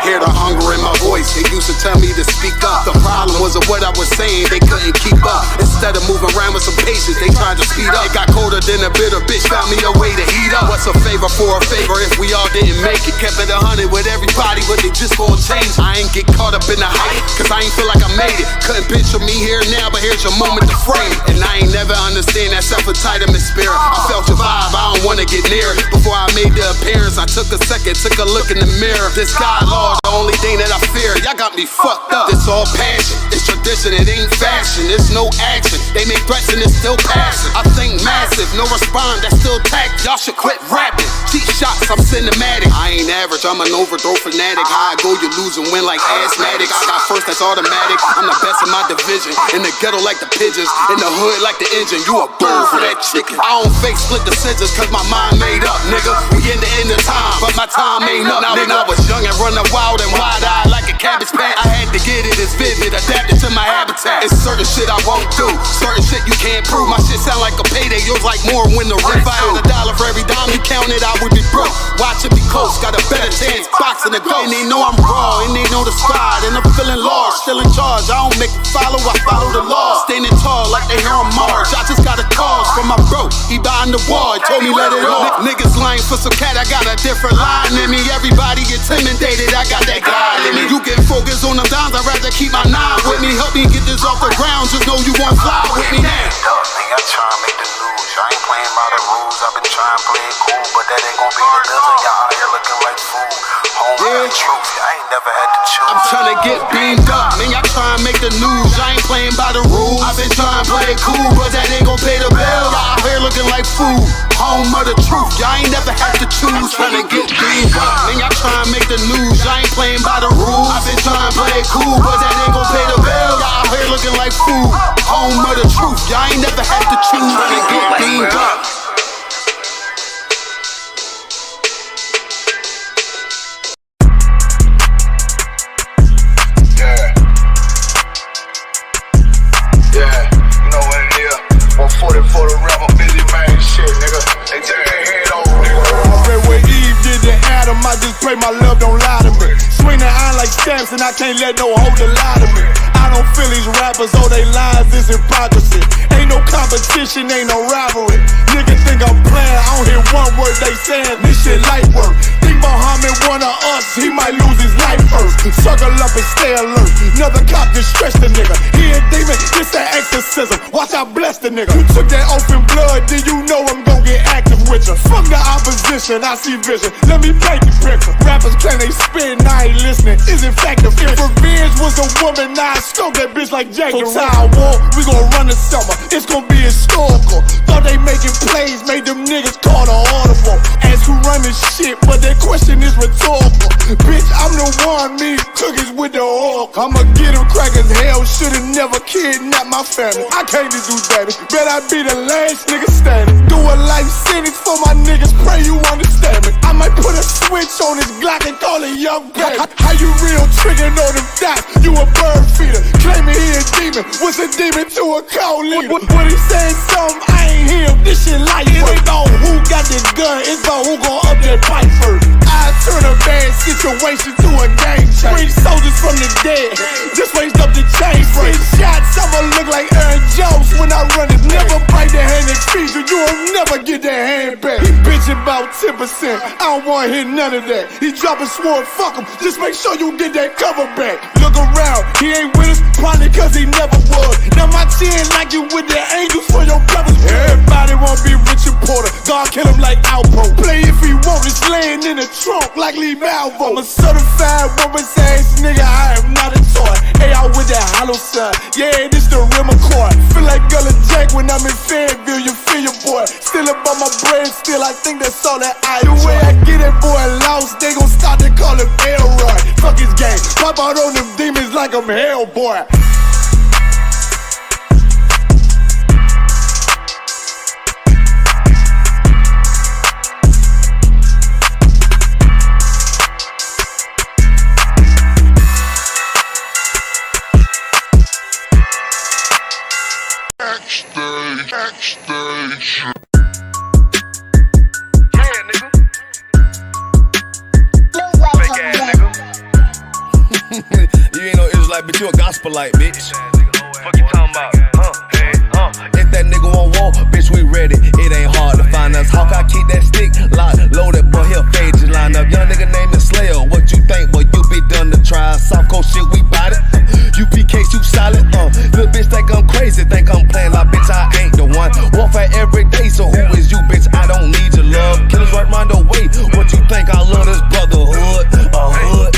Hear the hunger in my voice, they used to tell me to speak up. The problem was of what I was saying, they couldn't keep up. Instead of moving around with some patience, they tried to speed up. It got colder than a bitter bitch, found me a way to heat up. What's a favor for a favor if we all didn't make it? Kept it 100 with everybody, but they just gon' change. I ain't get caught up in the hype, cause I ain't feel like I made it. Couldn't picture me here now, but here's your moment to frame it. And I ain't never understand that self-entitlement spirit. I felt your vibe, I don't wanna get near it. Before I made the appearance, I took a second, took a look in the mirror. This God law, the only thing that I fear. Y'all got me fucked up. It's all passion, it's tradition, it ain't fashion. It's no action, they make threats and it's still passing. I think massive, no respond, that's still tact. Y'all should quit rapping. Cheap shots, I'm cinematic. I ain't average, I'm an overthrow fanatic. How I go, you lose and win like asthmatics. I got first, that's automatic. I'm the best in my division. In the ghetto like the pigeons, in the hood like the engine. You a bird for that chicken. I don't fake split decisions cause my mind made up, nigga. We in the end of time, but my time ain't up, nigga. When I was young and running wild and wide-eyed like a cabbage patch, I had to get it as vivid, adapted to my habitat. It's certain shit I won't do, certain shit you can't prove. My shit sound like a payday, yours like more when the rent. If I had $1 for every dime you counted, I would be broke. Watch it be close, got a better chance, boxing the ghost. And they know I'm raw, and they know the squad, and I'm feeling large, still in charge. I don't make it follow, I follow the law. Standing tall like they hear on March. I just got a call from my bro, he behind the wall, he told me let it off. Niggas lying for some cat, I got a different line in me. Everybody intimidated, I got that guy in me. You get focused on them dimes, I'd rather keep my nine with me. Help me get this off the ground, just know you won't fly with me now. I try to make the news, I ain't playing by the rules. I've been trying to play it cool, but that ain't gon' be the devil. Y'all out here looking like fool. Home with the truth, I ain't never had to choose. I'm trying to get beamed up, man, y'all trying to make the news. I ain't playing by the rules. I've been trying to play it cool, but that ain't gon' pay the bill. Y'all out here looking like fool. Home of the truth, y'all ain't never had to choose. Trying to get beamed up, man, y'all trying to make the news. I ain't playing by the rules. I've been trying to play it cool, but that ain't gon' pay the bill. Y'all out here looking like fool. Home of the truth, y'all ain't never had to choose. Trying to get beamed up. For the rebel, busy man, shit, nigga. They take their head over, nigga. I read where Eve did to Adam, I just pray my love don't lie to me. Swing the iron like stamps and I can't let no holder lie to me. I don't feel these rappers, oh they lies is hypocrisy. Ain't no competition, ain't no rivalry. Niggas think I'm playing, I don't hear one word they saying, this shit light work. Think Muhammad one of us, he might lose his life first. Circle up and stay alert, another cop just stress the nigga. He a demon, it's an exorcism, watch I bless the nigga. You took that open blood, then you know I'm gon' get active with you. Fuck the opposition, I see vision, let me paint the picture. Rappers claim they spit, I ain't listening, is in fact the fear. If revenge was a woman, now I stroke that bitch like Jacob. So Tower War, we gon' run the summer, it's gon' be historical. Thought they making plays, made them niggas call the audible. Ask who run this shit, but that question is rhetorical. Bitch, I'm the one, me cookies with the oil. I'ma get them crackers, hell, should've never kidnapped my family. I can't do that, bet I be the last nigga standing. Do a life sentence for my niggas, pray you understand me. I might put a switch on this Glock and call it young baby. How you real trigger know them dots? You a bird feeder, claiming he a demon. What's a demon to a cold leader? What he saying something, I ain't hear him, this shit light. It ain't on who got the gun, it's on who gon' up that pipe first. I turn a bad situation to a game changer. Bring soldiers from the dead, just raised up the chain frame. Shots, I'ma look like Aaron Jones when I run it. Never break the hand that feeds you, you will never get that hand back. He bitchin' about 10%, I don't wanna hear none of that. He dropping sword, fuck him, just make sure you get that cover back. Look around, he ain't with us, probably cause he never was. Now my chin like you with the angels for your brothers. Everybody wanna be Richard Porter, God kill him like Alpo. Play if he want, it's laying in the trunk like Lee Malvo. I'm a certified woman's ass nigga, I am not a toy. Hey, out with that hollow sign, yeah, this the rim accord. Feel like Gullah Jack when I'm in Fayetteville, you feel your boy. Still up on my brain, still I think that's all that I do. The way I get that boy lost, they gon' start to call him Elroy. Fuck his game, pop out on them demons like I'm Hellboy. Backstage. Fake ass nigga. You ain't no Israelite, bitch, you a gospelite, bitch. Fuck you talking about? If that nigga won't walk, bitch, we ready. It ain't hard to find us. How can I keep that stick locked, loaded, boy, he'll fade just line up. Young nigga named the Slayer. What you think, boy, you be done to try. Soft coast shit, we bout it. UPK too solid. Little bitch think I'm crazy, think I'm playing like bitch, I ain't the one. Warfare every day, so who is you, bitch? I don't need your love. Killers right round the way. What you think? I love this brotherhood. Hood.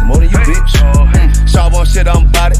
More than you, bitch. Sharp on shit, I'm bout it.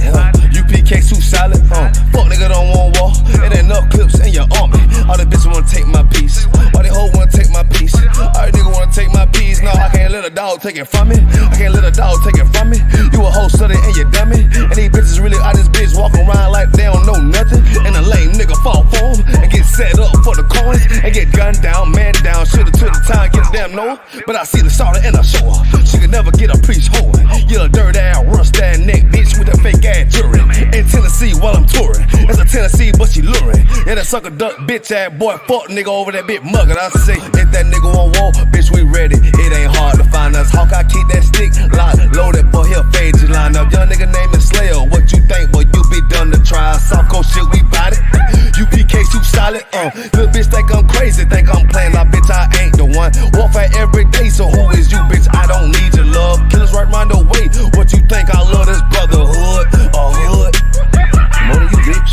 UPK too solid. Fuck nigga don't want war. It ain't enough clips in your army. All the bitches wanna take my piece. All they hoes wanna take my piece. All they niggas wanna take my piece. No, I can't let a dog take it from me. I can't let a dog take it from me. You a hoe study and you dummy. And these bitches really out this bitch walking around like they don't know nothing. And a lame nigga fall for them and get set up for the coins and get gunned down, man down. Should've took the time, get a damn no. But I see the sorrow and I show her. She could never get a preach whore. You a dirt ass, rust ass neck bitch with a fake ass jury. In Tennessee while I'm touring. That's a Tennessee, but she luring. Yeah, that sucker duck bitch ass boy, fuck nigga over that bitch muggin'. I say, if that nigga won't walk, bitch, we ready. It ain't hard to find us. How can I keep that stick locked, loaded, boy, he'll fade just line up. Young nigga named the Slayer. What you think, boy, you be done to try. Soft coast shit, we bout it. UPK too solid. Little bitch think I'm crazy, think I'm playing like bitch, I ain't the one. Warfare every day, so who is you, bitch? I don't need your love. Killers right round the way. What you think? I love this brotherhood. Hood. More than you, bitch.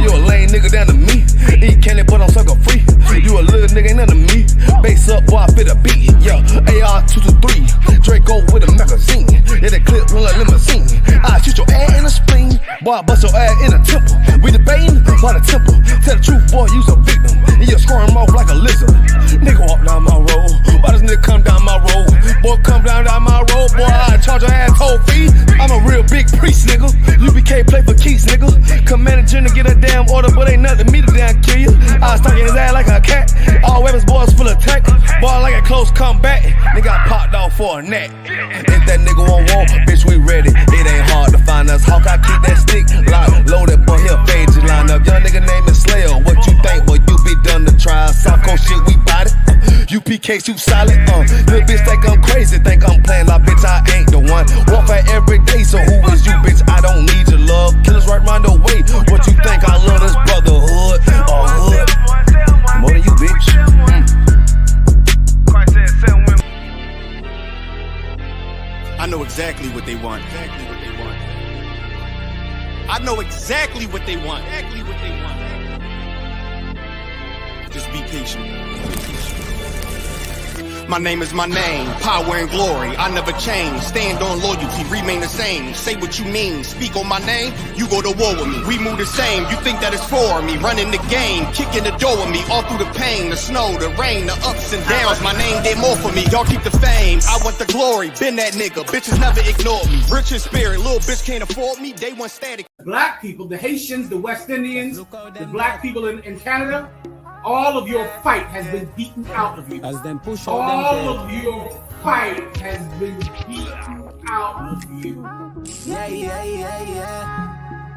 You a lame nigga down to me. Eat candy, but I'm sucker free. You a little nigga, ain't none of me. Base up, boy, I fit a beat. Yeah, AR-223. Draco with a magazine. Yeah, that clip run like limousine. I shoot your ass in the spleen. Boy, I bust your ass in the temple. We debating by the temple. Tell the truth, boy, you's a victim. And you're scoring off like a lizard. Nigga walk down my road. Why does nigga come down my road? Boy, come down my road. Boy, I charge your ass toll fee. I'm a real big priest, nigga. UPK play for keys, nigga. Commander General get a damn order, but ain't nothing me to damn kill you. I was stalking his ass like a cat. All weapons, boys full of tech. Boy, like a close comeback. Nigga got popped off for a neck. If that nigga won't walk, bitch, we ready. It ain't hard to find us. How can I keep that stick locked, loaded, boy, he'll fade just line up. Young nigga named the Slayer. What you think, boy, you be done to try. Soft coast shit, we bout it. UPK too solid. Little bitch think I'm crazy, think I'm playing like bitch, I ain't the one. Warfare every day, so who is you, bitch? I don't need your love. Killers right round the way. What you think? I love this brotherhood. Hood. More than you, bitch. I know exactly what they want. I know exactly what they want. Just be patient. My name is my name, power and glory, I never change. Stand on loyalty, remain the same. Say what you mean, speak on my name, you go to war with me. We move the same, you think that it's for me. Running the game, kicking the door with me. All through the pain, the snow, the rain, the ups and downs. My name did more for me, y'all keep the fame. I want the glory, been that nigga, bitches never ignored me. Rich in spirit, little bitch can't afford me, they want static. Black people, the Haitians, the West Indians, the black people in Canada, all of your fight has been beaten out of you. As them push all of your fight has been beaten out of you. Yeah.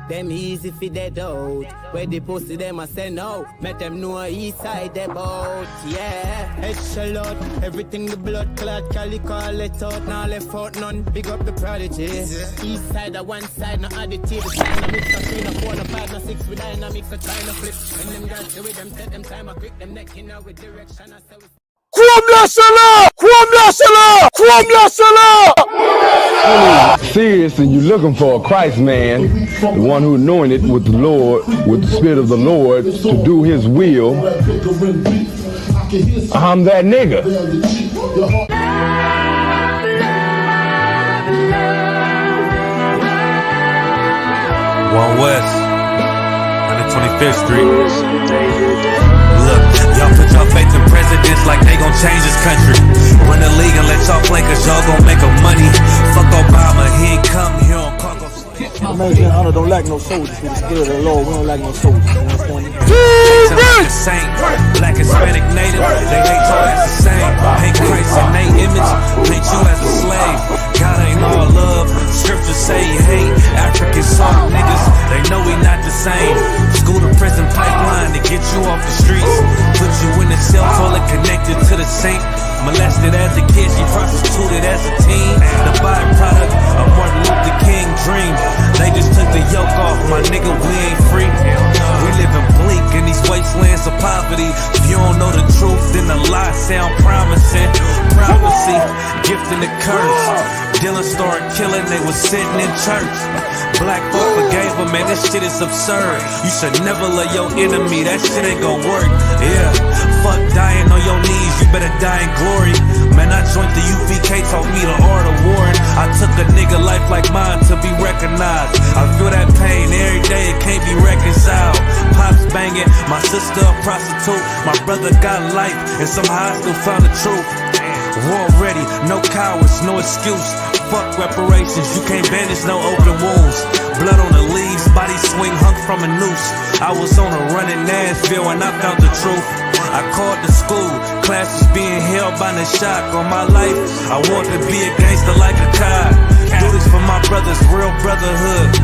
Them easy for dead out. Where they posted them, I say no. Make them know east side they bout. Yeah, echelon. Everything the blood clot, calico let out. Now left out none. Big up the prodigy. East side, the one side, no additive. Dynamics, a 3, a 4, a 5, a 6 with dynamics, a trying to flip. And them guys do with them, set them time, I quick them neck in with direction. I say Serious, and you're looking for a Christ man, the one who anointed with the Lord, with the Spirit of the Lord, to do His will. I'm that nigga. One West, 125th Street. Look, y'all put your faith in presidents like they gon' change this country. Run the league and let y'all play cause y'all gon' make a money. Fuck Obama, he ain't come here on Congo. American honor don't like no soldiers. We the spirit of the Lord, we don't like no soldiers. You understand me? Like a saint, black, Hispanic, native, they hate y'all as the same. Hate Christ in they image, paint you as a slave. God ain't all love, scriptures say he hate African soft niggas, they know we not the same. School to prison pipeline to get you off the streets. Put you in a cell fully connected to the saint. Molested as a kid, she prostituted as a teen. The byproduct of Martin Dylan started killing, they was sitting in church. Black folk forgave him, man, this shit is absurd. You should never love your enemy, that shit ain't gon' work. Yeah, fuck dying on your knees, you better die in glory. Man, I joined the U.P.K, taught me the art of warring. I took a nigga life like mine to be recognized. I feel that pain every day, it can't be reconciled. Pops banging, my sister a prostitute. My brother got life, and somehow I still found the truth. War ready, no cowards, no excuse. Fuck reparations, you can't bandage no open wounds. Blood on the leaves, body swing hung from a noose. I was on a run in Nashville and I found the truth. I called the school, classes being held by the shock on my life. I want to be a gangster like a cop. Do this for my brothers, real brotherhood.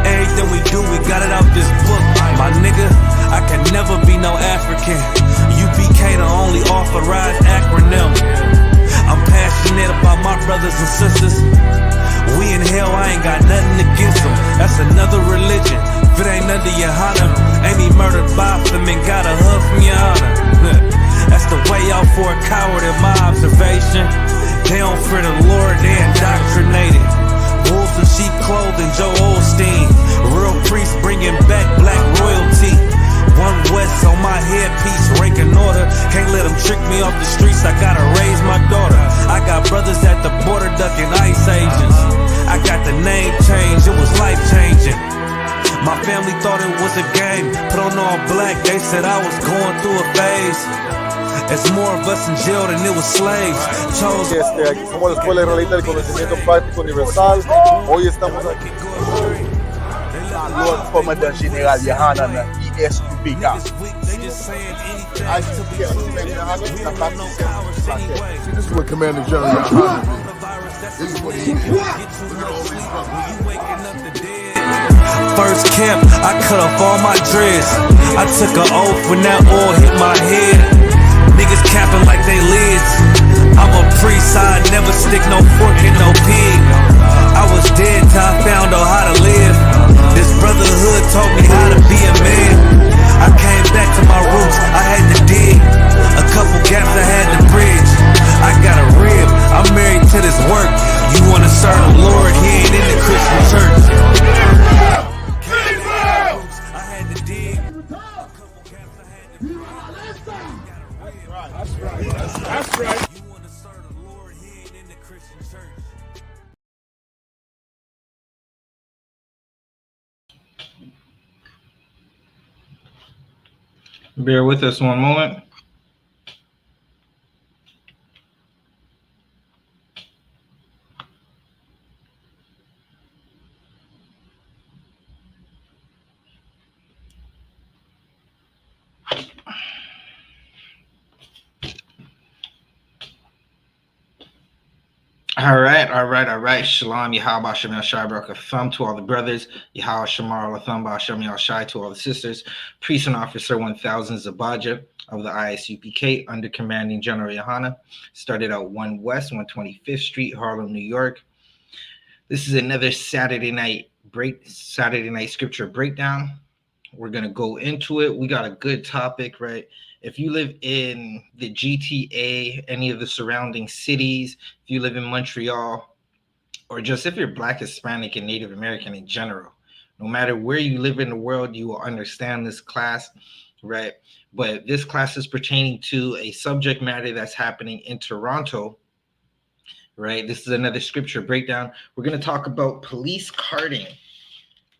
Everything we do, we got it out this book. My nigga, I can never be no African. U.P.K the only authorized acronym. I'm passionate about my brothers and sisters. We in hell, I ain't got nothing against them. That's another religion. If it ain't under YAHANNA, ain't he murdered by them and got a hug from YAHANNA. That's the way out for a coward in my observation. They don't fear the Lord, they indoctrinated. Wolves in sheep clothing, Joe Osteen. Real priests bringing back black royalty. One West on my headpiece, ranking order. Can't let them trick me off the streets, I gotta raise my daughter. I got brothers at the border ducking ICE agents. I got the name change, it was life changing. My family thought it was a game, put on all black, they said I was going through a phase. It's more of us in jail than it was slaves. Chose. Aquí somos la Escuela Israelita del Conocimiento Práctico Universal. Hoy estamos aquí. Lord Commandant General Yahanna, I.S.U.P.K. This is what Commander General Yahanna did. This is what he did. First camp, I cut off all my dreads. I took an oath when that oil hit my head. Niggas capping like they lids. I'm a priest, I never stick no fork in no pig. I was dead till I found out how to live. This brotherhood taught me how to be a man. I came back to my roots, I had to dig. A couple gaps I had to bridge. I got a rib, I'm married to this work. You wanna serve the Lord, he ain't in the Christian church. I had to dig. That's right. You wanna serve the Lord, he ain't in the Christian church. Bear with us one moment. All right. Shalom, Yahweh, Shem Yashai, Baruch Thumb to all the brothers. Yahweh, Shamar, Thumb, Shem Yashai to all the sisters. Priest and Officer 1000 Zabaja of the I.S.U.P.K under commanding General Yahanna. Started out 1 West, 125th Street, Harlem, New York. This is another Saturday night scripture breakdown. We're going to go into it. We got a good topic, right? If you live in the GTA, any of the surrounding cities, if you live in Montreal, or just if you're Black, Hispanic, and Native American in general, no matter where you live in the world, you will understand this class, right? But this class is pertaining to a subject matter that's happening in Toronto, right? This is another scripture breakdown. We're going to talk about police carding.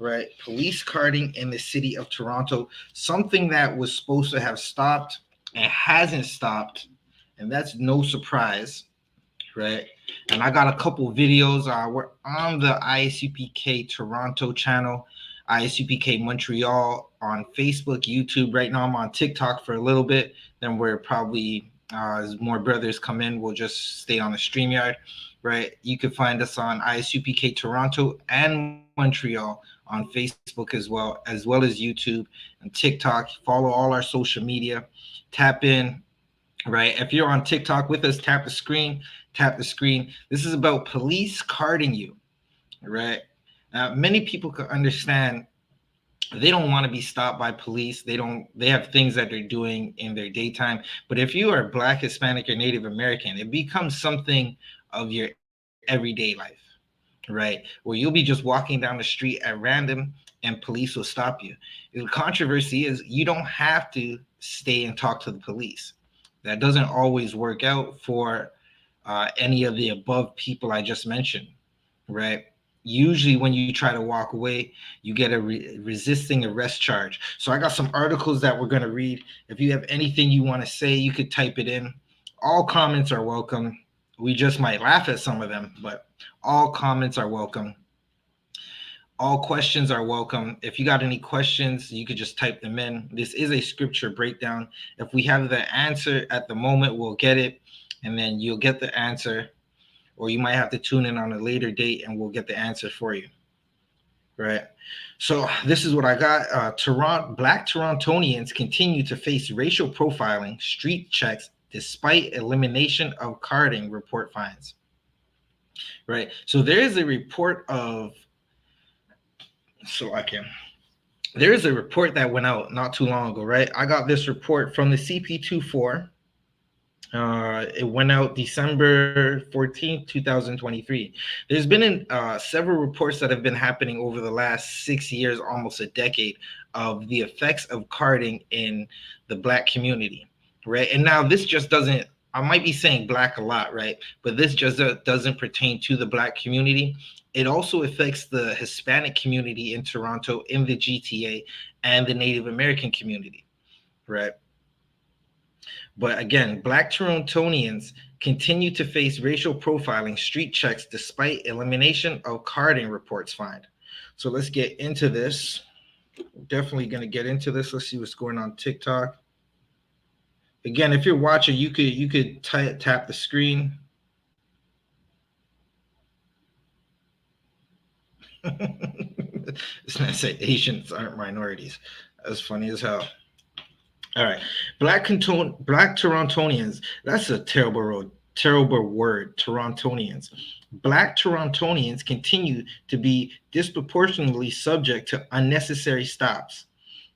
Right, police carding in the city of Toronto, something that was supposed to have stopped and hasn't stopped, and that's no surprise, right? And I got a couple videos. We're on the I.S.U.P.K Toronto channel, I.S.U.P.K Montreal on Facebook, YouTube. Right now I'm on TikTok for a little bit. Then we're probably, as more brothers come in, we'll just stay on the StreamYard, right? You can find us on I.S.U.P.K Toronto and Montreal on Facebook as well as YouTube and TikTok. Follow all our social media. Tap in, right? If you're on TikTok with us, tap the screen. This is about police carding you, right? Many people can understand they don't want to be stopped by police. They have things that they're doing in their daytime. But if you are Black, Hispanic, or Native American, it becomes something of your everyday life, right? Where you'll be just walking down the street at random and police will stop you. The controversy is you don't have to stay and talk to the police. That doesn't always work out for any of the above people I just mentioned, right? Usually when you try to walk away, you get a resisting arrest charge. So I got some articles that we're going to read. If you have anything you want to say, you could type it in. All comments are welcome. We just might laugh at some of them, but all comments are welcome. All questions are welcome. If you got any questions, you could just type them in. This is a scripture breakdown. If we have the answer at the moment, we'll get it, and then you'll get the answer, or you might have to tune in on a later date and we'll get the answer for you, right? So this is what I got. Black Torontonians continue to face racial profiling, street checks, despite elimination of carding, report finds, right? So there is a report of, there is a report that went out not too long ago, right? I got this report from the CP24. It went out December 14th, 2023. There's been several reports that have been happening over the last 6 years, almost a decade, of the effects of carding in the Black community, right? And now this just doesn't, I might be saying Black a lot, right? But this just doesn't pertain to the Black community. It also affects the Hispanic community in Toronto, in the GTA, and the Native American community, right? But again, Black Torontonians continue to face racial profiling, street checks, despite elimination of carding, reports find. So let's get into this. We're definitely going to get into this. Let's see what's going on TikTok. Again, if you're watching, you could tap the screen. It's not say Asians aren't minorities. That's funny as hell. All right, Black Torontonians. That's a terrible word. Torontonians. Black Torontonians continue to be disproportionately subject to unnecessary stops,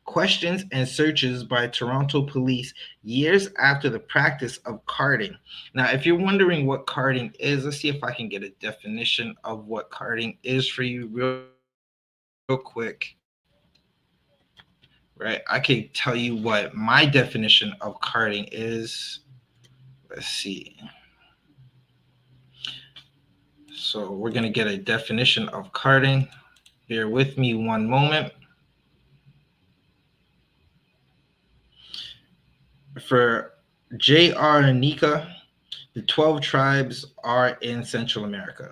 questions, and searches by Toronto police years after the practice of carding. Now, if you're wondering what carding is, let's see if I can get a definition of what carding is for you real quick. Right, I can tell you what my definition of carding is. Let's see. So we're going to get a definition of carding. Bear with me one moment. For J.R. Nika, the 12 tribes are in Central America.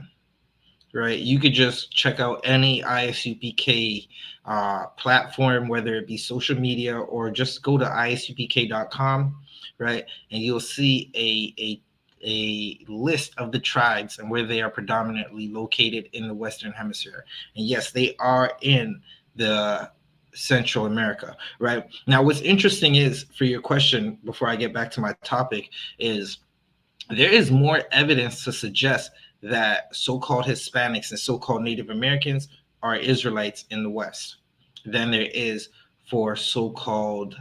Right, you could just check out any I.S.U.P.K platform, whether it be social media or just go to isupk.com, right, and you'll see a list of the tribes and where they are predominantly located in the Western Hemisphere. And yes, they are in the Central America, right? Now, what's interesting is, for your question, before I get back to my topic, is there is more evidence to suggest that so-called Hispanics and so-called Native Americans are Israelites in the West than there is for so-called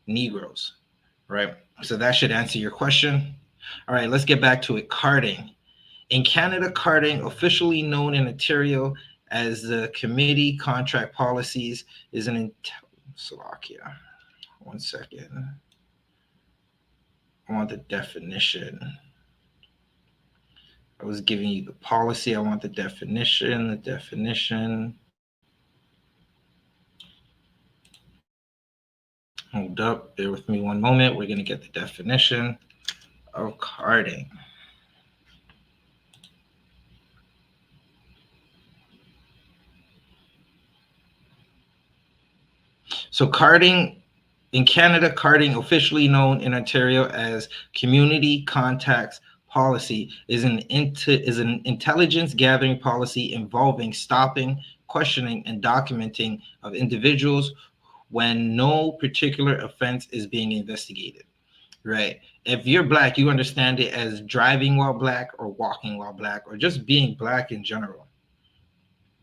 Negroes, right? So that should answer your question. All right, let's get back to it. Carding. In Canada, carding, officially known in Ontario as the Committee Contract Policies, is an Slovakia. One second. I want the definition. I was giving you the policy. I want the definition. Hold up. Bear with me one moment. We're going to get the definition of carding. So carding, in Canada, carding, officially known in Ontario as Community Contacts Policy, is an intelligence gathering policy involving stopping, questioning, and documenting of individuals when no particular offense is being investigated, right? If you're Black, you understand it as driving while Black or walking while Black or just being Black in general,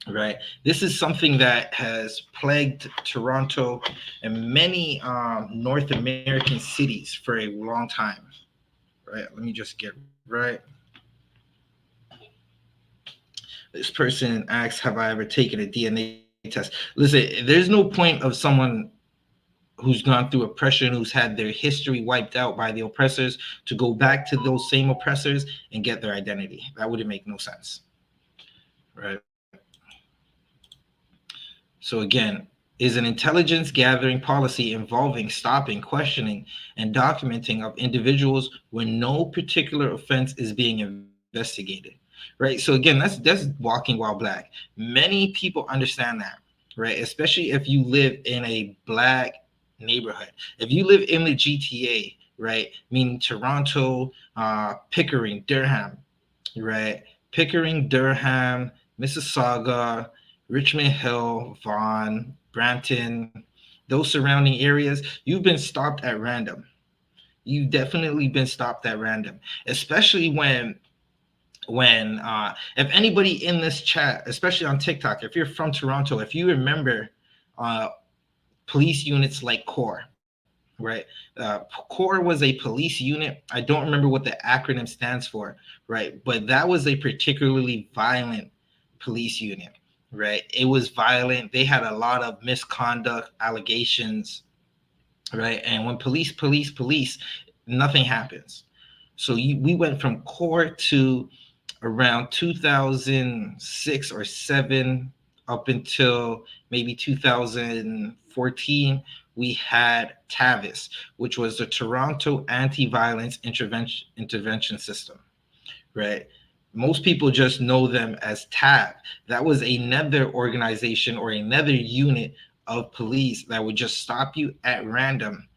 right? This is something that has plagued Toronto and many North American cities for a long time, right? Let me just get right. This person asks, have I ever taken a DNA test? Listen, there's no point of someone who's gone through oppression, who's had their history wiped out by the oppressors, to go back to those same oppressors and get their identity. That wouldn't make no sense, right? So again, is an intelligence gathering policy involving stopping, questioning, and documenting of individuals when no particular offense is being investigated, right? So again, that's walking while black. Many people understand that, right? Especially if you live in a black neighborhood. If you live in the GTA, right, meaning Toronto, Pickering, Durham, right? Pickering, Durham, Mississauga, Richmond Hill, Vaughan, Brampton, those surrounding areas, you've been stopped at random. You've definitely been stopped at random, especially when if anybody in this chat, especially on TikTok, if you're from Toronto, if you remember police units like CORE, right? CORE was a police unit. I don't remember what the acronym stands for, right? But that was a particularly violent police unit, right? It was violent. They had a lot of misconduct allegations, right? And when police, nothing happens. So we went from CORE to around 2006 or 7 up until maybe 2014, we had TITHES, which was the Toronto Anti-Violence Intervention System, right? Most people just know them as TAB. That was another organization or another unit of police that would just stop you at random,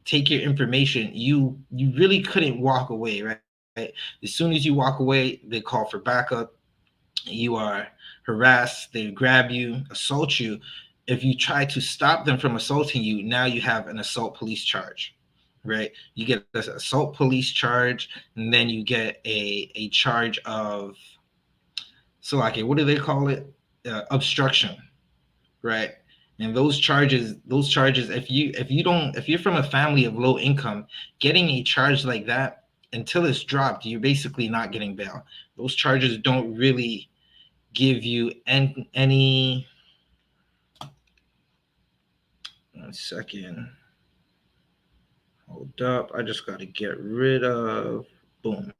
take your information. You really couldn't walk away, right? As soon as you walk away, they call for backup. You are harassed, they grab you, assault you. If you try to stop them from assaulting you, now you have an assault police charge, right? You get this assault police charge, and then you get a charge of, so okay, what do they call it? Obstruction, right? And those charges, if you're from a family of low income, getting a charge like that, until it's dropped, you're basically not getting bail. Those charges don't really give you any. One second. Hold up. I just got to get rid of. Boom.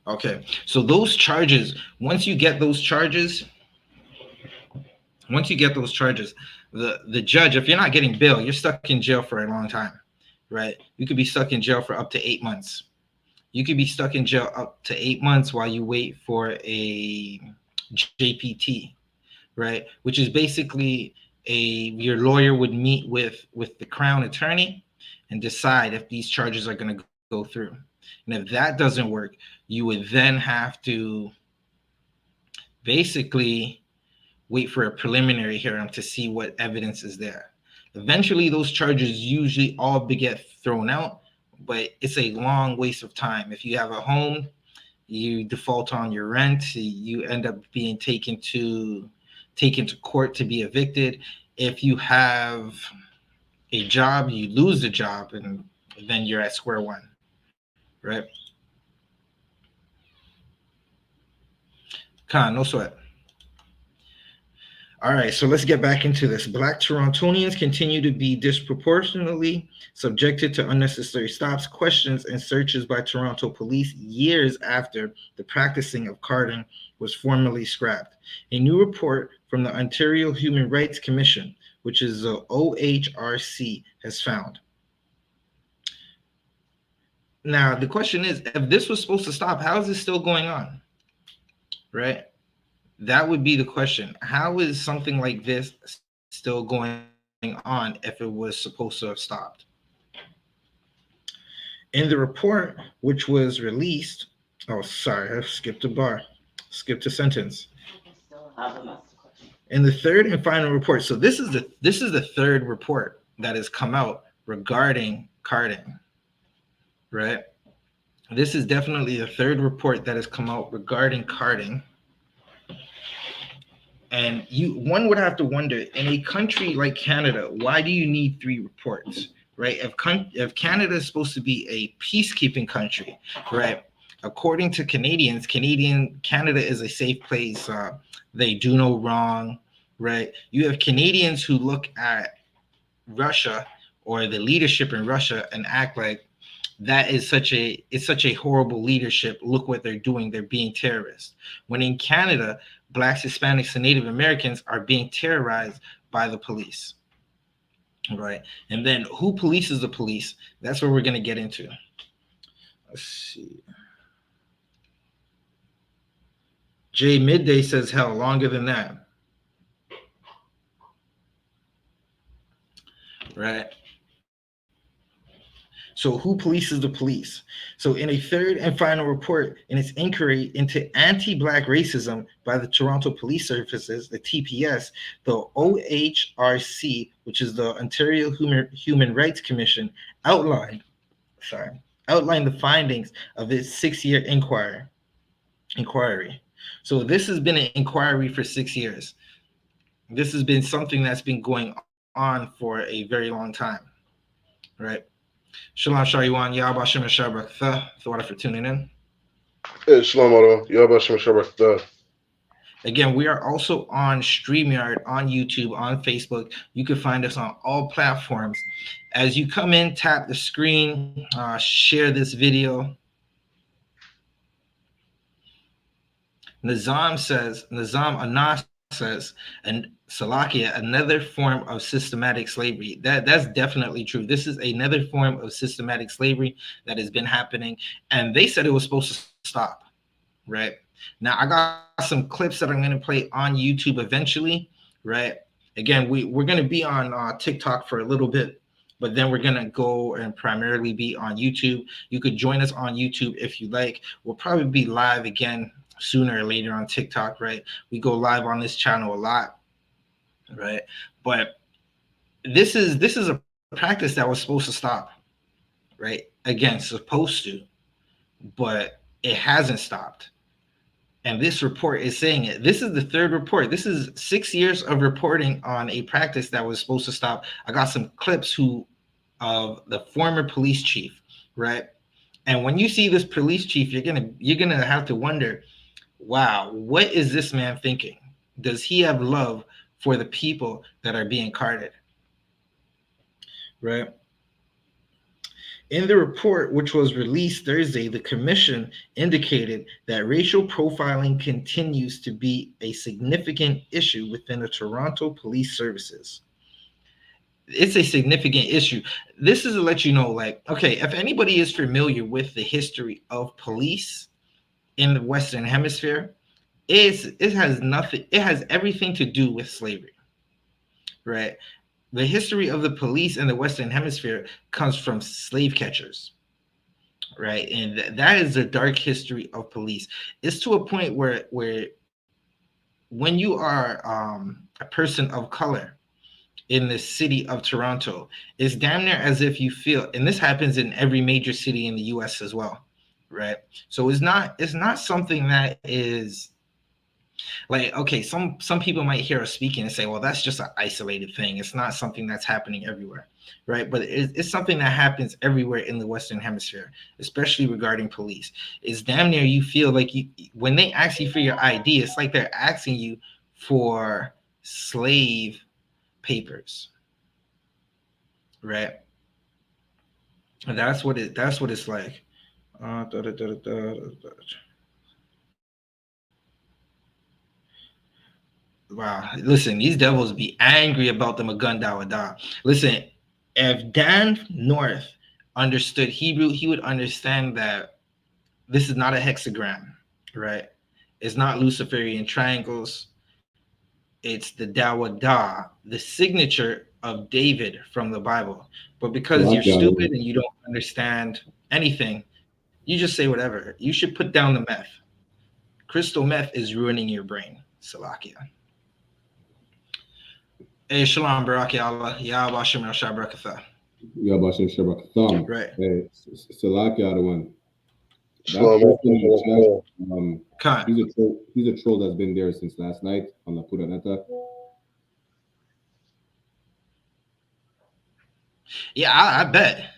Okay. So those charges, once you get those charges, the judge, if you're not getting bail, you're stuck in jail for a long time, right? You could be stuck in jail for up to 8 months. You could be stuck in jail up to 8 months while you wait for a JPT, right? Which is basically your lawyer would meet with the Crown attorney and decide if these charges are going to go through. And if that doesn't work, you would then have to basically wait for a preliminary hearing to see what evidence is there. Eventually, those charges usually all get thrown out, but it's a long waste of time. If you have a home, you default on your rent, you end up being taken to court to be evicted. If you have a job, you lose the job, and then you're at square one, right? No sweat. All right, so let's get back into this. Black Torontonians continue to be disproportionately subjected to unnecessary stops, questions, and searches by Toronto police years after the practicing of carding was formally scrapped. A new report from the Ontario Human Rights Commission, which is the OHRC, has found. Now, the question is, if this was supposed to stop, how is this still going on, right? That would be the question. How is something like this still going on if it was supposed to have stopped? In the report, which was released, oh, sorry, I skipped a sentence. In the third and final report, so this is the third report that has come out regarding carding, right? This is definitely the third report that has come out regarding carding. And one would have to wonder, in a country like Canada, why do you need 3 reports, right? If Canada is supposed to be a peacekeeping country, right? according to Canadians, Canada is a safe place. They do no wrong, right? You have Canadians who look at Russia or the leadership in Russia and act like that is such a horrible leadership. Look what they're doing. They're being terrorists. When in Canada, Blacks, Hispanics, and Native Americans are being terrorized by the police. Right. And then who polices the police? That's what we're going to get into. Let's see. Jay Midday says, hell, longer than that. Right. So who polices the police? So in a third and final report in its inquiry into anti-Black racism by the Toronto Police Services, the TPS, the OHRC, which is the Ontario Human Rights Commission, outlined the findings of its 6-year inquiry. So this has been an inquiry for 6 years. This has been something that's been going on for a very long time, right? Shalom, Shariwan, Yahweh Shem Shabrak. Thought for tuning in. Shalom, Ado. Yahweh Shem Shabrak. Again, we are also on StreamYard, on YouTube, on Facebook. You can find us on all platforms. As you come in, tap the screen, share this video. Nizam Anas says, and Salakia, another form of systematic slavery. That's definitely true. This is another form of systematic slavery that has been happening, and they said it was supposed to stop. Right now, I got some clips that I'm going to play on YouTube eventually. Right, again, we're going to be on TikTok for a little bit, but then we're going to go and primarily be on YouTube. You could join us on YouTube if you like. We'll probably be live again sooner or later on TikTok, right? We go live on this channel a lot, right? But this is a practice that was supposed to stop, right? Again, supposed to, but it hasn't stopped. And this report is saying it. This is the third report. This is 6 years of reporting on a practice that was supposed to stop. I got some clips of the former police chief, right? And when you see this police chief, you're gonna have to wonder, wow, what is this man thinking? Does he have love for the people that are being carded? Right? In the report, which was released Thursday, the commission indicated that racial profiling continues to be a significant issue within the Toronto Police Services. It's a significant issue. This is to let you know, like, okay, if anybody is familiar with the history of police in the Western Hemisphere, it has everything to do with slavery, right? The history of the police in the Western Hemisphere comes from slave catchers, right? And that is the dark history of police. It's to a point where when you are a person of color in the city of Toronto, it's damn near as if you feel, and this happens in every major city in the US as well, right? So it's not something that is like, okay, some people might hear us speaking and say, well, that's just an isolated thing. It's not something that's happening everywhere, right? But it's something that happens everywhere in the Western Hemisphere, especially regarding police. It's damn near you feel like when they ask you for your ID, it's like they're asking you for slave papers, right? And that's what it's like. Wow. Listen, these devils be angry about the Magundawada. Listen, if Dan North understood Hebrew, he would understand that this is not a hexagram, right? It's not Luciferian triangles. It's the Dawada, the signature of David from the Bible. But because you're stupid and you don't understand anything, you just say whatever. You should put down the meth. Crystal meth is ruining your brain. Salakia. Hey, shalom, Baraki Allah. Yahweh Shem Shabrakatha. Yahweh Shem Shabrakatha. Right. Hey, Salakia, the one. He's a troll that's been there since last night on La Puraneta. Yeah, I bet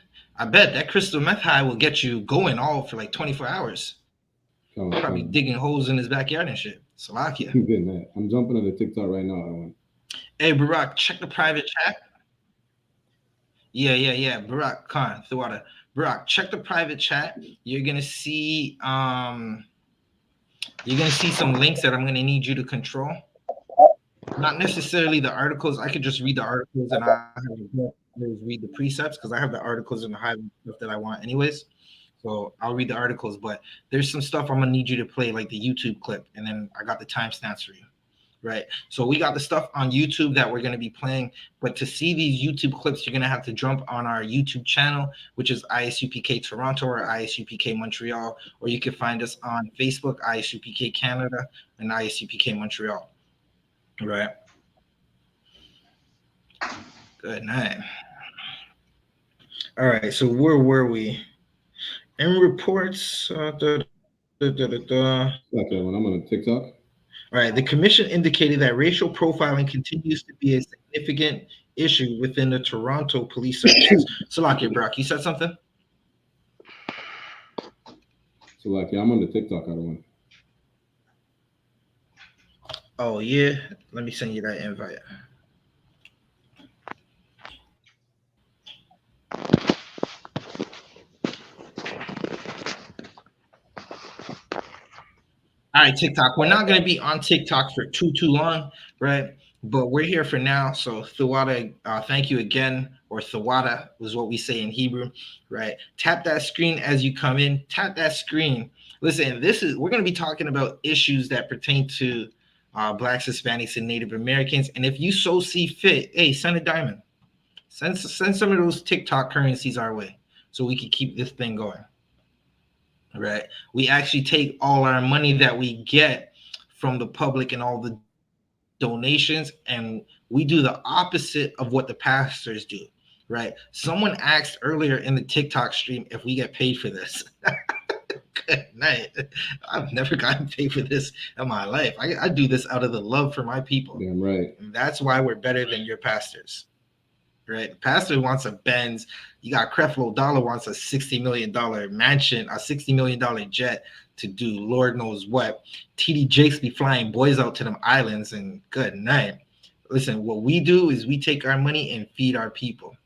that crystal meth high will get you going all for like 24 hours. Probably digging holes in his backyard and shit. Salakia. I'm getting that. I'm jumping on the TikTok right now. Hey, Barack, check the private chat. Yeah. Barack Khan, Thawada. Barack, check the private chat. You're gonna see some links that I'm gonna need you to control. Not necessarily the articles. I could just read the articles and I read the precepts because I have the articles and the high stuff that I want anyways. So I'll read the articles, but there's some stuff I'm gonna need you to play, like the YouTube clip, and then I got the timestamps for you. Right. So we got the stuff on YouTube that we're going to be playing. But to see these YouTube clips, you're going to have to jump on our YouTube channel, which is I.S.U.P.K Toronto or I.S.U.P.K Montreal. Or you can find us on Facebook, I.S.U.P.K Canada and I.S.U.P.K Montreal. Right. Good night. All right. So where were we? In reports. Okay, when I'm on TikTok. All right, the commission indicated that racial profiling continues to be a significant issue within the Toronto police services. Salakia, Brock, you said something? Salakia, I'm on the TikTok other one. Oh, yeah? Let me send you that invite. All right, TikTok. We're not going to be on TikTok for too long, right? But we're here for now. So Thawada, thank you again, or Thawada was what we say in Hebrew, right? Tap that screen as you come in. Tap that screen. Listen, we're going to be talking about issues that pertain to Blacks, Hispanics, and Native Americans. And if you so see fit, hey, send a diamond. Send some of those TikTok currencies our way so we can keep this thing going. Right, we actually take all our money that we get from the public and all the donations, and we do the opposite of what the pastors do. Right, someone asked earlier in the TikTok stream if we get paid for this. Good night. I've never gotten paid for this in my life. I do this out of the love for my people. Damn right. And that's why we're better than your pastors. Right, the pastor wants a Benz. You got Creflo Dollar wants a $60 million mansion, a $60 million jet to do Lord knows what. TD Jakes be flying boys out to them islands, and good night. Listen, what we do is we take our money and feed our people.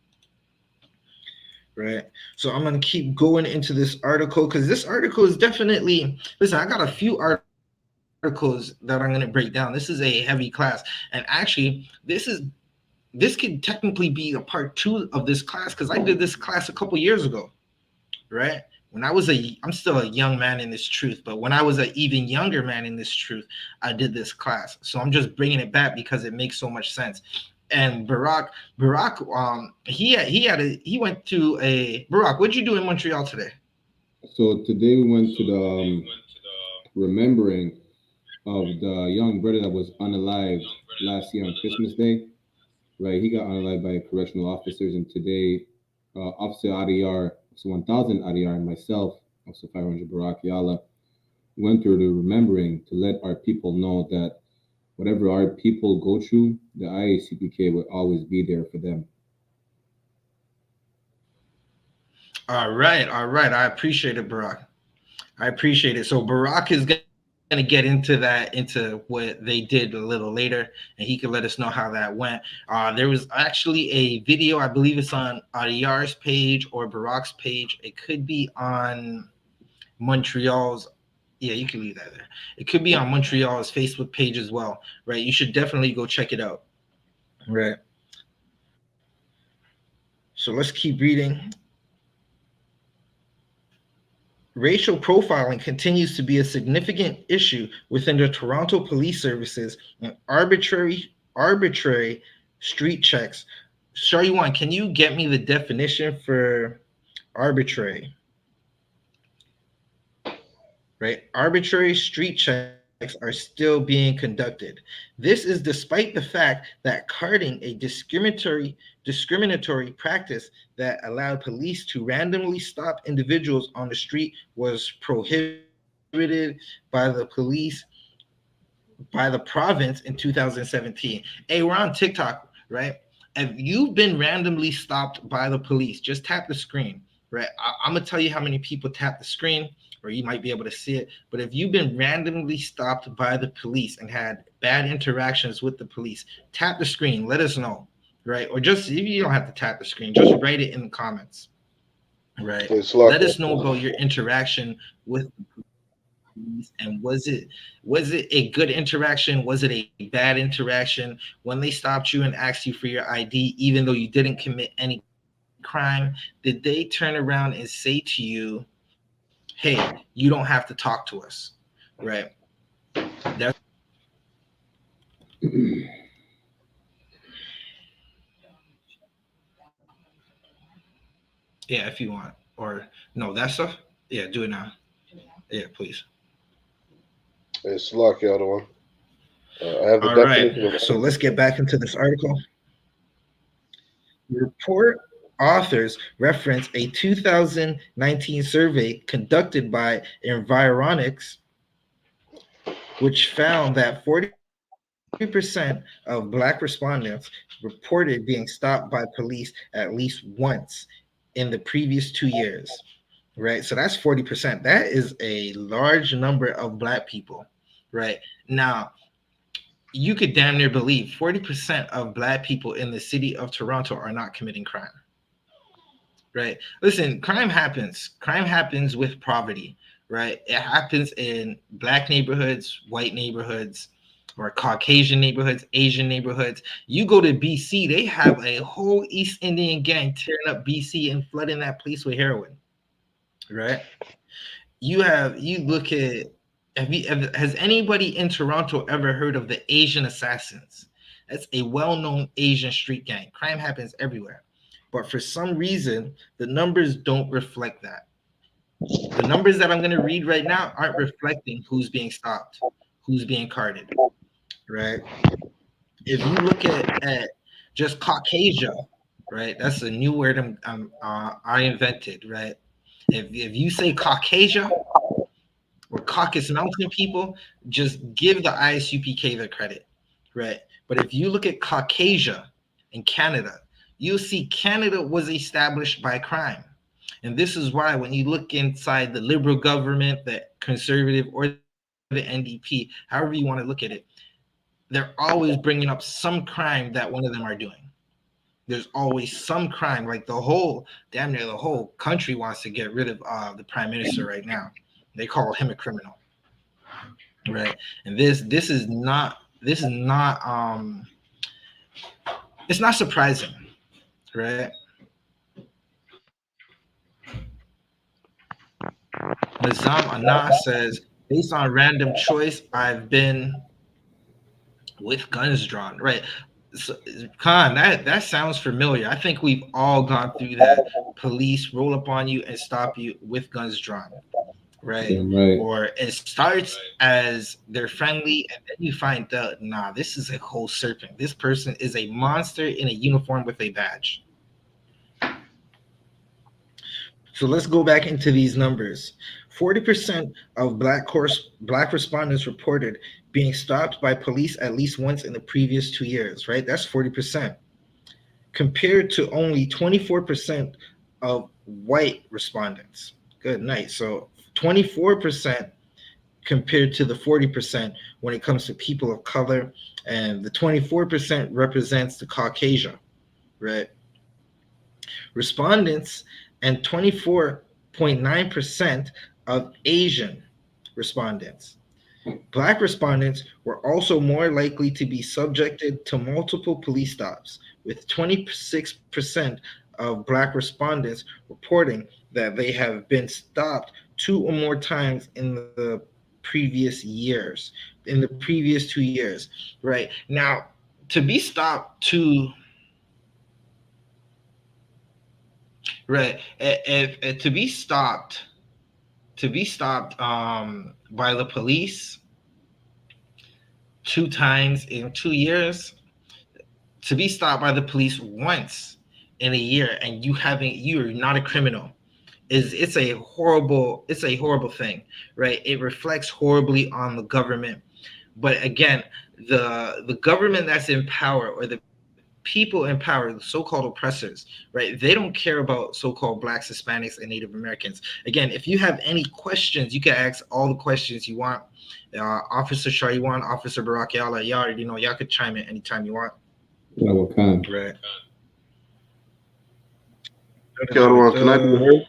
Right, so I'm gonna keep going into this article because this article is definitely. Listen, I got a few articles that I'm gonna break down. This is a heavy class, and actually, this could technically be a part 2 of this class because I did this class a couple years ago, right? When I'm still a young man in this truth, but when I was an even younger man in this truth, I did this class. So I'm just bringing it back because it makes so much sense. And Barack, he went to a Barack. What'd you do in Montreal today? So today we went to the remembering of the young brother that was unalived last year on Christmas Day. Right, he got unalived by correctional officers, and today, Officer Adiyar, so 1000 Adiyar, and myself, Officer 500 Barak Yala, went through the remembering to let our people know that whatever our people go through, the I.S.U.P.K will always be there for them. All right. I appreciate it, Barak. I appreciate it. So Barak is going to get into what they did a little later, and he can let us know how that went. There was actually a video, I believe it's on Adiyar's page or Barak's page. It could be on Montreal's. Yeah, you can leave that there. It could be on Montreal's Facebook page as well, right? You should definitely go check it out, right? So let's keep reading. Racial profiling continues to be a significant issue within the Toronto police services and arbitrary street checks. Shariwan, can you get me the definition for arbitrary? Right, arbitrary street checks are still being conducted. This is despite the fact that carding, a discriminatory practice that allowed police to randomly stop individuals on the street, was prohibited by the province in 2017. Hey, we're on TikTok, right? If you've been randomly stopped by the police, just tap the screen. right? I'm gonna tell you how many people tap the screen, or you might be able to see it. But if you've been randomly stopped by the police and had bad interactions with the police, tap the screen. Let us know, right? Or just, if you don't have to tap the screen, just write it in the comments, right? Let us know about your interaction with the police, and was it a good interaction? Was it a bad interaction? When they stopped you and asked you for your ID, even though you didn't commit any crime, did they turn around and say to you, hey, you don't have to talk to us, right? That's yeah, if you want. Or no, that stuff, yeah, do it now. Yeah, please. It's luck, the other one. I have the All definition right, of so let's get back into this article. The report authors reference a 2019 survey conducted by Environics, which found that 40% of Black respondents reported being stopped by police at least once in the previous 2 years, right? So that's 40%. That is a large number of Black people, right? Now, you could damn near believe 40% of Black people in the city of Toronto are not committing crime, right? Listen, crime happens. Crime happens with poverty, right? It happens in Black neighborhoods, white neighborhoods, or Caucasian neighborhoods, Asian neighborhoods. You go to BC, they have a whole East Indian gang tearing up BC and flooding that place with heroin, right? You look at, has anybody in Toronto ever heard of the Asian Assassins? That's a well-known Asian street gang. Crime happens everywhere. But for some reason, the numbers don't reflect that. The numbers that I'm going to read right now aren't reflecting who's being stopped, who's being carded, right? If you look at just Caucasia, right? That's a new word I invented, right? If you say Caucasia or Caucasus Mountain people, just give the I.S.U.P.K their credit, right? But if you look at Caucasia in Canada, you'll see Canada was established by crime. And this is why when you look inside the Liberal government, the Conservative, or the NDP, however you want to look at it, they're always bringing up some crime that one of them are doing. There's always some crime, like damn near the whole country wants to get rid of the prime minister right now. They call him a criminal, right? And this is not it's not surprising, right? Nizam Anna says, based on random choice, I've been with guns drawn, right? So, Khan, that sounds familiar. I think we've all gone through that. Police roll up on you and stop you with guns drawn, right? Or it starts as they're friendly, and then you find out, nah, this is a whole serpent. This person is a monster in a uniform with a badge. So let's go back into these numbers. 40% of Black respondents reported being stopped by police at least once in the previous 2 years, right? That's 40%. Compared to only 24% of white respondents. Good night. So 24% compared to the 40% when it comes to people of color, and the 24% represents the Caucasian, right? Respondents and 24.9% of Asian respondents. Black respondents were also more likely to be subjected to multiple police stops, with 26% of Black respondents reporting that they have been stopped 2 or more times in the previous 2 years, right? Now, to be stopped right, if to be stopped by the police 2 times in 2 years, to be stopped by the police once in a year, and you're not a criminal, it's a horrible thing, right? It reflects horribly on the government. But again, the government that's in power, or the people in power, the so-called oppressors, right? They don't care about so-called blacks, Hispanics, and Native Americans. Again, if you have any questions, you can ask all the questions you want. Officer Shariwan, Officer Barack, y'all already know, y'all could chime in anytime you want. Yeah, what kind? Right. Can I be heard?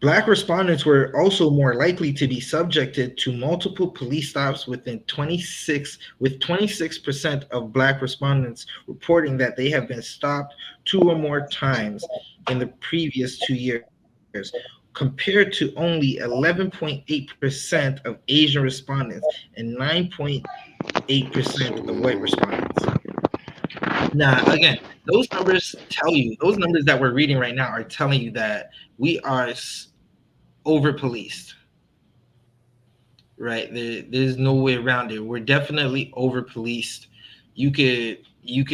Black respondents were also more likely to be subjected to multiple police stops with 26% of black respondents reporting that they have been stopped 2 or more times in the previous 2 years, compared to only 11.8% of Asian respondents and 9.8% of white respondents. Now, again, those numbers that we're reading right now are telling you that we are over policed, right? There's no way around it. We're definitely over policed. You could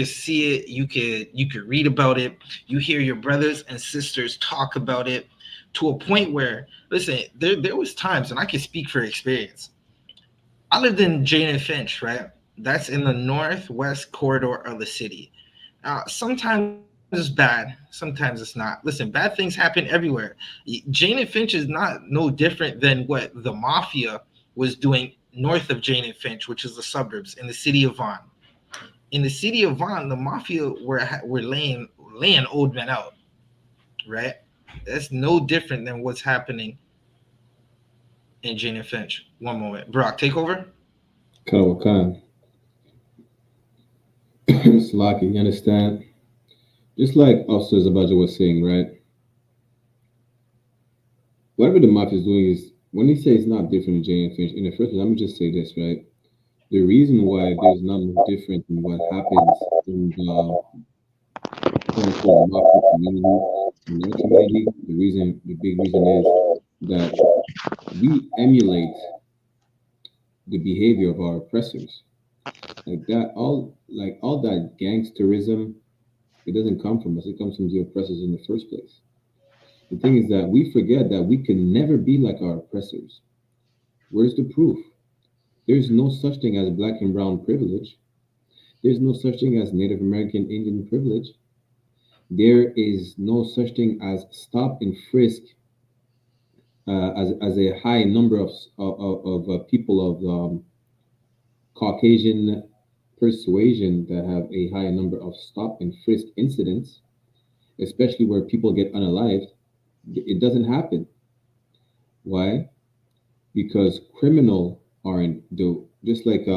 see it, you could read about it, you hear your brothers and sisters talk about it, to a point where, listen, there was times, and I can speak for experience. I lived in Jane and Finch, right? That's in the northwest corridor of the city. Sometimes it's bad, sometimes it's not. Listen, bad things happen everywhere. Jane and Finch is not no different than what the mafia was doing north of Jane and Finch, which is the suburbs in the city of Vaughan. In the city of Vaughan, the mafia were laying old men out, right? That's no different than what's happening in Jane and Finch. One moment, Brock, take over. Khan. Slaki, you understand? Just like Officer Zabaja was saying, right? Whatever the mafia is doing is, when he says it's not different in Jane and Finch, in the first place, let me just say this, right? The reason why there's not much different in what happens in the mafia community, in our community, the big reason is that we emulate the behavior of our oppressors. Like that, all that gangsterism, it doesn't come from us. It comes from the oppressors in the first place. The thing is that we forget that we can never be like our oppressors. Where's the proof? There's no such thing as black and brown privilege. There's no such thing as Native American Indian privilege. There is no such thing as stop and frisk as a high number of people of Caucasian persuasion that have a high number of stop and frisk incidents, especially where people get unalived. It doesn't happen. Why? Because criminal aren't just like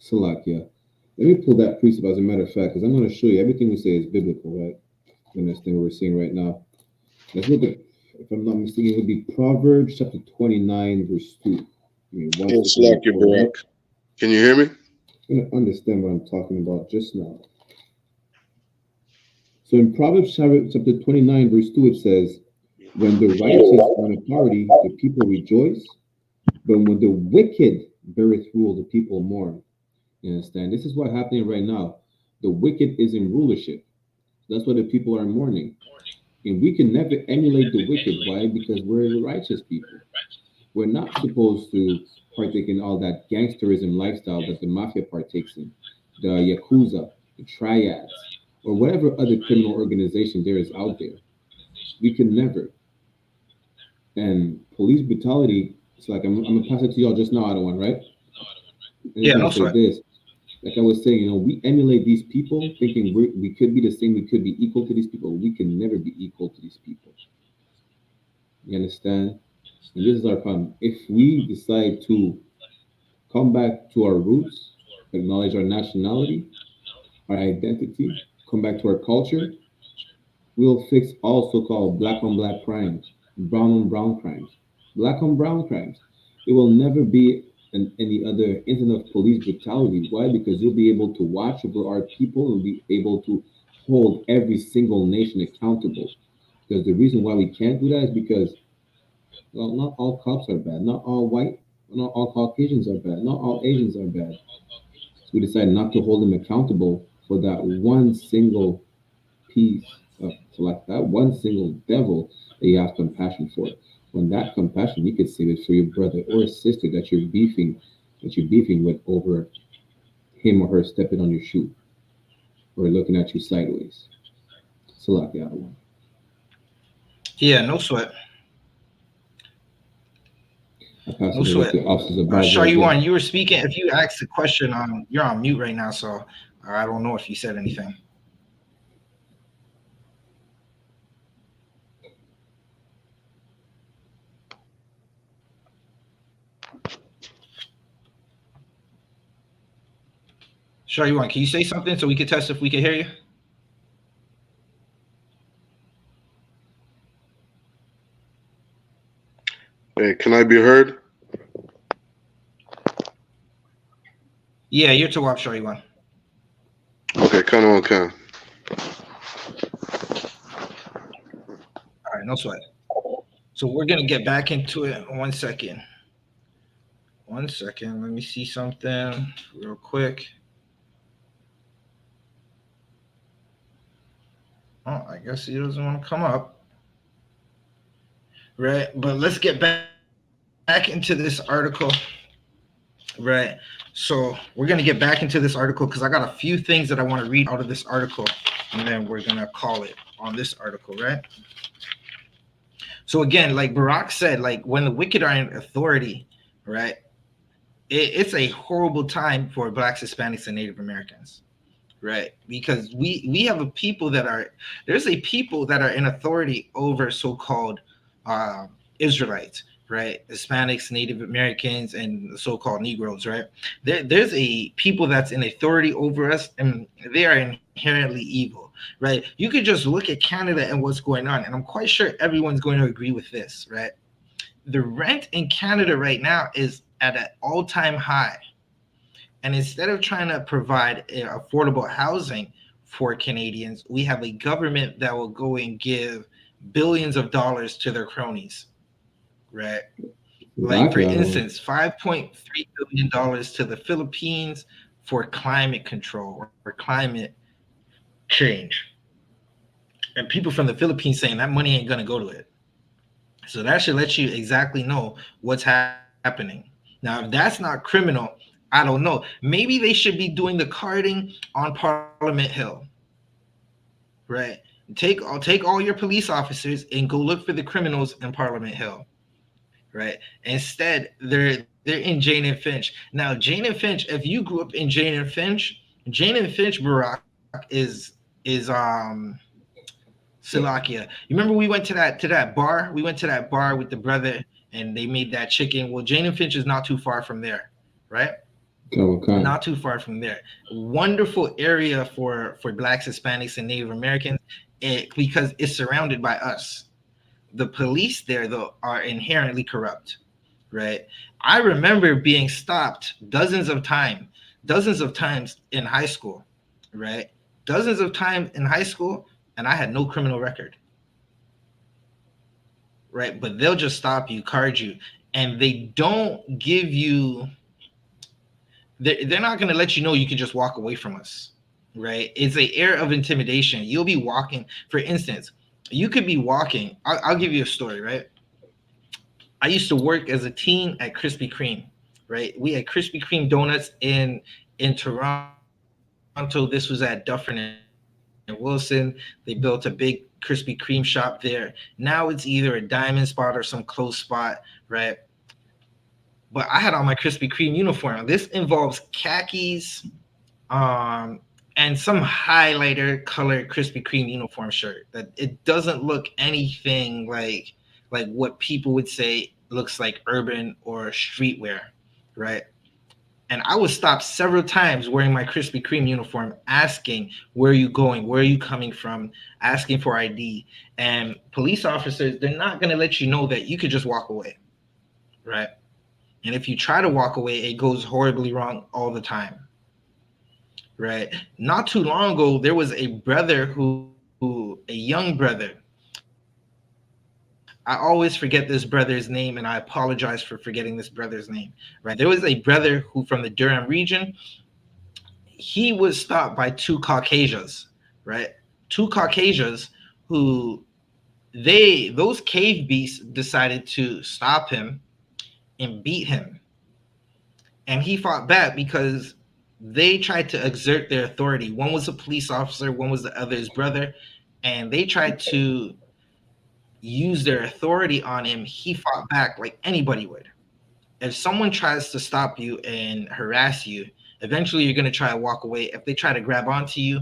Salakia. Let me pull that precept as a matter of fact, because I'm going to show you everything we say is biblical, right? You understand what we're seeing right now. Let's look at, if I'm not mistaken, it would be Proverbs chapter 29, verse 2. Salakia, Barak. Can you hear me? I'm going to understand what I'm talking about just now. So in Proverbs chapter 29, verse 2, it says, when the righteous are in authority, the people rejoice, but when the wicked beareth rule, the people mourn. You understand? This is what's happening right now. The wicked is in rulership. That's why the people are mourning. And we can never emulate the wicked. Why? Because we're the righteous people. We're not supposed to partake in all that gangsterism lifestyle that the mafia partakes in, the Yakuza, the triads, or whatever other criminal organization there is out there. We can never. And police brutality, it's like I'm going to pass it to y'all just now, Adawan, right? And yeah, no sweat. This. Like I was saying, we emulate these people thinking we could be the same, we could be equal to these people. We can never be equal to these people. You understand? And this is our problem. If we decide to come back to our roots, acknowledge our nationality, our identity, come back to our culture, we'll fix all so-called black on black crimes, brown on brown crimes, black on brown crimes. It will never be any other incident of police brutality. Why? Because you'll be able to watch over our people and be able to hold every single nation accountable. Because the reason why we can't do that is because, well, not all cops are bad, not all white, not all Caucasians are bad, not all Asians are bad. So we decide not to hold them accountable for that one single piece of, like that one single devil that you have compassion for. When that compassion, you could save it for your brother or sister that you're beefing that you're beefing with over him or her stepping on your shoe or looking at you sideways. Select the other one. Yeah, no sweat. I pass No it over sweat. to Officer Zabaja Shaw, again. you were speaking. If you asked a question, you're on mute right now, so I don't know if you said anything. Shaw, can you say something so we can test if we can hear you? Hey, can I be heard? Yeah, you're to watch, Shaw. Okay, kind of okay. All right, no sweat. So we're gonna get back into it. 1 second. 1 second. Let me see something real quick. Oh, I guess he doesn't want to come up. Right, but let's get back into this article. Right. So we're gonna get back into this article because I got a few things that I want to read out of this article, and then we're gonna call it on this article, right? So again, like Barack said, like when the wicked are in authority, right? It's a horrible time for Blacks, Hispanics, and Native Americans, right? Because we have a people that are in authority over so-called Israelites, right? Hispanics, Native Americans, and so-called Negroes, right? There's a people that's in authority over us, and they are inherently evil, right? You could just look at Canada and what's going on, and I'm quite sure everyone's going to agree with this, right? The rent in Canada right now is at an all-time high. And instead of trying to provide affordable housing for Canadians, we have a government that will go and give billions of dollars to their cronies, right? Like, for instance, $5.3 billion to the Philippines for climate control or climate change. And people from the Philippines saying that money ain't going to go to it. So that should let you exactly know what's happening. Now, if that's not criminal, I don't know. Maybe they should be doing the carding on Parliament Hill, right? Take all your police officers and go look for the criminals in Parliament Hill, right? Instead, they're in Jane and Finch. Now, Jane and Finch, if you grew up in Jane and Finch, Barack is Salakia. You remember we went to that bar? We went to that bar with the brother and they made that chicken. Well, Jane and Finch is not too far from there, right? Not too far from there. Wonderful area for Blacks, Hispanics, and Native Americans because it's surrounded by us. The police there, though, are inherently corrupt, right? I remember being stopped dozens of times in high school, right? Dozens of times in high school, and I had no criminal record, right? But they'll just stop you, card you, and they don't give you. They're not going to let you know you can just walk away from us, right? It's an air of intimidation. You'll be walking. For instance, you could be walking. I'll give you a story, right? I used to work as a teen at Krispy Kreme, right? We had Krispy Kreme donuts in Toronto. This was at Dufferin and Wilson. They built a big Krispy Kreme shop there. Now it's either a diamond spot or some close spot, right? But I had on my Krispy Kreme uniform. This involves khakis and some highlighter colored Krispy Kreme uniform shirt. That it doesn't look anything like what people would say looks like urban or streetwear, right? And I was stopped several times wearing my Krispy Kreme uniform, asking, where are you going? Where are you coming from? Asking for ID. And police officers, they're not going to let you know that you could just walk away, right? And if you try to walk away, it goes horribly wrong all the time, right? Not too long ago, there was a brother a young brother. I always forget this brother's name, and I apologize for forgetting this brother's name, right? There was a brother who from the Durham region, he was stopped by two Caucasians, right? Two Caucasians who those cave beasts decided to stop him and beat him. and he fought back because they tried to exert their authority. One was a police officer, one was the other's brother, and they tried to use their authority on him. He fought back like anybody would. If someone tries to stop you and harass you, eventually you're going to try to walk away. If they try to grab onto you,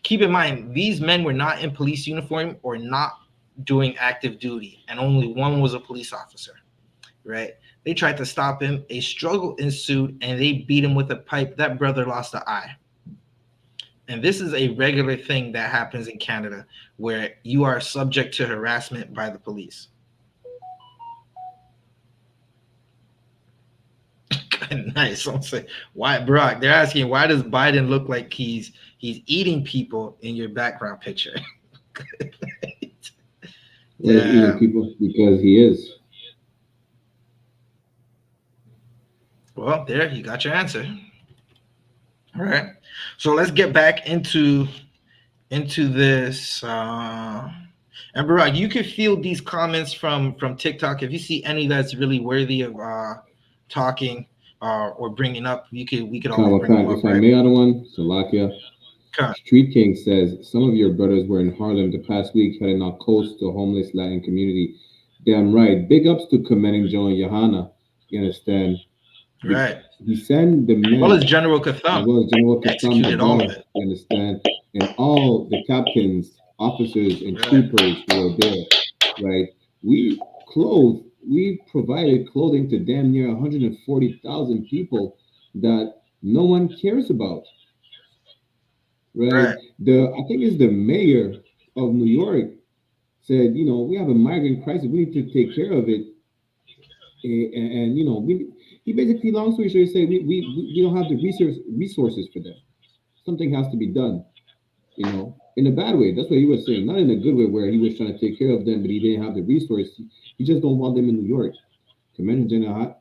keep in mind, these men were not in police uniform or not doing active duty, and only one was a police officer, right? They tried to stop him. A struggle ensued, and they beat him with a pipe. That brother lost an eye. And this is a regular thing that happens in Canada, where you are subject to harassment by the police. Nice. Someone say, why, Brock? They're asking, why does Biden look like he's eating people in your background picture? He's eating people because he is. Well, there, you got your answer. All right. So let's get back into this. And Barack, you can field these comments from TikTok. If you see any that's really worthy of talking or bringing up, we could all bring them up. If I may add one, Salakia. Street King says some of your brothers were in Harlem the past week heading out coast to homeless Latin community. Damn right. Big ups to Commending Joe and YAHANNA. You understand? Right. He sent the men. Well as General Katham. Executed all of it. You understand? And all the captains, officers, and troopers who were there. Right. We provided clothing to damn near 140,000 people that no one cares about. Right. I think it's the mayor of New York said, we have a migrant crisis. We need to take care of it. And he basically, long story short, said we don't have the resources for that. Something has to be done, in a bad way. That's what he was saying, not in a good way where he was trying to take care of them, but he didn't have the resources. He just don't want them in New York. Commander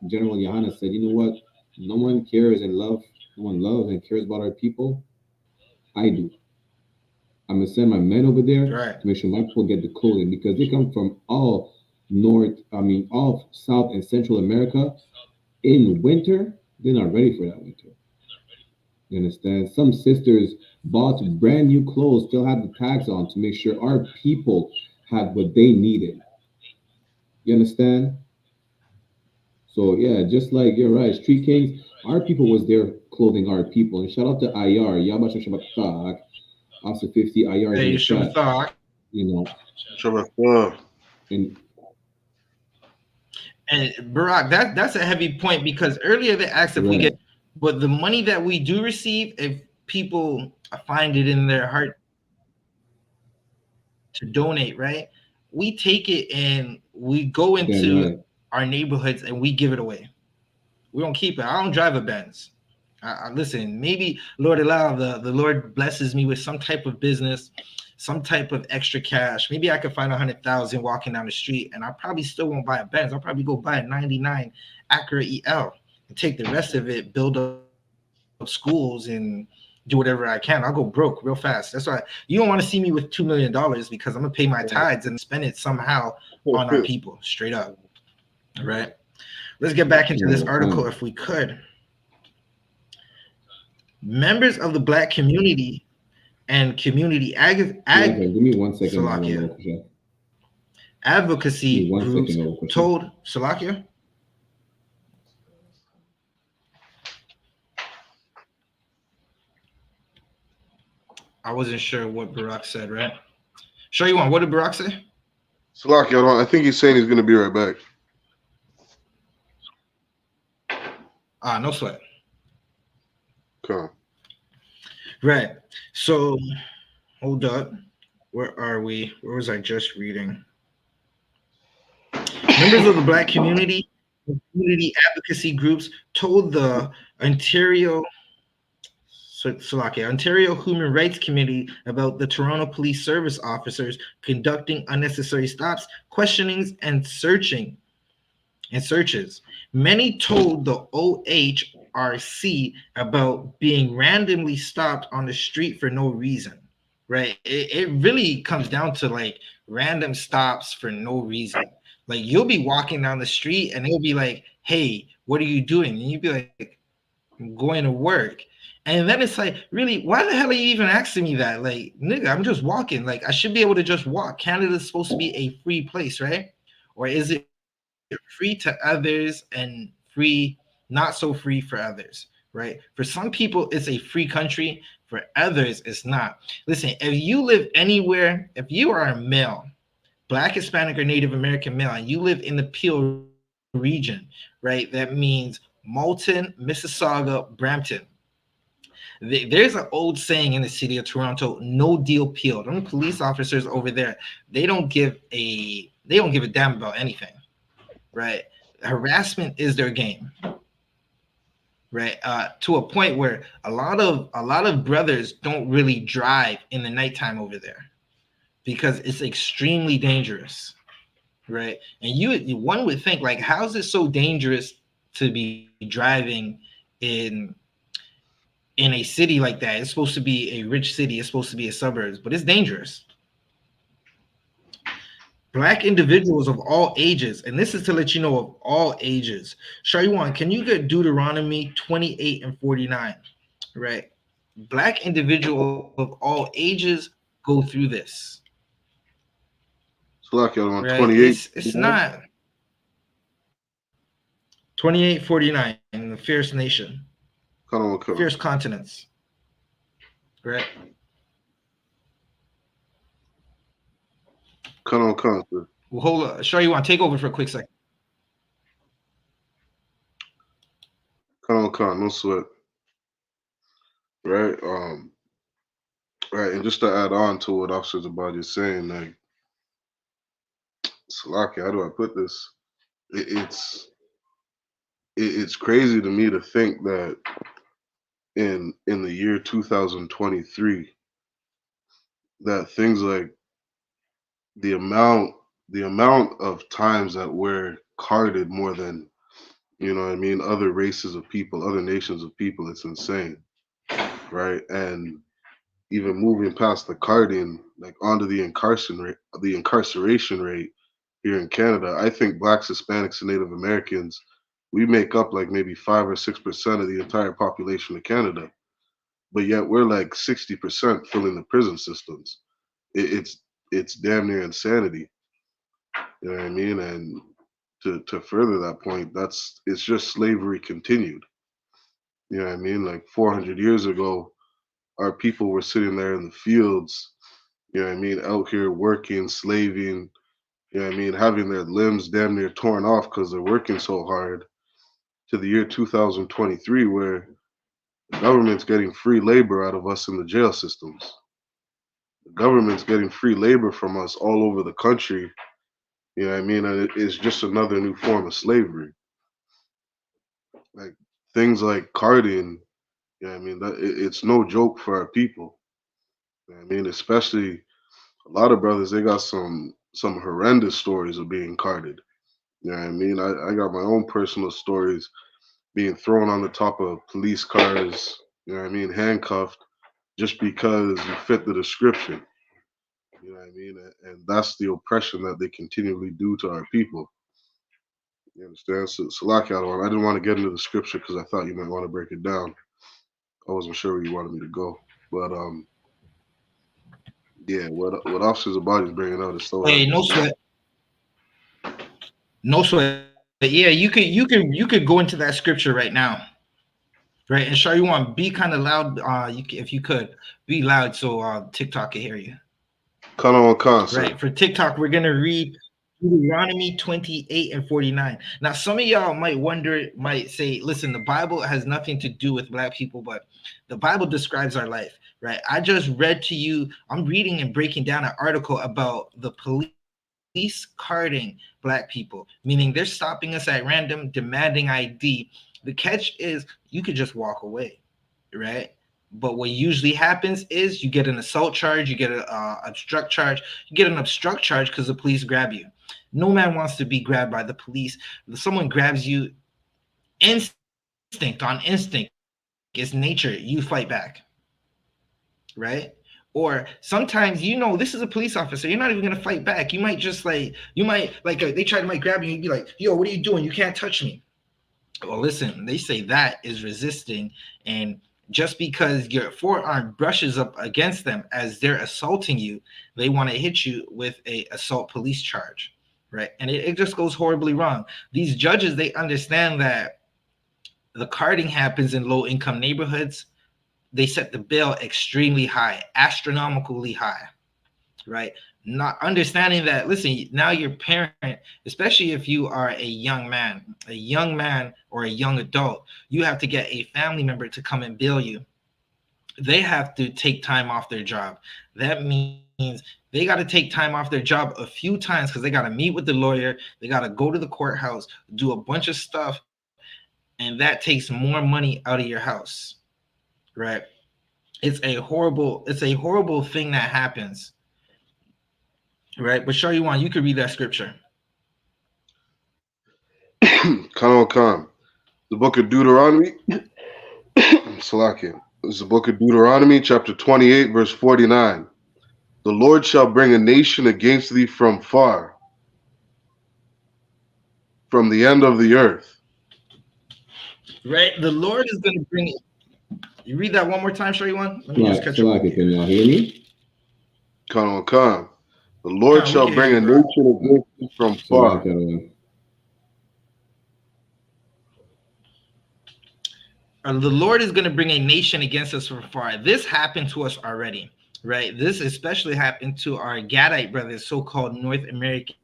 General YAHANNA said, you know what? No one cares and no one loves and cares about our people. I do. I'm gonna send my men over there to make sure my people get the clothing because they come from all South and Central America. In winter, they're not ready for that winter. You understand? Some sisters bought brand new clothes, still had the tags on to make sure our people had what they needed. You understand? So yeah, just like you're right, Street Kings, our people was there clothing our people. And shout out to IR, Yabasha Shabbat, also 50 IR in the chat. And Barack, that's a heavy point because earlier they asked if we get, but the money that we do receive, if people find it in their heart to donate, right? We take it and we go into our neighborhoods and we give it away. We don't keep it. I don't drive a Benz. Listen, maybe Lord allow the Lord blesses me with some type of business, some type of extra cash. Maybe I could find 100,000 walking down the street, and I probably still won't buy a Benz. I'll probably go buy a 99 Acura EL and take the rest of it, build up schools, and do whatever I can. I'll go broke real fast. That's why you don't want to see me with $2 million because I'm gonna pay my tithes and spend it somehow on our people, straight up. All right. Let's get back into this article if we could. Members of the Black community and community give me 1 second. Advocacy groups told Salakia. I wasn't sure what Barack said, right? Sure, you want. What did Barack say? Salakia, I think he's saying he's going to be right back. No sweat. Okay. Right. So, hold up. Where are we? Where was I just reading? Members of the Black community and community advocacy groups told the Ontario Human Rights Committee about the Toronto Police Service officers conducting unnecessary stops, questionings, and searches. Many told the OHRC about being randomly stopped on the street for no reason, right? It really comes down to like random stops for no reason. Like you'll be walking down the street and they'll be like, hey, what are you doing? And you'd be like, I'm going to work. And then it's like, really, why the hell are you even asking me that? Like, nigga, I'm just walking. Like, I should be able to just walk. Canada's supposed to be a free place, right? Or is it free to others and free, not so free for others, right? For some people, it's a free country. For others, it's not. Listen, if you live anywhere, if you are a male, Black, Hispanic, or Native American male, and you live in the Peel region, right? That means Moulton, Mississauga, Brampton. There's an old saying in the city of Toronto: "No deal Peel." Them police officers over there, they don't give a damn about anything, right? Harassment is their game, right? To a point where a lot of brothers don't really drive in the nighttime over there because it's extremely dangerous, right? And one would think, like, how is it so dangerous to be driving in a city like that? It's supposed to be a rich city. It's supposed to be a suburbs, but it's dangerous. Black individuals of all ages, and this is to let you know of all ages. Shariwan, can you get Deuteronomy 28 and 49? Right. Black individuals of all ages go through this. It's like on Right? 28. It's not 2849 in the fierce nation. Fierce continents. Right. Cut on, sir. Well, hold on. Sure, you want to take over for a quick second. Cut on, no sweat. Right. Right, and just to add on to what Officer Zabadi is saying, like, Salaki, how do I put this? It's crazy to me to think that in the year 2023, that things like the amount of times that we're carded more than, you know what I mean, other races of people, other nations of people, it's insane, right? And even moving past the carding, like onto the incarceration rate here in Canada, I think Blacks, Hispanics, and Native Americans, we make up like maybe 5 or 6% of the entire population of Canada, but yet we're like 60% filling the prison systems. It's damn near insanity. You know what I mean? And to further that point, it's just slavery continued. You know what I mean? Like 400 years ago, our people were sitting there in the fields, you know what I mean, out here working, slaving, you know what I mean, having their limbs damn near torn off because they're working so hard, to the year 2023, where the government's getting free labor out of us in the jail systems. The government's getting free labor from us all over the country, you know what I mean, and it's just another new form of slavery. Like things like carding, you know what I mean, it's no joke for our people. You know what I mean, especially a lot of brothers, they got some horrendous stories of being carded. You know what I mean? I got my own personal stories, being thrown on the top of police cars, you know what I mean, handcuffed, just because you fit the description. You know what I mean? And that's the oppression that they continually do to our people. You understand? So Salaki, I didn't want to get into the scripture because I thought you might want to break it down. I wasn't sure where you wanted me to go. But yeah, what Officer Zabadi is bringing out is so Hey, no sweat. No sweat. Yeah, you could go into that scripture right now. Right, and sure, you want to be kind of loud. If you could be loud so TikTok can hear you. Cut on concert. Right, for TikTok, we're gonna read Deuteronomy 28 and 49. Now, some of y'all might say, listen, the Bible has nothing to do with Black people, but the Bible describes our life, right? I just read to you, I'm reading and breaking down an article about the police carding Black people, meaning they're stopping us at random, demanding ID. The catch is you could just walk away, right? But what usually happens is you get an assault charge, you get an obstruct charge, you get an obstruct charge because the police grab you. No man wants to be grabbed by the police. If someone grabs you, instinct, it's nature, you fight back, right? Or sometimes, this is a police officer, you're not even going to fight back. You might just they might grab you and you'd be like, yo, what are you doing? You can't touch me. Well, listen, they say that is resisting, and just because your forearm brushes up against them as they're assaulting you, they want to hit you with a assault police charge, right? And it just goes horribly wrong. These judges, they understand that the carding happens in low income neighborhoods. They set the bill extremely high, astronomically high, right? Not understanding that, listen, now your parent, especially if you are a young man or a young adult, you have to get a family member to come and bill you. They have to take time off their job. That means they got to take time off their job a few times because they got to meet with the lawyer. They got to go to the courthouse, do a bunch of stuff. And that takes more money out of your house, right? It's a horrible thing that happens, right? But sure, you could read that scripture. Khan. The book of Deuteronomy. Salakia. This is the book of Deuteronomy, chapter 28, verse 49. The Lord shall bring a nation against thee from far, from the end of the earth. Right? The Lord is going to bring it. You read that one more time, sure you want? Let me Right, just catch so up. like, can y'all hear me? Khan. The Lord Khan, shall bring a nation against thee from far. The Lord is going to bring a nation against us from far. This happened to us already, right? This especially happened to our Gadite brothers, so-called North American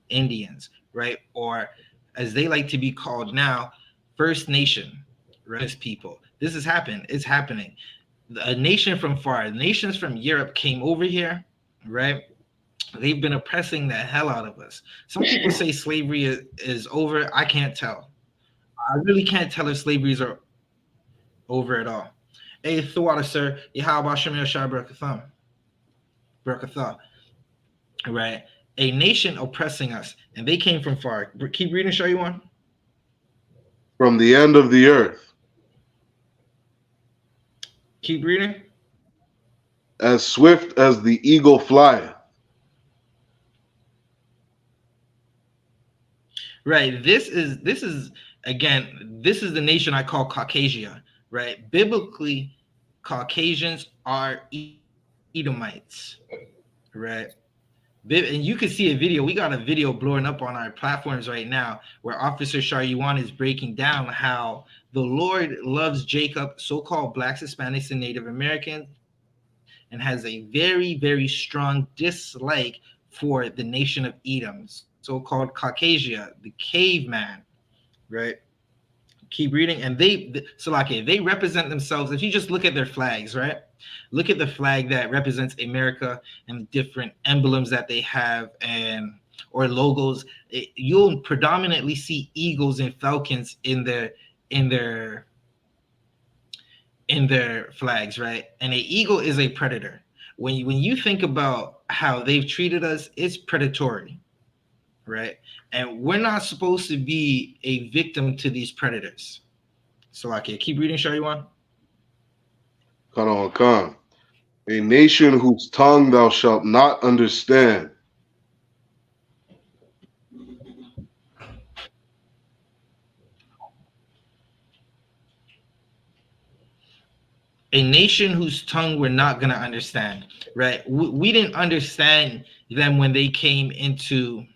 Indians, right? Or as they like to be called now, First Nation, right? People. This has happened. It's happening. A nation from far, nations from Europe came over here, right? They've been oppressing the hell out of us. Some people say slavery is over. I can't tell. I really can't tell if slaveries are over at all. Hey, Thawada, sir. How about Shamil Shah Barakatha? Right? A nation oppressing us, and they came from far. Keep reading, show you one. From the end of the earth. Keep reading. As swift as the eagle flieth. Right. This is the nation I call Caucasia, right? Biblically, Caucasians are Edomites, right? And you can see a video. We got a video blowing up on our platforms right now where Officer Sharyuan is breaking down how the Lord loves Jacob, so-called Blacks, Hispanics, and Native Americans, and has a very, very strong dislike for the nation of Edom, so-called Caucasia, the caveman, right? Keep reading. And they represent themselves. If you just look at their flags, right? Look at the flag that represents America and different emblems that they have or logos. You'll predominantly see eagles and falcons in their flags, right? And an eagle is a predator. When you think about how they've treated us, it's predatory, right? And we're not supposed to be a victim to these predators. So, keep reading, Sharyuan. Khan. A nation whose tongue thou shalt not understand. A nation whose tongue we're not going to understand, right? We didn't understand them when they came into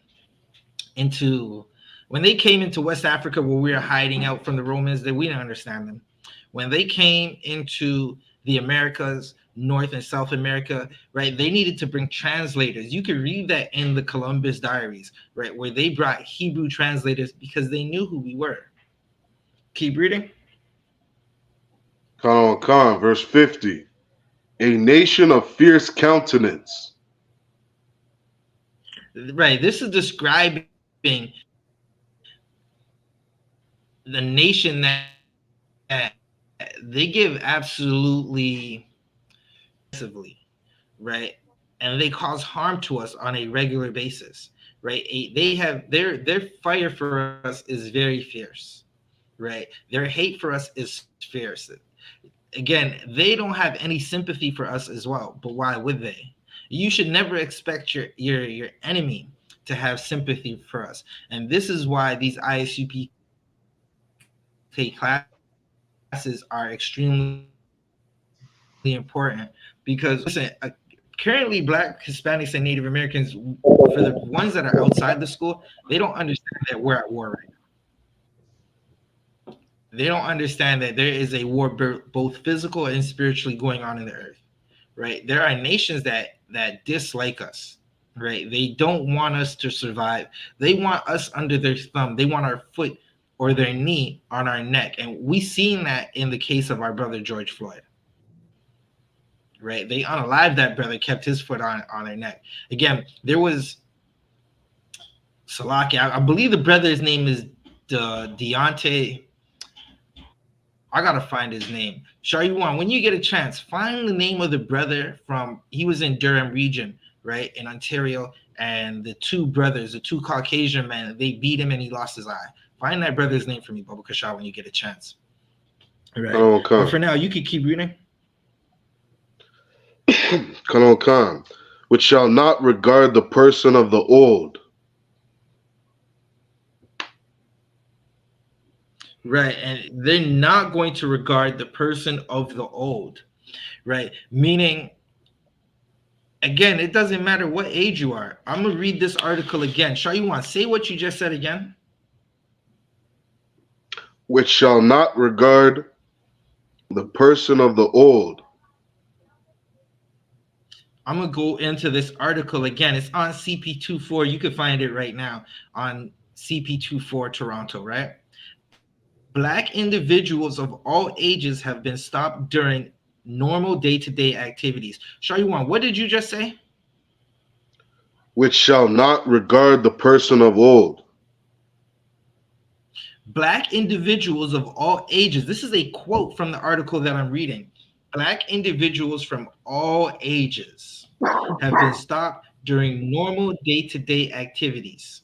West Africa, where we were hiding out from the Romans. That we didn't understand them. When they came into the Americas, North and South America, right? They needed to bring translators. You can read that in the Columbus diaries, right? Where they brought Hebrew translators because they knew who we were. Keep reading. Khan, verse 50. A nation of fierce countenance. Right. This is describing the nation that they give absolutely aggressively, right? And they cause harm to us on a regular basis, right? They have their fire for us is very fierce, right? Their hate for us is fierce. Again, they don't have any sympathy for us as well, but why would they? You should never expect your enemy to have sympathy for us. And this is why these ISUPK classes are extremely important, because listen, currently Black, Hispanics, and Native Americans, for the ones that are outside the school, they don't understand that we're at war right now. They don't understand that there is a war, both physical and spiritually, going on in the earth, right? There are nations that dislike us, right? They don't want us to survive. They want us under their thumb. They want our foot or their knee on our neck. And we seen that in the case of our brother George Floyd, right? They unalived that brother, kept his foot on their neck. Again, there was Salaki, I believe the brother's name is Deontay. I gotta find his name. Shariwan, when you get a chance, find the name of the brother he was in Durham region, right, in Ontario, and the two brothers, the two Caucasian men, they beat him and he lost his eye. Find that brother's name for me, Baba Kashaw, when you get a chance. Right. But for now, you can keep reading. Khan, which shall not regard the person of the old. Right, and they're not going to regard the person of the old, right? Meaning, again, it doesn't matter what age you are. I'm going to read this article again. Shayuan, say what you just said again. Which shall not regard the person of the old. I'm going to go into this article again. It's on CP24. You can find it right now on CP24 Toronto, right? Black individuals of all ages have been stopped during normal day-to-day activities. Shayuan, what did you just say? Which shall not regard the person of old. Black individuals of all ages. This is a quote from the article that I'm reading. Black individuals from all ages have been stopped during normal day-to-day activities.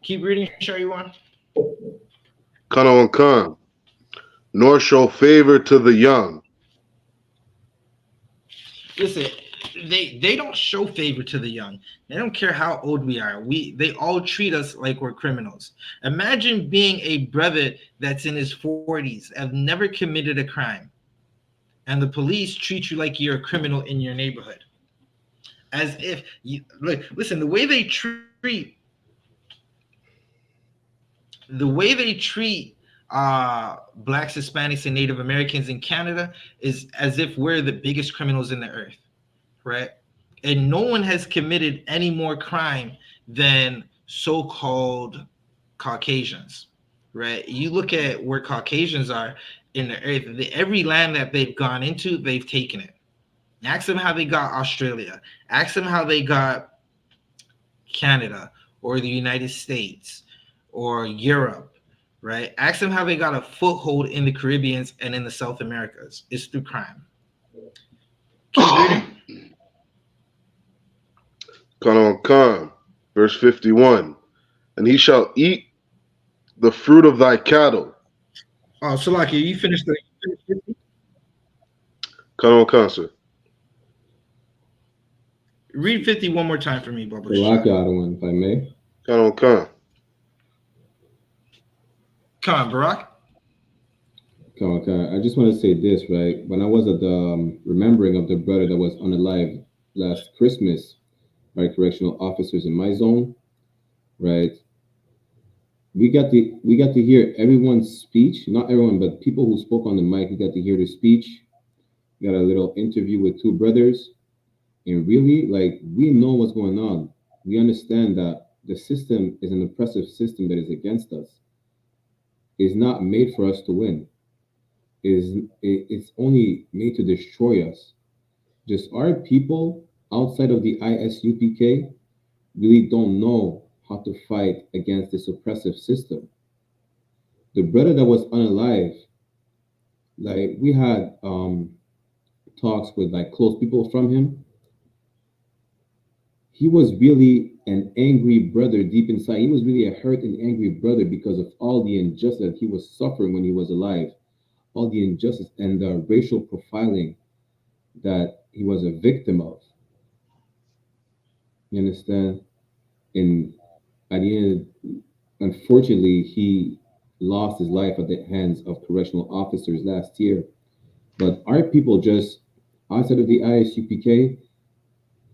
Keep reading, Shayuan. Khan, nor show favor to the young. Listen, they don't show favor to the young. They don't care how old we are. They all treat us like we're criminals. Imagine being a brother that's in his 40s, have never committed a crime, and the police treat you like you're a criminal in your neighborhood. As if you listen, the way they treat Blacks, Hispanics, and Native Americans in Canada is as if we're the biggest criminals in the earth, right? And no one has committed any more crime than so-called Caucasians, right? You look at where Caucasians are in the earth, every land that they've gone into, they've taken it. Ask them how they got Australia. Ask them how they got Canada or the United States or Europe, right? Ask them how they got a foothold in the Caribbean and in the South Americas. It's through crime. Keep reading. Khan, verse 51. And he shall eat the fruit of thy cattle. Oh, Salaki, you finished the... Khan, sir. Read 50 one more time for me, Bubba. Salaki, one, if I may. Khan. Come on, Barack. I just want to say this, right? When I was at the remembering of the brother that was unalived last Christmas by correctional officers in my zone, right? We got to hear everyone's speech, not everyone, but people who spoke on the mic. We got to hear the speech. We got a little interview with two brothers, and really, like, we know what's going on. We understand that the system is an oppressive system that is against us. Is not made for us to win. It's only made to destroy us. Just our people outside of the I.S.U.P.K really don't know how to fight against this oppressive system. The brother that was unalive, like, we had talks with like close people from him. He was really an angry brother deep inside. He was really a hurt and angry brother because of all the injustice that he was suffering when he was alive, all the injustice and the racial profiling that he was a victim of. You understand? And at the end, unfortunately, he lost his life at the hands of correctional officers last year. But our people just outside of the ISUPK,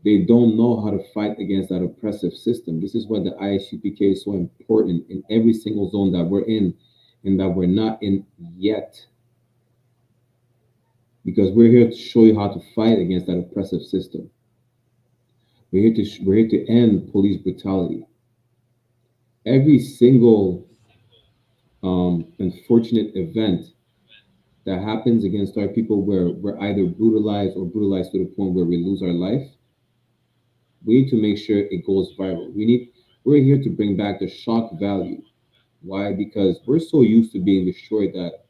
they don't know how to fight against that oppressive system. This is why the ISUPK is so important in every single zone that we're in and that we're not in yet. Because we're here to show you how to fight against that oppressive system. We're here to end police brutality. Every single unfortunate event that happens against our people where we're either brutalized or brutalized to the point where we lose our life, we need to make sure it goes viral. We're here to bring back the shock value. Why? Because we're so used to being destroyed that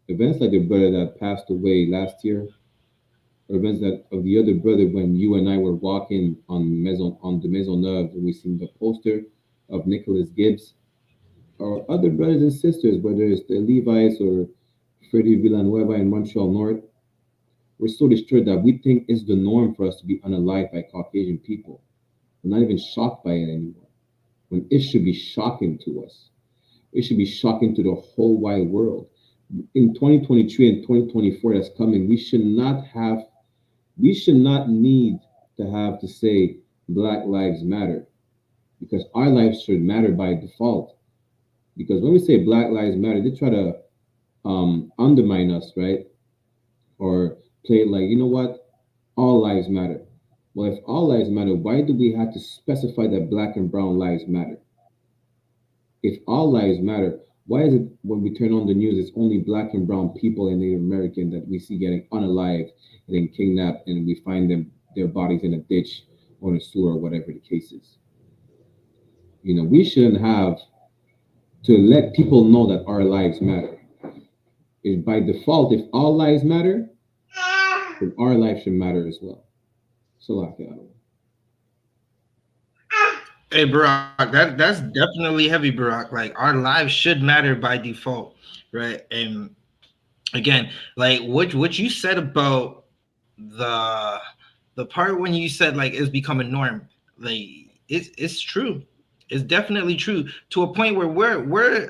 events like the brother that passed away last year, or events that of the other brother when you and I were walking on the Maisonneuve and we seen the poster of Nicholas Gibbs, or other brothers and sisters, whether it's the Levites or Freddie Villanueva in Montreal North, we're so destroyed that we think it's the norm for us to be unalived by Caucasian people. We're not even shocked by it anymore. When it should be shocking to us. It should be shocking to the whole wide world. In 2023 and 2024 that's coming, we should not need to have to say Black Lives Matter because our lives should matter by default. Because when we say Black Lives Matter, they try to undermine us, right? Or play it like, you know what? All lives matter. Well, if all lives matter, why do we have to specify that black and brown lives matter? If all lives matter, why is it when we turn on the news, it's only black and brown people and Native American that we see getting unalived and then kidnapped and we find their bodies in a ditch or in a sewer or whatever the case is? We shouldn't have to let people know that our lives matter. If by default, if all lives matter, then our life should matter as well. SHALAM. Hey, Barack, that's definitely heavy, Barack. Like our lives should matter by default, right? And again, like what you said about the part when you said like it's become a norm, like it's true. It's definitely true to a point where we're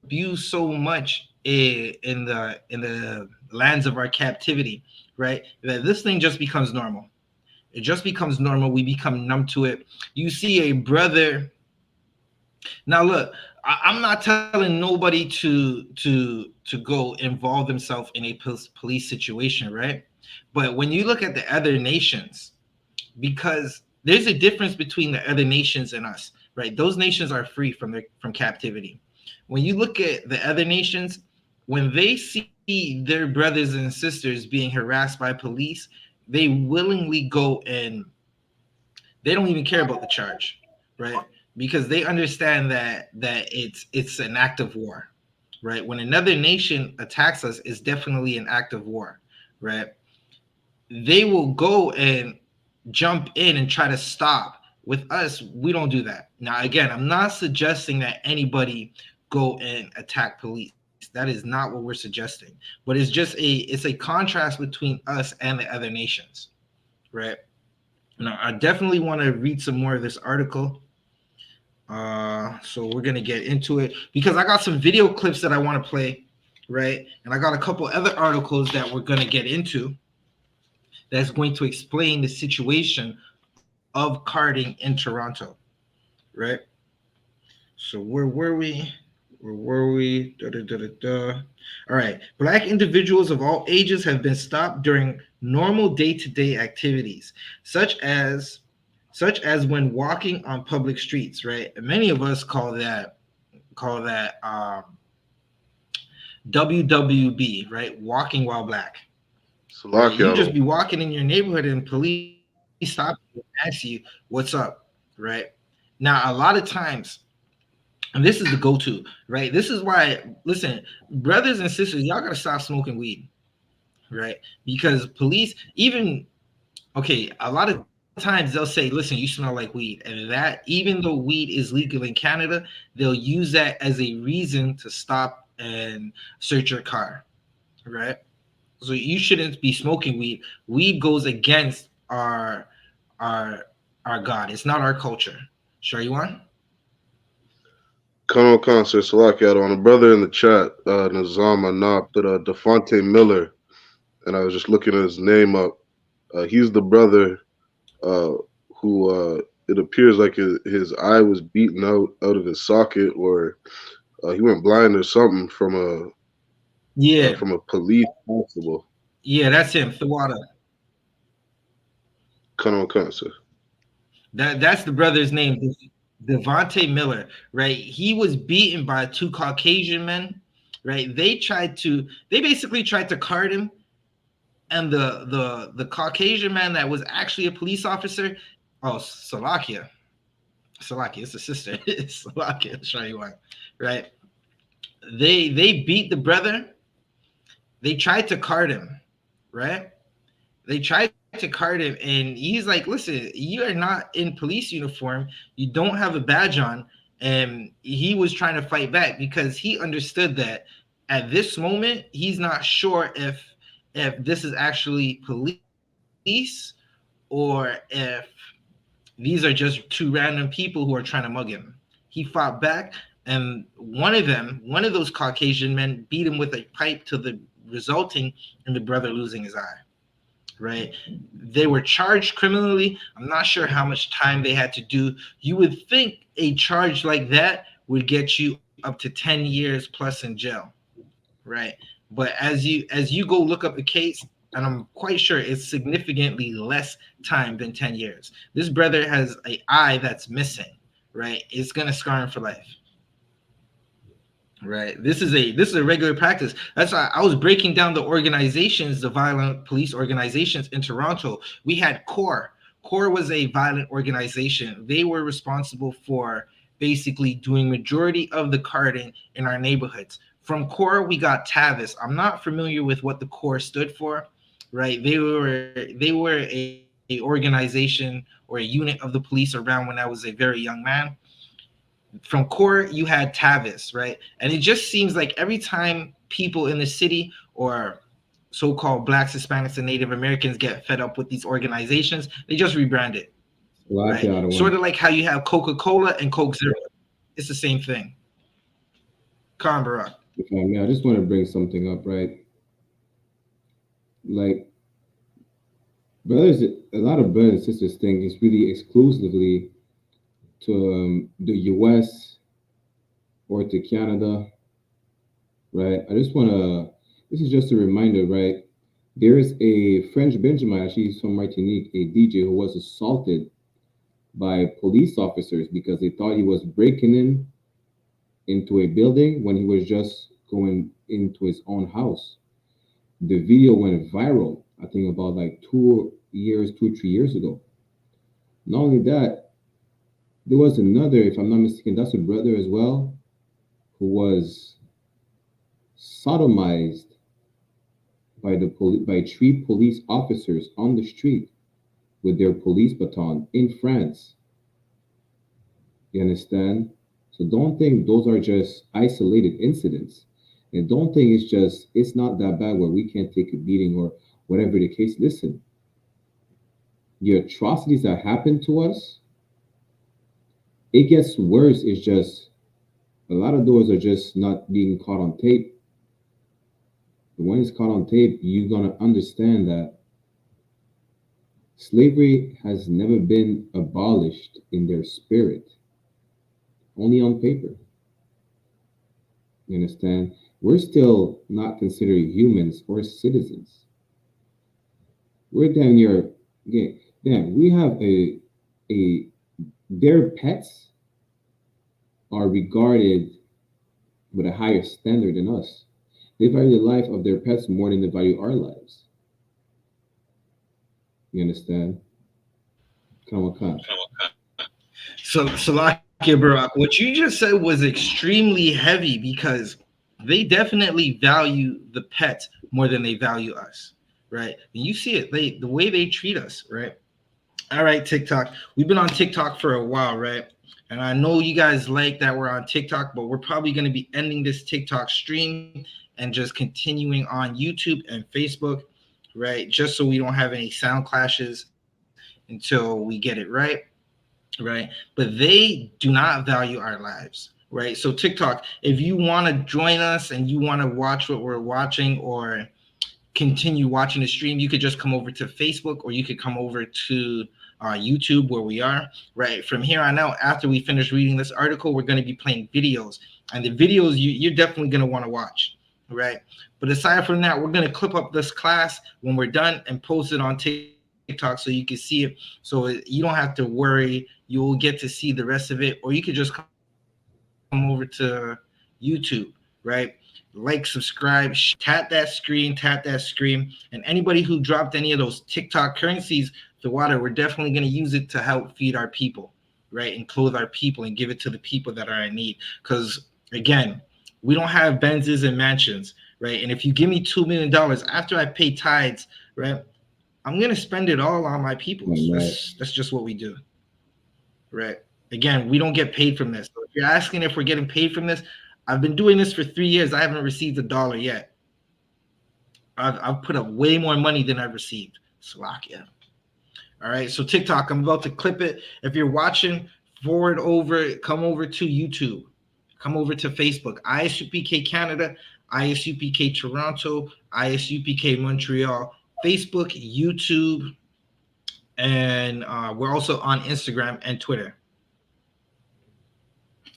abused so much in the lands of our captivity, right? That this thing just becomes normal. It just becomes normal. We become numb to it. You see a brother. Now look, I'm not telling nobody to go involve themselves in a police situation, right? But when you look at the other nations, because there's a difference between the other nations and us, right? Those nations are free from captivity. When you look at the other nations, when they see their brothers and sisters being harassed by police, they willingly go and they don't even care about the charge, right? Because they understand that it's an act of war, right? When another nation attacks us, it's definitely an act of war, right? They will go and jump in and try to stop. With us, we don't do that. Now, again, I'm not suggesting that anybody go and attack police. That is not what we're suggesting. But it's a contrast between us and the other nations, right? Now, I definitely want to read some more of this article. So we're gonna get into it because I got some video clips that I want to play, right? And I got a couple other articles that we're gonna get into that's going to explain the situation of carding in Toronto, right? So where were we? Where were we? Da, da, da, da, da. All right. Black individuals of all ages have been stopped during normal day-to-day activities, such as when walking on public streets, right? And many of us call that WWB, right? Walking while black. Right? You just be walking in your neighborhood and police stop you and ask you what's up, right? Now, a lot of times, and this is the go-to, right? This is why, listen, brothers and sisters, y'all gotta stop smoking weed, right? Because police, even okay, a lot of times they'll say, listen, you smell like weed. And that, even though weed is legal in Canada, they'll use that as a reason to stop and search your car, right? So you shouldn't be smoking weed. Weed goes against our our God. It's not our culture. Sure, you want? Come on, concert, Salakia. On a brother in the chat, Nizam Anap, put Devontae Miller, and I was just looking at his name up. He's the brother who it appears like his eye was beaten out of his socket, or he went blind or something from a police constable. Yeah, that's him, Thawada. Come on, concert. That's the brother's name, Devontae Miller, right? He was beaten by two Caucasian men, right? They basically tried to card him, and the Caucasian man that was actually a police officer, Salakia, it's a sister, Salakia, show you why, right? They beat the brother. They tried to card him, right? They tried to card him, and he's like, listen, you are not in police uniform. You don't have a badge on. And he was trying to fight back because he understood that at this moment, he's not sure if this is actually police or if these are just two random people who are trying to mug him. He fought back, and one of those Caucasian men beat him with a pipe to the resulting in the brother losing his eye. Right? They were charged criminally. I'm not sure how much time they had to do. You would think a charge like that would get you up to 10 years plus in jail, right? But as you go look up the case, and I'm quite sure it's significantly less time than 10 years. This brother has an eye that's missing, right? It's gonna scar him for life. Right. This is a regular practice. That's why I was breaking down the organizations, the violent police organizations in Toronto. We had CORE. CORE was a violent organization. They were responsible for basically doing majority of the carding in our neighborhoods. From CORE, we got TITHES. I'm not familiar with what the CORE stood for, right? They were a organization or a unit of the police around when I was a very young man. From CORE, you had TITHES, right? And it just seems like every time people in the city or so-called Blacks, Hispanics, and Native Americans get fed up with these organizations, they just rebrand it, right? Sort of like how you have Coca-Cola and Coke Zero. It's the same thing. Khan Barak. I just want to bring something up, right? Like, brothers, a lot of brothers and sisters think it's really exclusively to the US or to Canada, right? I just want to, this is just a reminder, right? There is a French Benjamin, actually he's from Martinique, a DJ who was assaulted by police officers because they thought he was breaking into a building when he was just going into his own house. The video went viral, I think about like 2 or 3 years ago. Not only that, there was another, if I'm not mistaken, that's a brother as well, who was sodomized by by 3 police officers on the street with their police baton in France. You understand? So don't think those are just isolated incidents. And don't think it's not that bad where we can't take a beating or whatever the case. Listen, the atrocities that happen to us, it gets worse. It's just a lot of those are just not being caught on tape. But when it's caught on tape, you're going to understand that slavery has never been abolished in their spirit, only on paper. You understand? We're still not considered humans or citizens. We're damn near, damn, we have their pets are regarded with a higher standard than us. They value the life of their pets more than they value our lives. You understand? Come on. So, Salakia Barak, what you just said was extremely heavy because they definitely value the pets more than they value us, right? And you see it, the way they treat us, right? All right, TikTok. We've been on TikTok for a while, right? And I know you guys like that we're on TikTok, but we're probably going to be ending this TikTok stream and just continuing on YouTube and Facebook, right? Just so we don't have any sound clashes until we get it right. right? But they do not value our lives, right? So TikTok, if you want to join us and you want to watch what we're watching or continue watching the stream, you could just come over to Facebook, or you could come over to YouTube where we are, right? From here on out, after we finish reading this article, we're going to be playing videos, and the videos you're definitely going to want to watch, right? But aside from that, we're going to clip up this class when we're done and post it on TikTok so you can see it, so you don't have to worry. You'll get to see the rest of it, or you could just come over to YouTube, right? Like, subscribe, tap that screen, and anybody who dropped any of those TikTok currencies to water, we're definitely going to use it to help feed our people, right? And clothe our people and give it to the people that are in need. Because again, we don't have Benzes and mansions, right? And if you give me $2 million after I pay tithes, right, I'm going to spend it all on my people. That's just what we do, right? Again, we don't get paid from this. So if you're asking if we're getting paid from this, I've been doing this for 3 years. I haven't received $1 yet. I've put up way more money than I've received. Slovakia. All right, so TikTok, I'm about to clip it. If you're watching, forward over, come over to YouTube. Come over to Facebook. I.S.U.P.K Canada, I.S.U.P.K Toronto, I.S.U.P.K Montreal, Facebook, YouTube, and we're also on Instagram and Twitter.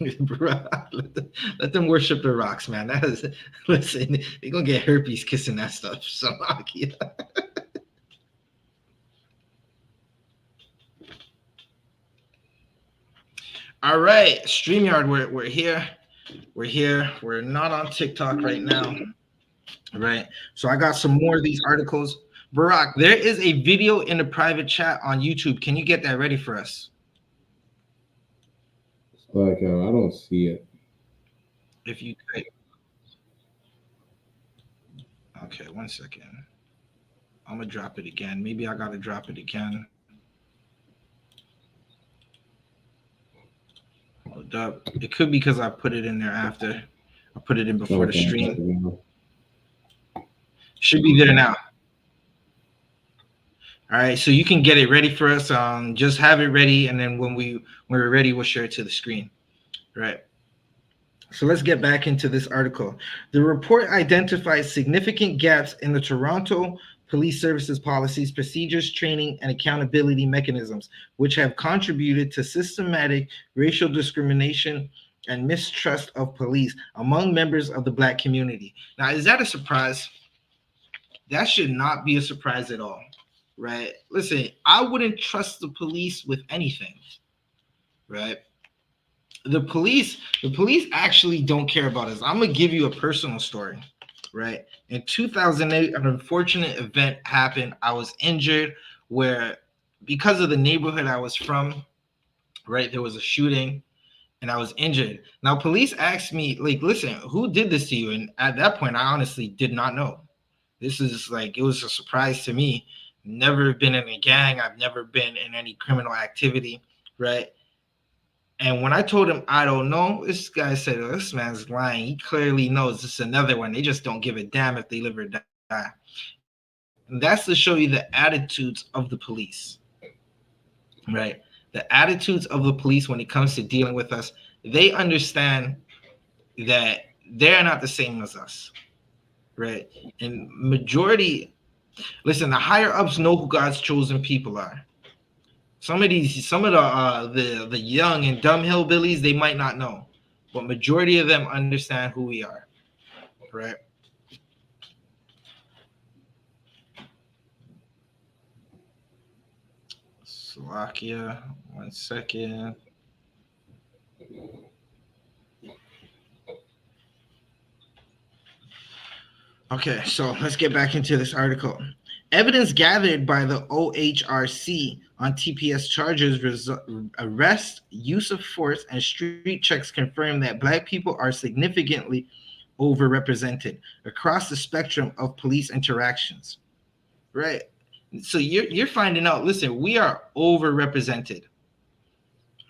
Let them worship the rocks, man. That is, listen, they're gonna get herpes kissing that stuff. So yeah. All right, StreamYard, we're here. We're here. We're not on TikTok right now. Right. So I got some more of these articles. Barack, there is a video in the private chat on YouTube. Can you get that ready for us? Like, I don't see it. If you could. Okay, 1 second. I'm gonna drop it again. Maybe I gotta drop it again. Hold up. It could be because I put it in there after. I put it in before the stream. Should be there now. All right, so you can get it ready for us. Just have it ready, and then when we're ready, we'll share it to the screen. Right. So let's get back into this article. The report identifies significant gaps in the Toronto Police Services policies, procedures, training, and accountability mechanisms, which have contributed to systematic racial discrimination and mistrust of police among members of the Black community. Now, is that a surprise? That should not be a surprise at all, right? Listen, I wouldn't trust the police with anything, right? The police actually don't care about us. I'm gonna give you a personal story, right? In 2008, an unfortunate event happened. I was injured where, because of the neighborhood I was from, right, there was a shooting and I was injured. Now, police asked me, like, listen, who did this to you? And at that point, I honestly did not know. This is like, it was a surprise to me. Never been in a gang. I've never been in any criminal activity, right? And when I told him I don't know, this guy said, oh, this man's lying. He clearly knows. This is another one. They just don't give a damn if they live or die. And that's to show you the attitudes of the police, right? The attitudes of the police when it comes to dealing with us. They understand that they're not the same as us, right? And majority, listen, the higher ups know who God's chosen people are. Some of the young and dumb hillbillies, they might not know, but majority of them understand who we are, right? Slovakia, 1 second. Okay, so let's get back into this article. Evidence gathered by the OHRC on TPS charges, arrest, use of force, and street checks confirm that Black people are significantly overrepresented across the spectrum of police interactions. Right? So you're finding out, listen, we are overrepresented.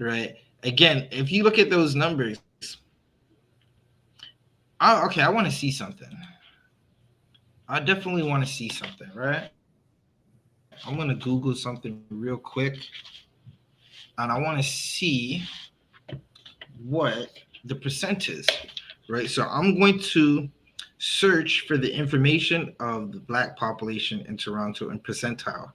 Right? Again, if you look at those numbers, okay, I want to see something. I definitely want to see something, right? I'm going to Google something real quick. and I want to see what the percent is, right? So I'm going to search for the information of the black population in Toronto in percentile.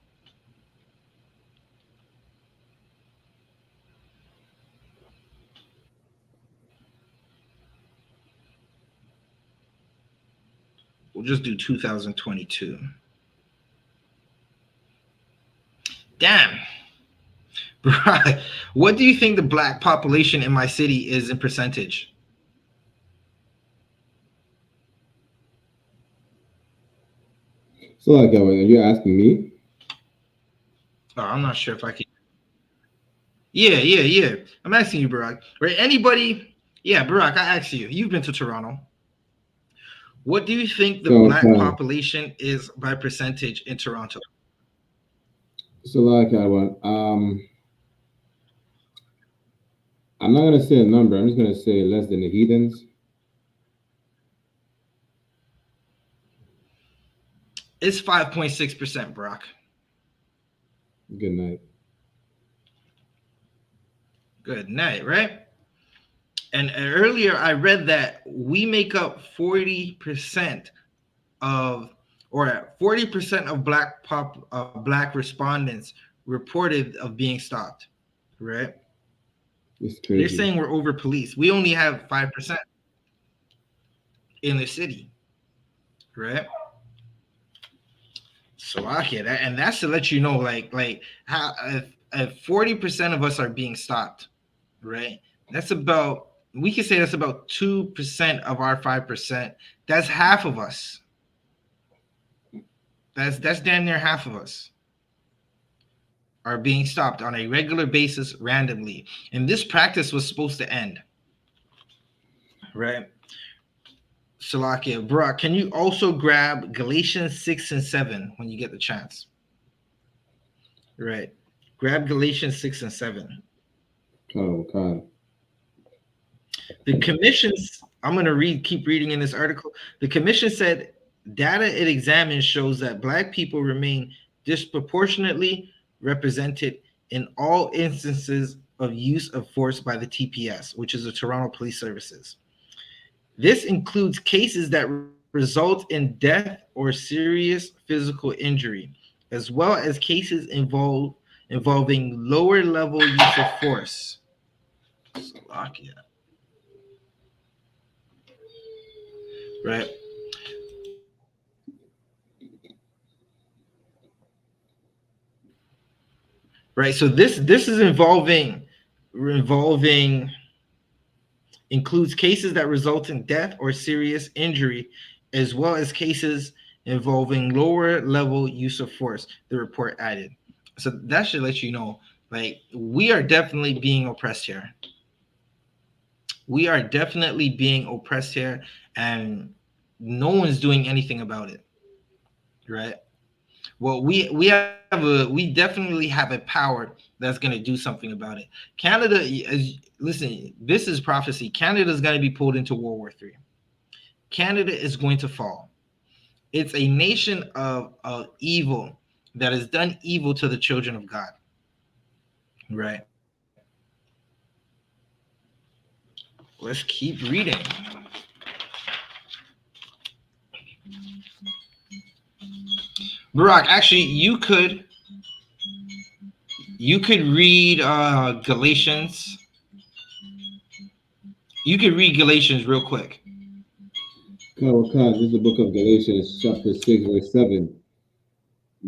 We'll just do 2022. Damn. Right. What do you think the black population in my city is in percentage? So, like, are you asking me? Oh, I'm not sure if I can. Yeah. I'm asking you, Barack. Right? Anybody? Yeah, Barack, I asked you. You've been to Toronto. What do you think the black population is by percentage in Toronto? So, like, I'm not gonna say a number. I'm just gonna say less than the heathens. It's 5.6%, Barack. Good night. Good night, right? And earlier I read that we make up 40% of, or 40% of black respondents reported of being stopped, right? It's crazy. They're saying we're over policed. We only have 5% in the city, right? So I get that, and that's to let you know, like how if 40% of us are being stopped, right? That's about, we can say that's about 2% of our 5%. That's half of us. That's damn near half of us are being stopped on a regular basis randomly. And this practice was supposed to end, right? Salakia, Brock, can you also grab Galatians 6 and 7 when you get the chance? Right. Grab Galatians 6 and 7. Oh, God. The commissions, I'm going to keep reading in this article. The commission said data it examines shows that black people remain disproportionately represented in all instances of use of force by the TPS, which is the Toronto Police Services. This includes cases that result in death or serious physical injury, as well as cases involving lower level use of force. Slovakia. Right. Right. So this is involving includes cases that result in death or serious injury, as well as cases involving lower level use of force, the report added. So that should let you know, like, we are definitely being oppressed here. We are definitely being oppressed here, and no one's doing anything about it. Right? Well, we definitely have a power that's going to do something about it. Canada, listen, this is prophecy. Canada is going to be pulled into World War III. Canada is going to fall. It's a nation of evil that has done evil to the children of God. Right. Let's keep reading. Barack, actually, you could read Galatians. You could read Galatians real quick. This is the book of Galatians, chapter 6, verse 7.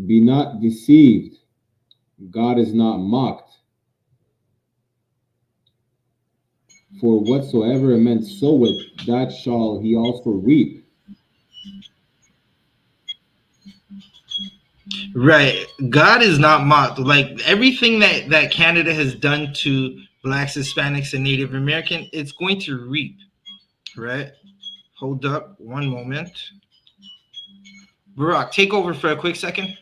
Be not deceived. God is not mocked. For whatsoever a man soweth, that shall he also reap. Right. God is not mocked. Like, everything that Canada has done to blacks, Hispanics, and Native American, it's going to reap. Right. Hold up one moment. Barack, take over for a quick second.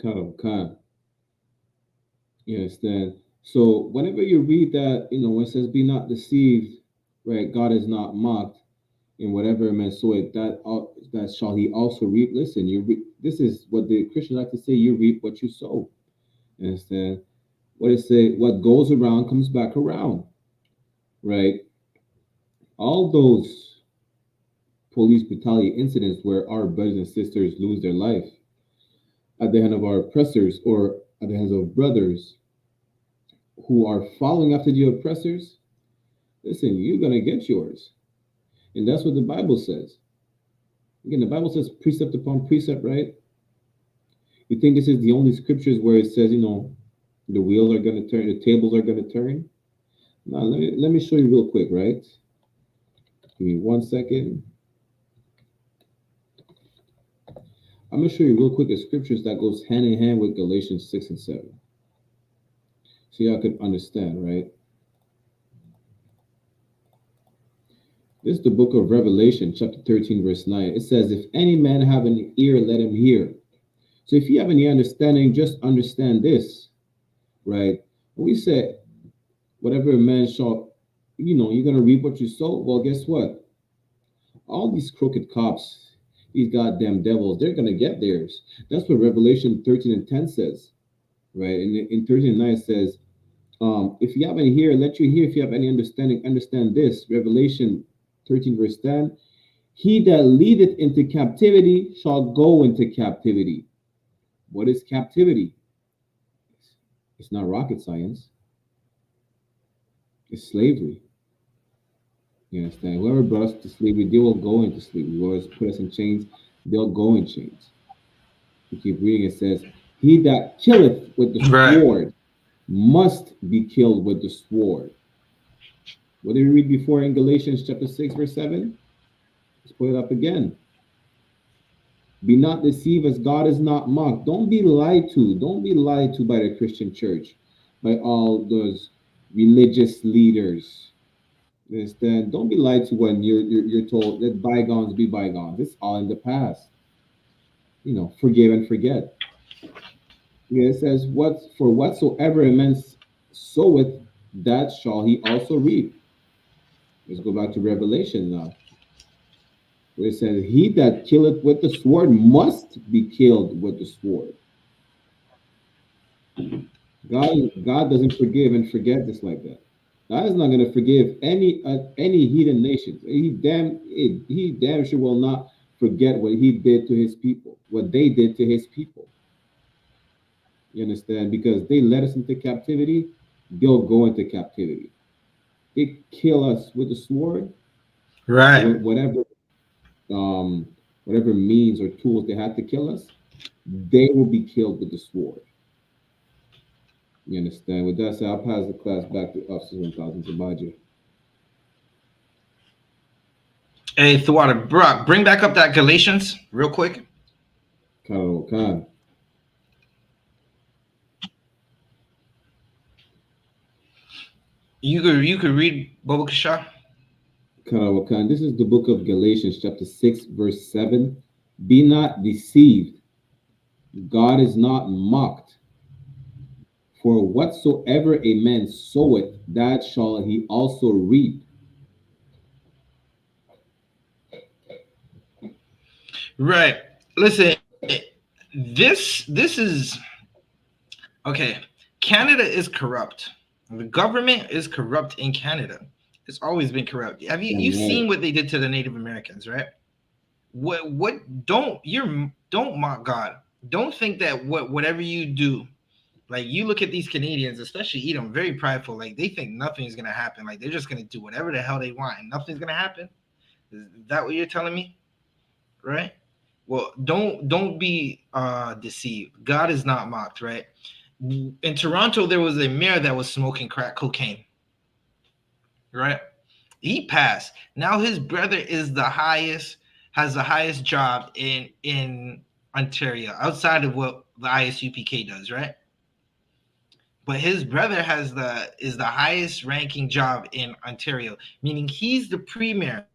Khan. You understand? So whenever you read that, when it says be not deceived, right? God is not mocked. In whatever a man soweth, that shall he also reap. Listen, this is what the Christians like to say: you reap what you sow. You understand? what it say? What goes around comes back around, right? All those police brutality incidents where our brothers and sisters lose their life at the hand of our oppressors or at the hands of brothers who are following after the oppressors, listen, you're going to get yours. And that's what the Bible says. Again, the Bible says precept upon precept, right? You think this is the only scriptures where it says, the wheels are going to turn, the tables are going to turn? Now, let me show you real quick, right? Give me 1 second. I'm going to show you real quick a scriptures that goes hand in hand with Galatians 6 and 7. So y'all could understand, right? This is the book of Revelation, chapter 13, verse 9. It says, if any man have an ear, let him hear. So if you have any understanding, just understand this, right? We said, whatever a man shall, you're going to reap what you sow. Well, guess what? All these crooked cops, these goddamn devils, they're going to get theirs. That's what Revelation 13 and 10 says, right? And in 13 and 9 it says, if you have any ear, let you hear. If you have any understanding, understand this. Revelation 13 verse 10, he that leadeth into captivity shall go into captivity. What is captivity? It's not rocket science. It's slavery. You understand? Whoever brought us to slavery, they will go into slavery. Whoever put us in chains, they'll go in chains. You keep reading, it says, he that killeth with the sword must be killed with the sword. What did we read before in Galatians chapter 6, verse 7? Let's put it up again. Be not deceived, as God is not mocked. Don't be lied to. Don't be lied to by the Christian church, by all those religious leaders. You understand? Don't be lied to when you're told that bygones be bygones. It's all in the past. Forgive and forget. Yeah, it says, for whatsoever a man soweth, that shall he also reap. Let's go back to Revelation now, where it says, he that killeth with the sword must be killed with the sword. God doesn't forgive and forget just like that. God is not going to forgive any heathen nations. He damn sure will not forget what he did to his people, what they did to his people. You understand? Because they led us into captivity, they'll go into captivity. They kill us with the sword, right? Whatever means or tools they had to kill us, they will be killed with the sword. You understand? With that said, I'll pass the class back to Officer 1000 Sabaji. Hey, Thawada, Brock, bring back up that Galatians real quick. Khan. You could read Baba Kasha. Khan. This is the book of Galatians, chapter 6, verse 7. Be not deceived. God is not mocked. For whatsoever a man soweth, that shall he also reap. Right. Listen, this is okay. Canada is corrupt. The government is corrupt in Canada. It's always been corrupt. Have you seen what they did to the Native Americans, right? Don't mock God. Don't think that whatever you do, like you look at these Canadians, especially Edom, very prideful. Like they think nothing's gonna happen. Like they're just gonna do whatever the hell they want and nothing's gonna happen. Is that what you're telling me? Right? Well, don't be deceived. God is not mocked, right? In Toronto, there was a mayor that was smoking crack cocaine. Right? He passed. Now his brother has the highest job in Ontario, outside of what the I.S.U.P.K does, right? But his brother is the highest ranking job in Ontario, meaning he's the premier,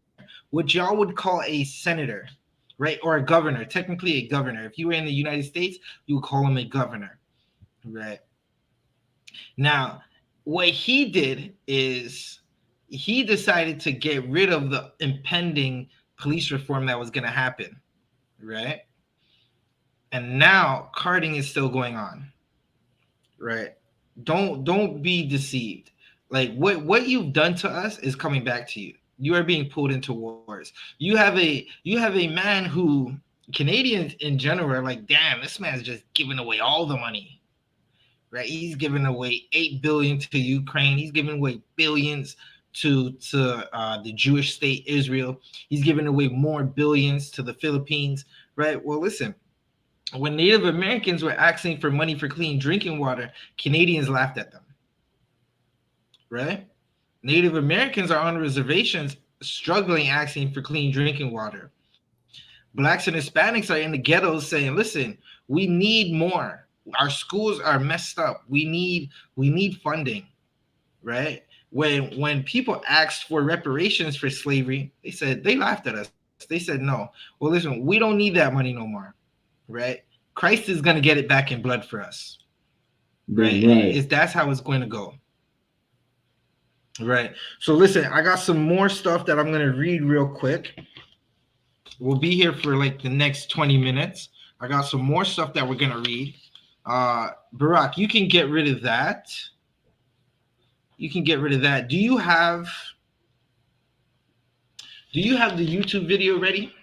what y'all would call a senator, right? Or a governor, technically a governor. If you were in the United States, you would call him a governor, right? Now, what he did is he decided to get rid of the impending police reform that was going to happen, right? And now carding is still going on, right? Don't be deceived. Like what you've done to us is coming back to you. You are being pulled into wars. You have a man who Canadians in general are like, damn, this man's just giving away all the money. Right? He's giving away 8 billion to Ukraine. He's giving away billions to the Jewish state Israel. He's giving away more billions to the Philippines. Right? Well, listen, when Native Americans were asking for money for clean drinking water, Canadians laughed at them. Right? Native Americans are on reservations struggling asking for clean drinking water. Blacks and Hispanics are in the ghettos saying, listen, we need more. Our schools are messed up. We need funding. Right? When people asked for reparations for slavery, they laughed at us. They said, no. Well, listen, we don't need that money no more. Right? Christ is going to get it back in blood for us. Right? That's how it's going to go. Right. So listen, I got some more stuff that I'm going to read real quick. We'll be here for like the next 20 minutes. I got some more stuff that we're going to read. Barack, you can get rid of that. You can get rid of that. Do you have the YouTube video ready?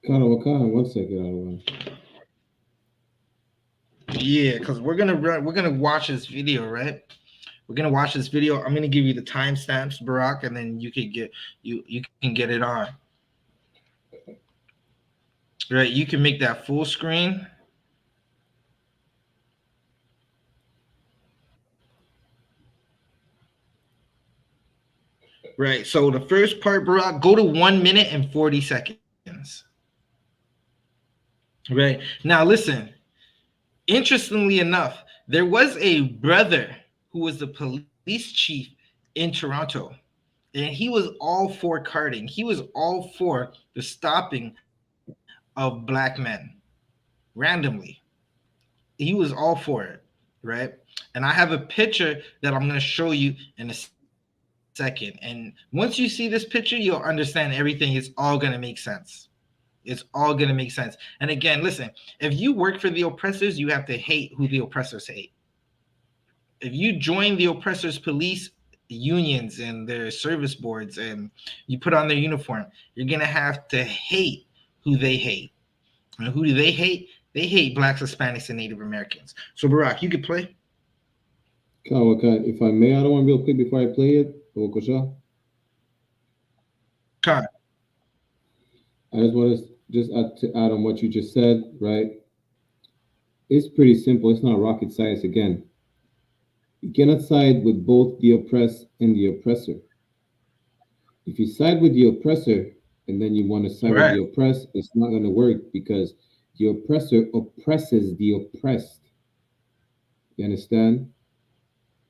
One second. Yeah, because we're gonna watch this video, right? We're gonna watch this video. I'm gonna give you the timestamps, Barack, and then you can get it on. Right, you can make that full screen. Right. So the first part, Barack, go to 1 minute and 40 seconds. Right. Now listen. Interestingly enough, there was a brother who was the police chief in Toronto, and he was all for carding. He was all for the stopping of black men randomly. He was all for it, right? And I have a picture that I'm going to show you in a second. And once you see this picture, you'll understand everything. It's all going to make sense. It's all going to make sense. And again, listen, if you work for the oppressors, you have to hate who the oppressors hate. If you join the oppressors' police unions and their service boards and you put on their uniform, you're going to have to hate who they hate. And who do they hate? They hate blacks, Hispanics, and Native Americans. So, Barack, you could play. If I may, I don't want real quick before I play it. Car. I just want to add on what you just said, right? It's pretty simple. It's not rocket science again. You cannot side with both the oppressed and the oppressor. If you side with the oppressor and then you want to side with the oppressed, it's not going to work because the oppressor oppresses the oppressed. You understand?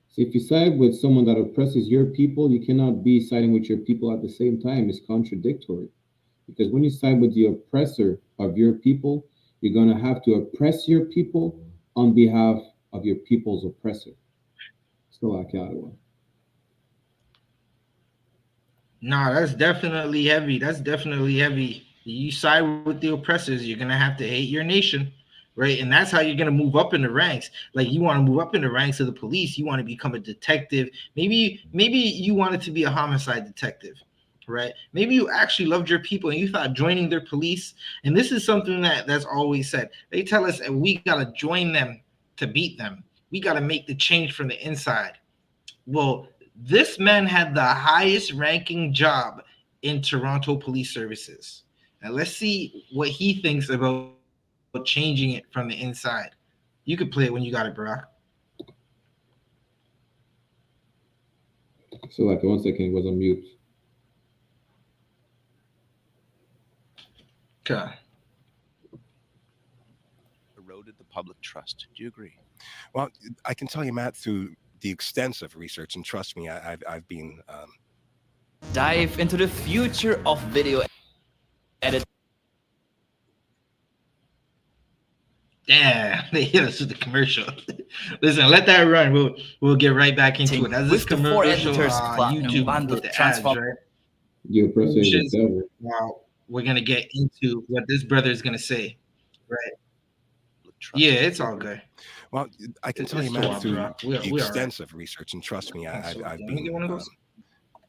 So if you side with someone that oppresses your people, you cannot be siding with your people at the same time. It's contradictory. Because when you side with the oppressor of your people, you're going to have to oppress your people on behalf of your people's oppressor. Still No, that's definitely heavy. That's definitely heavy. You side with the oppressors, you're going to have to hate your nation. Right. And that's how you're going to move up in the ranks. Like you want to move up in the ranks of the police. You want to become a detective. Maybe you wanted to be a homicide detective. Right. Maybe you actually loved your people and you thought joining their police. And this is something that's always said. They tell us that we got to join them to beat them. We got to make the change from the inside. Well, this man had the highest ranking job in Toronto Police Services. Now let's see what he thinks about changing it from the inside. You could play it when you got it, Barack. So 1 second, it was on mute. Okay. Eroded the public trust. Do you agree? Well, I can tell you, Matt, through the extensive research, and trust me, I've been dive into the future of video editing. Yeah, they hit us with the commercial. Listen, let that run. We'll get right back into it. As this commercial, YouTube with the ads, right? Your oppressor is the devil. Now we're gonna get into what this brother is gonna say, right? trust. Yeah, it's all good. Well, I can tell It's you, too Matt, wild, through bro. the We all right. extensive research, and trust me, I've Let me been get one of those.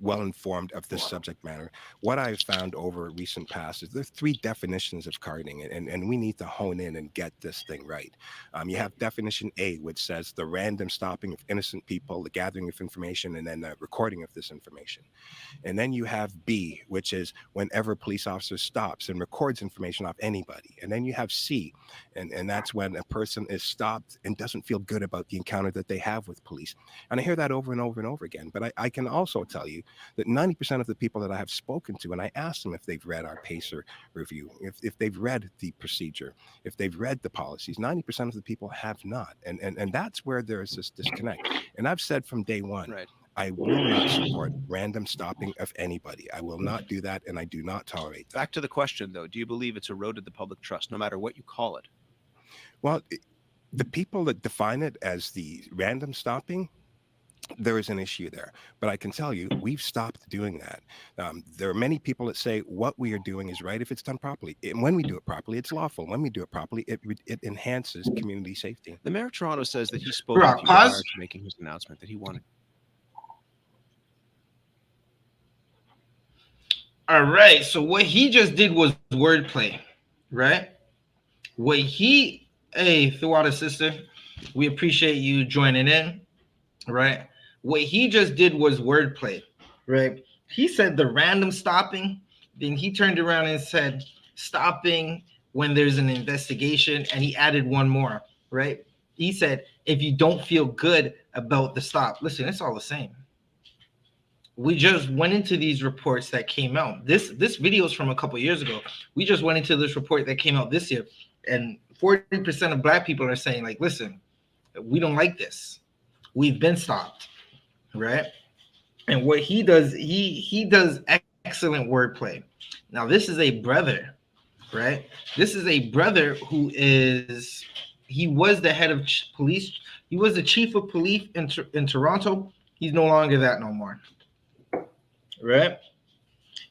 well informed of this subject matter. What I've found over recent past is there's 3 definitions of carding, and we need to hone in and get this thing right. You have definition A, which says the random stopping of innocent people, the gathering of information, and then the recording of this information. And then you have B, which is whenever a police officer stops and records information off anybody. And then you have C, and that's when a person is stopped and doesn't feel good about the encounter that they have with police. And I hear that over and over and over again. But I can also tell you that 90% of the people that I have spoken to, and I asked them if they've read our PACER review, if they've read the procedure, if they've read the policies, 90% of the people have not. And that's where there's this disconnect. And I've said from day one, I will not support random stopping of anybody. I will not do that, and I do not tolerate that. Back to the question, though. Do you believe it's eroded the public trust, no matter what you call it? Well, the people that define it as the random stopping, there is an issue there. But I can tell you, we've stopped doing that. There are many people that say what we are doing is right if it's done properly. And when we do it properly, it's lawful. When we do it properly, it enhances community safety. The mayor of Toronto says that he spoke Bro, with you pause. prior to making his announcement that he wanted. All right. So what he just did was wordplay, right? What he, hey, throughout his sister, we appreciate you joining in, right? What he just did was wordplay, right? He said the random stopping, then he turned around and said stopping when there's an investigation, and he added one more, right? He said, if you don't feel good about the stop, listen, it's all the same. We just went into these reports that came out. This video is from a couple years ago. We just went into this report that came out this year, and 40% of Black people are saying, like, listen, we don't like this. We've been stopped, right? And what he does, he does excellent wordplay. Now, this is a brother, right? This is a brother who is, he was the head of police. He was the chief of police in Toronto. He's no longer that no more. Right?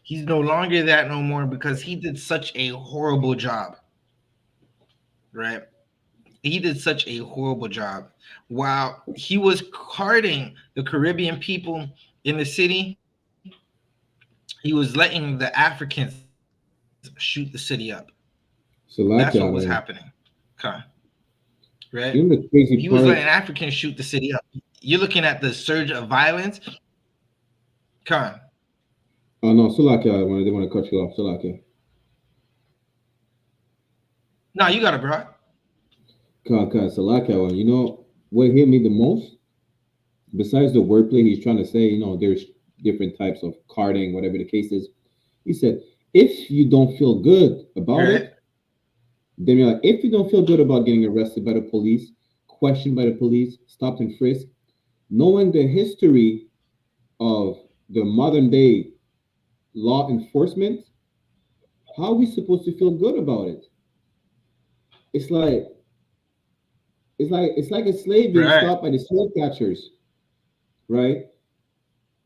He's no longer that no more because he did such a horrible job. Right? He did such a horrible job. While he was carding the Caribbean people in the city, he was letting the Africans shoot the city up. That's what was happening. Okay. Right? You know the crazy he part? was letting Africans shoot the city up. You're looking at the surge of violence. Come. Oh no, Salakia, they want to cut you off. Salakia. No, you got it, bro. Salakia, you know what hit me the most? Besides the wordplay, he's trying to say, you know, there's different types of carding, whatever the case is. He said, if you don't feel good about it, then you're like, if you don't feel good about getting arrested by the police, questioned by the police, stopped and frisked, knowing the history of the modern day law enforcement, how are we supposed to feel good about it? It's like a slave being stopped by the slave catchers, right?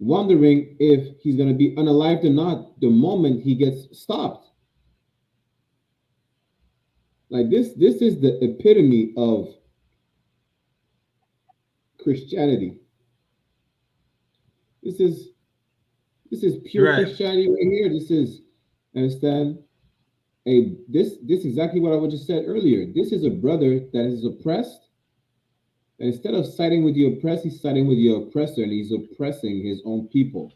Wondering if he's gonna be unalived or not the moment he gets stopped. Like this is the epitome of Christianity. This is pure Christianity right here. This is, understand? This is exactly what I just said earlier. This is a brother that is oppressed. And instead of siding with the oppressed, he's siding with the oppressor, and he's oppressing his own people.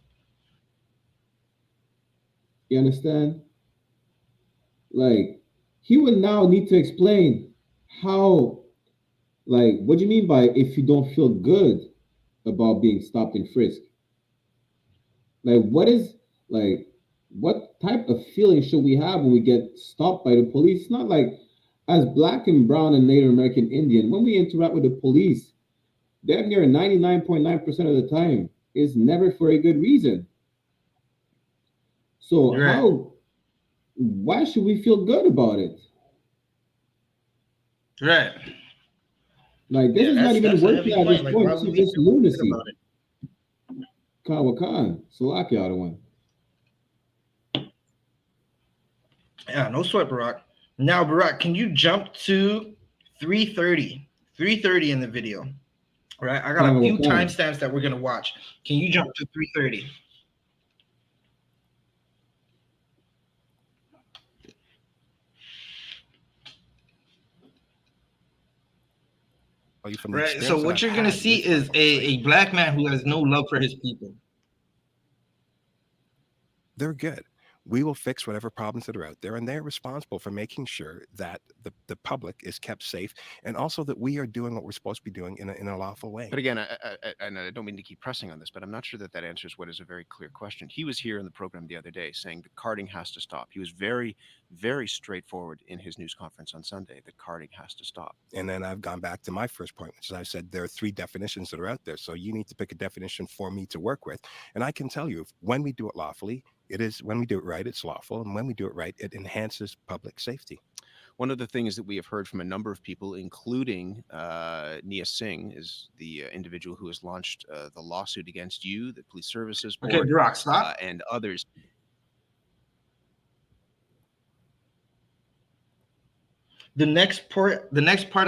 You understand? Like, he would now need to explain how, like, what do you mean by if you don't feel good about being stopped and frisked? Like, what type of feeling should we have when we get stopped by the police? It's not like, as Black and brown and Native American Indian, when we interact with the police, damn near 99.9% of the time, is never for a good reason. So why should we feel good about it? Right. Like, this is not even working at this point. This is just lunacy. Kawakan, Salaki out of one. Yeah, no sweat, Barack. Now, Barack, can you jump to 3:30 in the video. Right, I got a few timestamps that we're gonna watch. Can you jump to 3:30? Right. So what you're gonna see is a black man who has no love for his people. They're good. We will fix whatever problems that are out there, and they're responsible for making sure that the public is kept safe, and also that we are doing what we're supposed to be doing in a lawful way. But again, I don't mean to keep pressing on this, but I'm not sure that that answers what is a very clear question. He was here in the program the other day saying that carding has to stop. He was very, very straightforward in his news conference on Sunday that carding has to stop. And then I've gone back to my first point, which is I said there are 3 definitions that are out there. So you need to pick a definition for me to work with. And I can tell you, when we do it lawfully, it is, when we do it right, it's lawful. And when we do it right, it enhances public safety. One of the things that we have heard from a number of people, including Nia Singh, is the individual who has launched the lawsuit against you, the Police Services Board, okay, Brock, stop. And others. The next part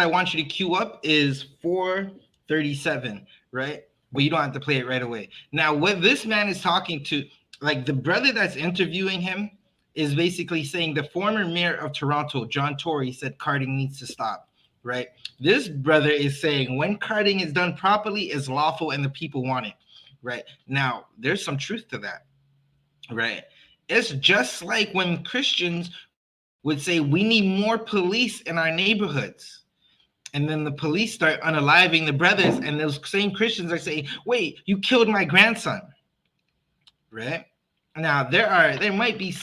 I want you to queue up is 4:37, right? But you don't have to play it right away. Now, what this man is talking to, like the brother that's interviewing him, is basically saying the former mayor of Toronto, John Tory, said carding needs to stop, right? This brother is saying when carding is done properly, it's lawful and the people want it, right? Now, there's some truth to that, right? It's just like when Christians would say we need more police in our neighborhoods. And then the police start unaliving the brothers, and those same Christians are saying, wait, you killed my grandson, right? Now, there might be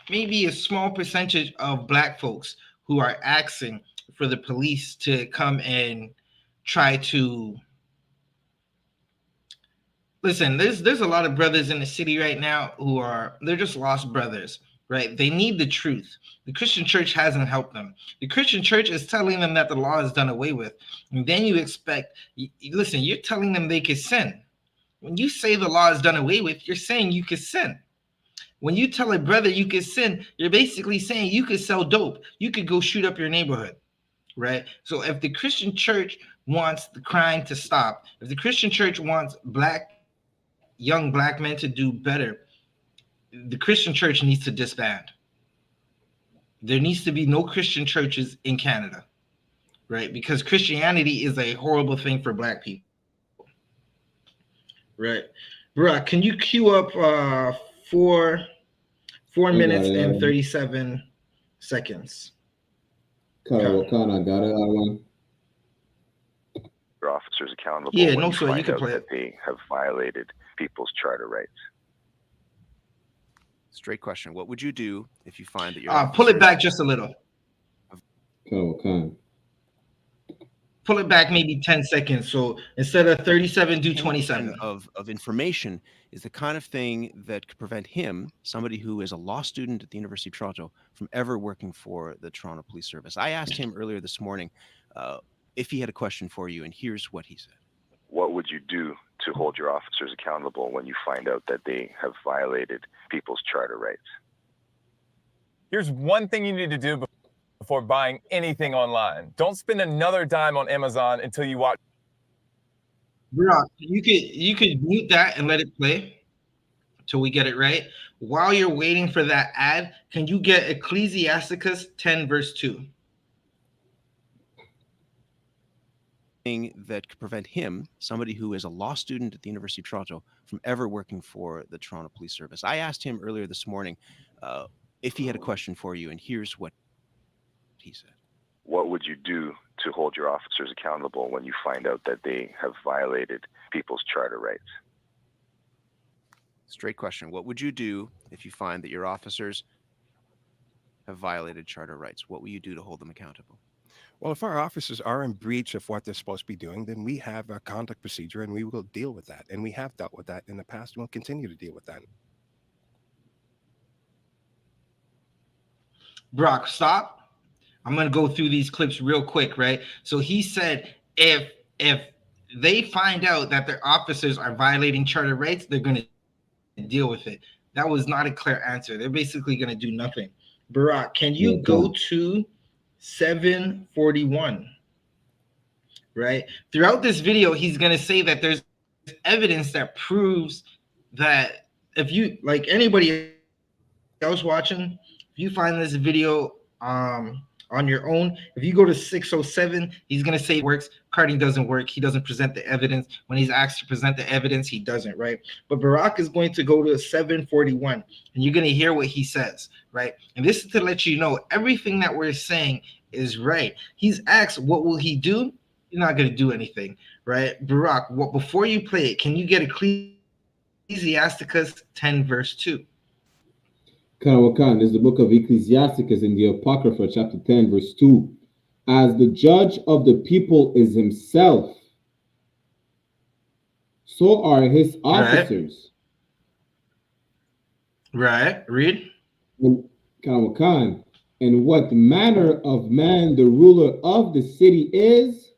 maybe a small percentage of black folks who are asking for the police to come and try to listen. There's a lot of brothers in the city right now they're just lost brothers, right? They need the truth. The Christian church hasn't helped them. The Christian church is telling them that the law is done away with. And then you expect, listen, you're telling them they can sin. When you say the law is done away with, you're saying you can sin. When you tell a brother you can sin, you're basically saying you could sell dope. You could go shoot up your neighborhood, right? So if the Christian church wants the crime to stop, if the Christian church wants young black men to do better, the Christian church needs to disband. There needs to be no Christian churches in Canada, right? Because Christianity is a horrible thing for black people. Right. Brock, can you queue up 4 minutes and 37 seconds? Kana, got it, Alan? Your officers accountable. Yeah, no, sir, you can play it. They have violated people's charter rights. Straight question. What would you do if you find that you're pull it back just a little. Pull it back maybe 10 seconds. So instead of 37, do 27. Of information is the kind of thing that could prevent him, somebody who is a law student at the University of Toronto, from ever working for the Toronto Police Service. I asked him earlier this morning if he had a question for you, and here's what he said. What would you do to hold your officers accountable when you find out that they have violated people's charter rights? Here's one thing you need to do before buying anything online. Don't spend another dime on Amazon until you watch. Brock, you could mute that and let it play till we get it right. While you're waiting for that ad, can you get Ecclesiasticus 10 verse 2? That could prevent him, somebody who is a law student at the University of Toronto, from ever working for the Toronto Police Service. I asked him earlier this morning if he had a question for you, and here's what he said. What would you do to hold your officers accountable when you find out that they have violated people's charter rights? Straight question. What would you do if you find that your officers have violated charter rights? What will you do to hold them accountable? Well, if our officers are in breach of what they're supposed to be doing, then we have a conduct procedure and we will deal with that. And we have dealt with that in the past and we'll continue to deal with that. Brock, stop. I'm going to go through these clips real quick, right? So he said if they find out that their officers are violating charter rights, they're going to deal with it. That was not a clear answer. They're basically going to do nothing. Brock, can you go to 7:41. Right? Throughout this video, he's going to say that there's evidence that proves that if you, like anybody else watching, if you find this video on your own, if you go to 607, he's going to say works. Carding doesn't work. He doesn't present the evidence. When he's asked to present the evidence, he doesn't, right? But Barack is going to go to 741, and you're going to hear what he says, right? And this is to let you know everything that we're saying is right. He's asked, what will he do? You're not going to do anything, right? Barack, what, before you play it, can you get Ecclesiasticus 10 verse 2? Kanawakan, this is the book of Ecclesiasticus in the Apocrypha, chapter 10, verse 2. As the judge of the people is himself, so are his officers. Right. Read. Kanawakan, and what manner of man the ruler of the city is,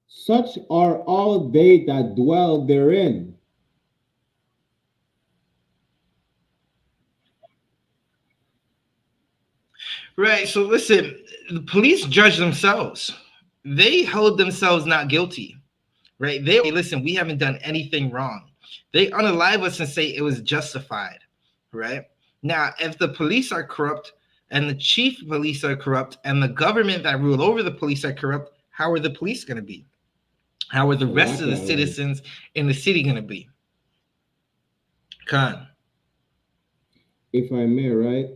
such are all they that dwell therein. Right. So listen, the police judge themselves. They held themselves not guilty. Right. They listen, we haven't done anything wrong. They unalive us and say it was justified. Right. Now, if the police are corrupt and the chief police are corrupt and the government that rule over the police are corrupt, how are the police going to be? How are the rest of the citizens in the city going to be? Khan. If I may, right?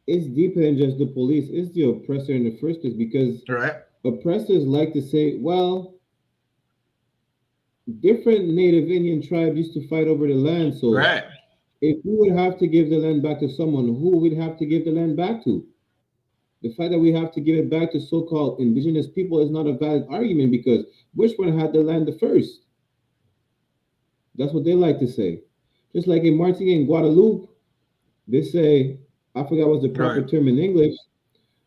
It's deeper than just the police. It's the oppressor in the first place, because oppressors like to say, well, different Native Indian tribes used to fight over the land. So if we would have to give the land back to someone, who would have to give the land back to? The fact that we have to give it back to so-called indigenous people is not a valid argument, because which one had the land the first? That's what they like to say. Just like in Martinique and Guadeloupe, they say, I forgot what's the proper term in English,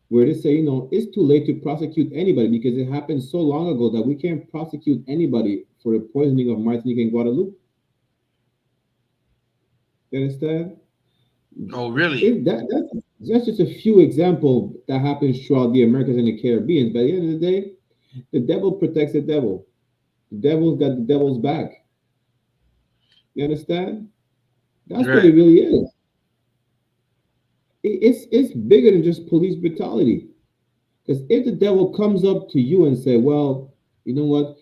where they say, it's too late to prosecute anybody because it happened so long ago that we can't prosecute anybody for the poisoning of Martinique and Guadeloupe. You understand? Oh, really? That's just a few examples that happens throughout the Americas and the Caribbean. But at the end of the day, the devil protects the devil. The devil's got the devil's back. You understand? That's what it really is. It's bigger than just police brutality. Because if the devil comes up to you and say, well, you know what?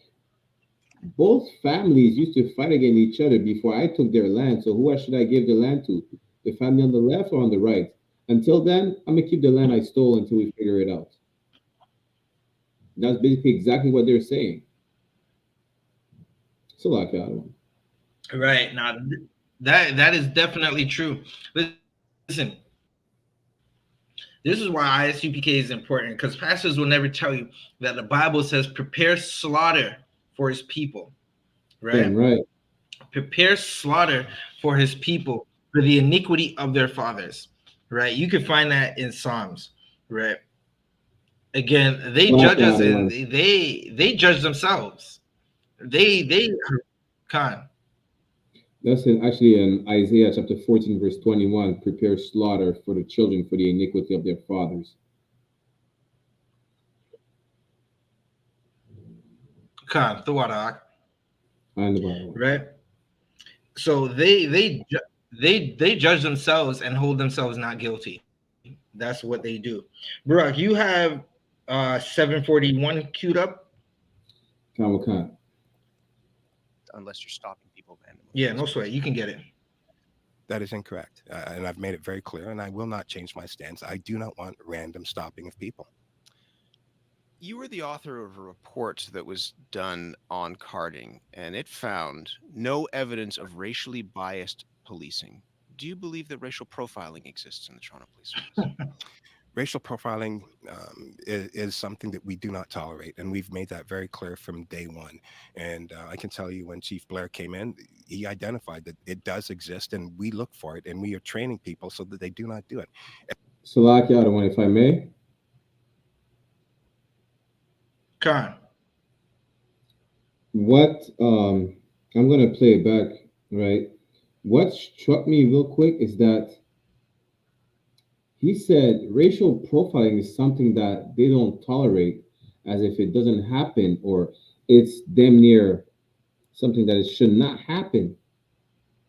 Both families used to fight against each other before I took their land. So who should I give the land to? The family on the left or on the right? Until then, I'm going to keep the land I stole until we figure it out. That's basically exactly what they're saying. So like that. Right. Now, that is definitely true. Listen, this is why ISUPK is important, because pastors will never tell you that the Bible says prepare slaughter for his people. Right? Right. Prepare slaughter for his people for the iniquity of their fathers. Right? You can find that in Psalms. Right? Again, they judge us and they judge themselves. They Khan. That's actually in Isaiah chapter 14, verse 21. Prepare slaughter for the children for the iniquity of their fathers. Khan, right? So they judge themselves and hold themselves not guilty. That's what they do. Barack, you have 741 queued up? Khan. Unless you're stopping people randomly. Yeah, no sweat. You can get it. That is incorrect. And I've made it very clear, and I will not change my stance. I do not want random stopping of people. You were the author of a report that was done on carding, and it found no evidence of racially biased policing. Do you believe that racial profiling exists in the Toronto Police Service? Racial profiling is something that we do not tolerate, and we've made that very clear from day one. And I can tell you, when Chief Blair came in, he identified that it does exist, and we look for it, and we are training people so that they do not do it. Salakia, if I may. Khan. What I'm gonna play it back, right? What struck me real quick is that he said racial profiling is something that they don't tolerate, as if it doesn't happen or it's damn near something that it should not happen,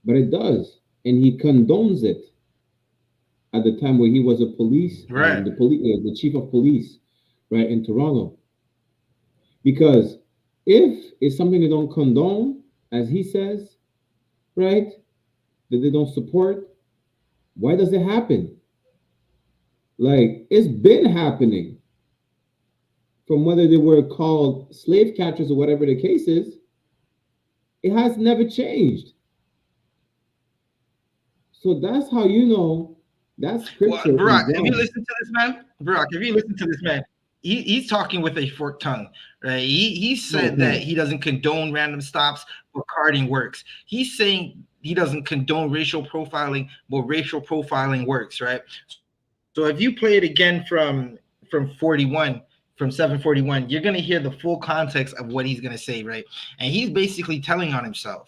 but it does, and he condones it. At the time when he was a police, Right. the chief of police, right, in Toronto, because if it's something they don't condone, as he says, right, that they don't support, why does it happen? Like, it's been happening. From whether they were called slave catchers or whatever the case is, it has never changed. So that's how you know that scripture in Barack, have you John. listened to this man? Barack, have you listened to this man? He's talking with a forked tongue, right? He said that he doesn't condone random stops, but carding works. He's saying he doesn't condone racial profiling, but racial profiling works, right? So if you play it again from 41, from 741, you're gonna hear the full context of what he's gonna say, right? And he's basically telling on himself.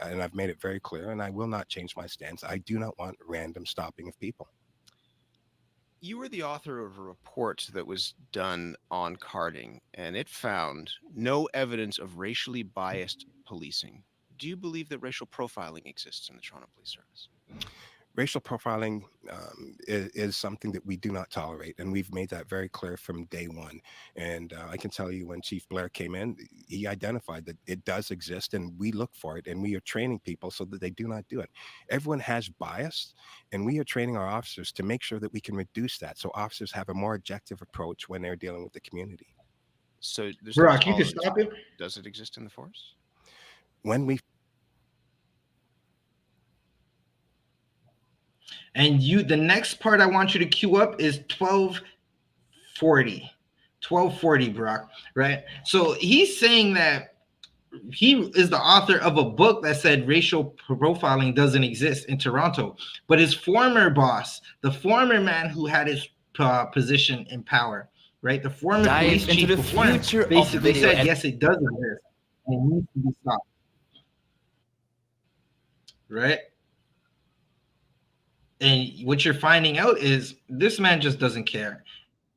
And I've made it very clear, and I will not change my stance. I do not want random stopping of people. You were the author of a report that was done on carding, and it found no evidence of racially biased policing. Do you believe that racial profiling exists in the Toronto Police Service? Racial profiling is something that we do not tolerate, and we've made that very clear from day one. And I can tell you, when Chief Blair came in, he identified that it does exist, and we look for it, and we are training people so that they do not do it. Everyone has bias, and we are training our officers to make sure that we can reduce that, so officers have a more objective approach when they're dealing with the community. So there's Barack, you can stop it. Does it exist in the force? When we And the next part I want you to queue up is 1240. 1240, Barack, right? So he's saying that he is the author of a book that said racial profiling doesn't exist in Toronto. But his former boss, the former man who had his position in power, right? The former police chief before him basically said, yes, it does exist. And it needs to be stopped. Right? And what you're finding out is this man just doesn't care.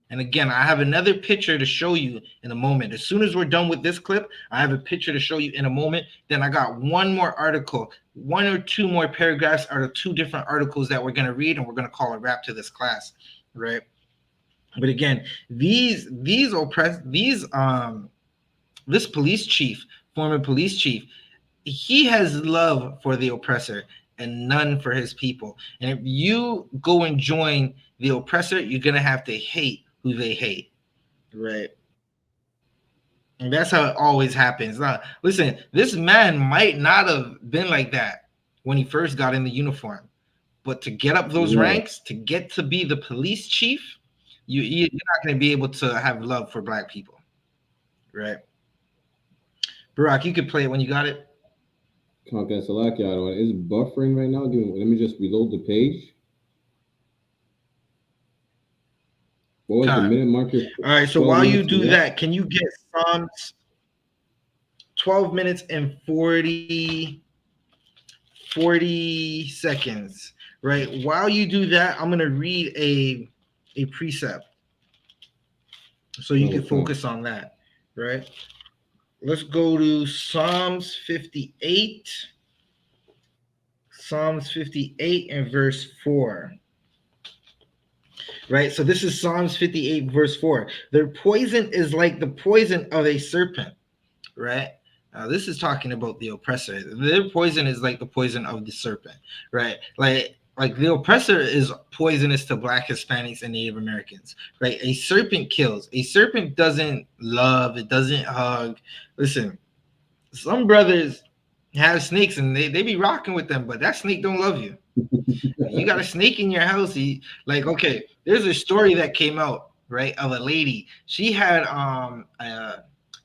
And again, I have another picture to show you in a moment. As soon as we're done with this clip, I have a picture to show you in a moment. Then I got one more article, one or two more paragraphs out of two different articles that we're going to read, and we're going to call a wrap to this class, right? But again, this police chief, former police chief, he has love for the oppressor and none for his people. And if you go and join the oppressor, you're going to have to hate who they hate, right? And that's how it always happens. Now, listen, this man might not have been like that when he first got in the uniform, but to get up those ranks, to get to be the police chief, you're not going to be able to have love for black people, right? Barack, you could play it when you got it. It's buffering right now. Let me just reload the page. What was the minute marker? All right, so while you do that, can you get Psalms 12 minutes and 40 seconds, right? While you do that, I'm going to read a precept so you can focus on that, right? Let's go to Psalms 58. Psalms 58 and verse 4. Right? So this is Psalms 58 verse 4. Their poison is like the poison of a serpent. Right? This is talking about the oppressor. Their poison is like the poison of the serpent. Right? Like the oppressor is poisonous to Black, Hispanics, and Native Americans, right? A serpent kills. A serpent doesn't love. It doesn't hug. Listen, some brothers have snakes and they be rocking with them, but that snake don't love you. You got a snake in your house. Okay, there's a story that came out, right, of a lady. She had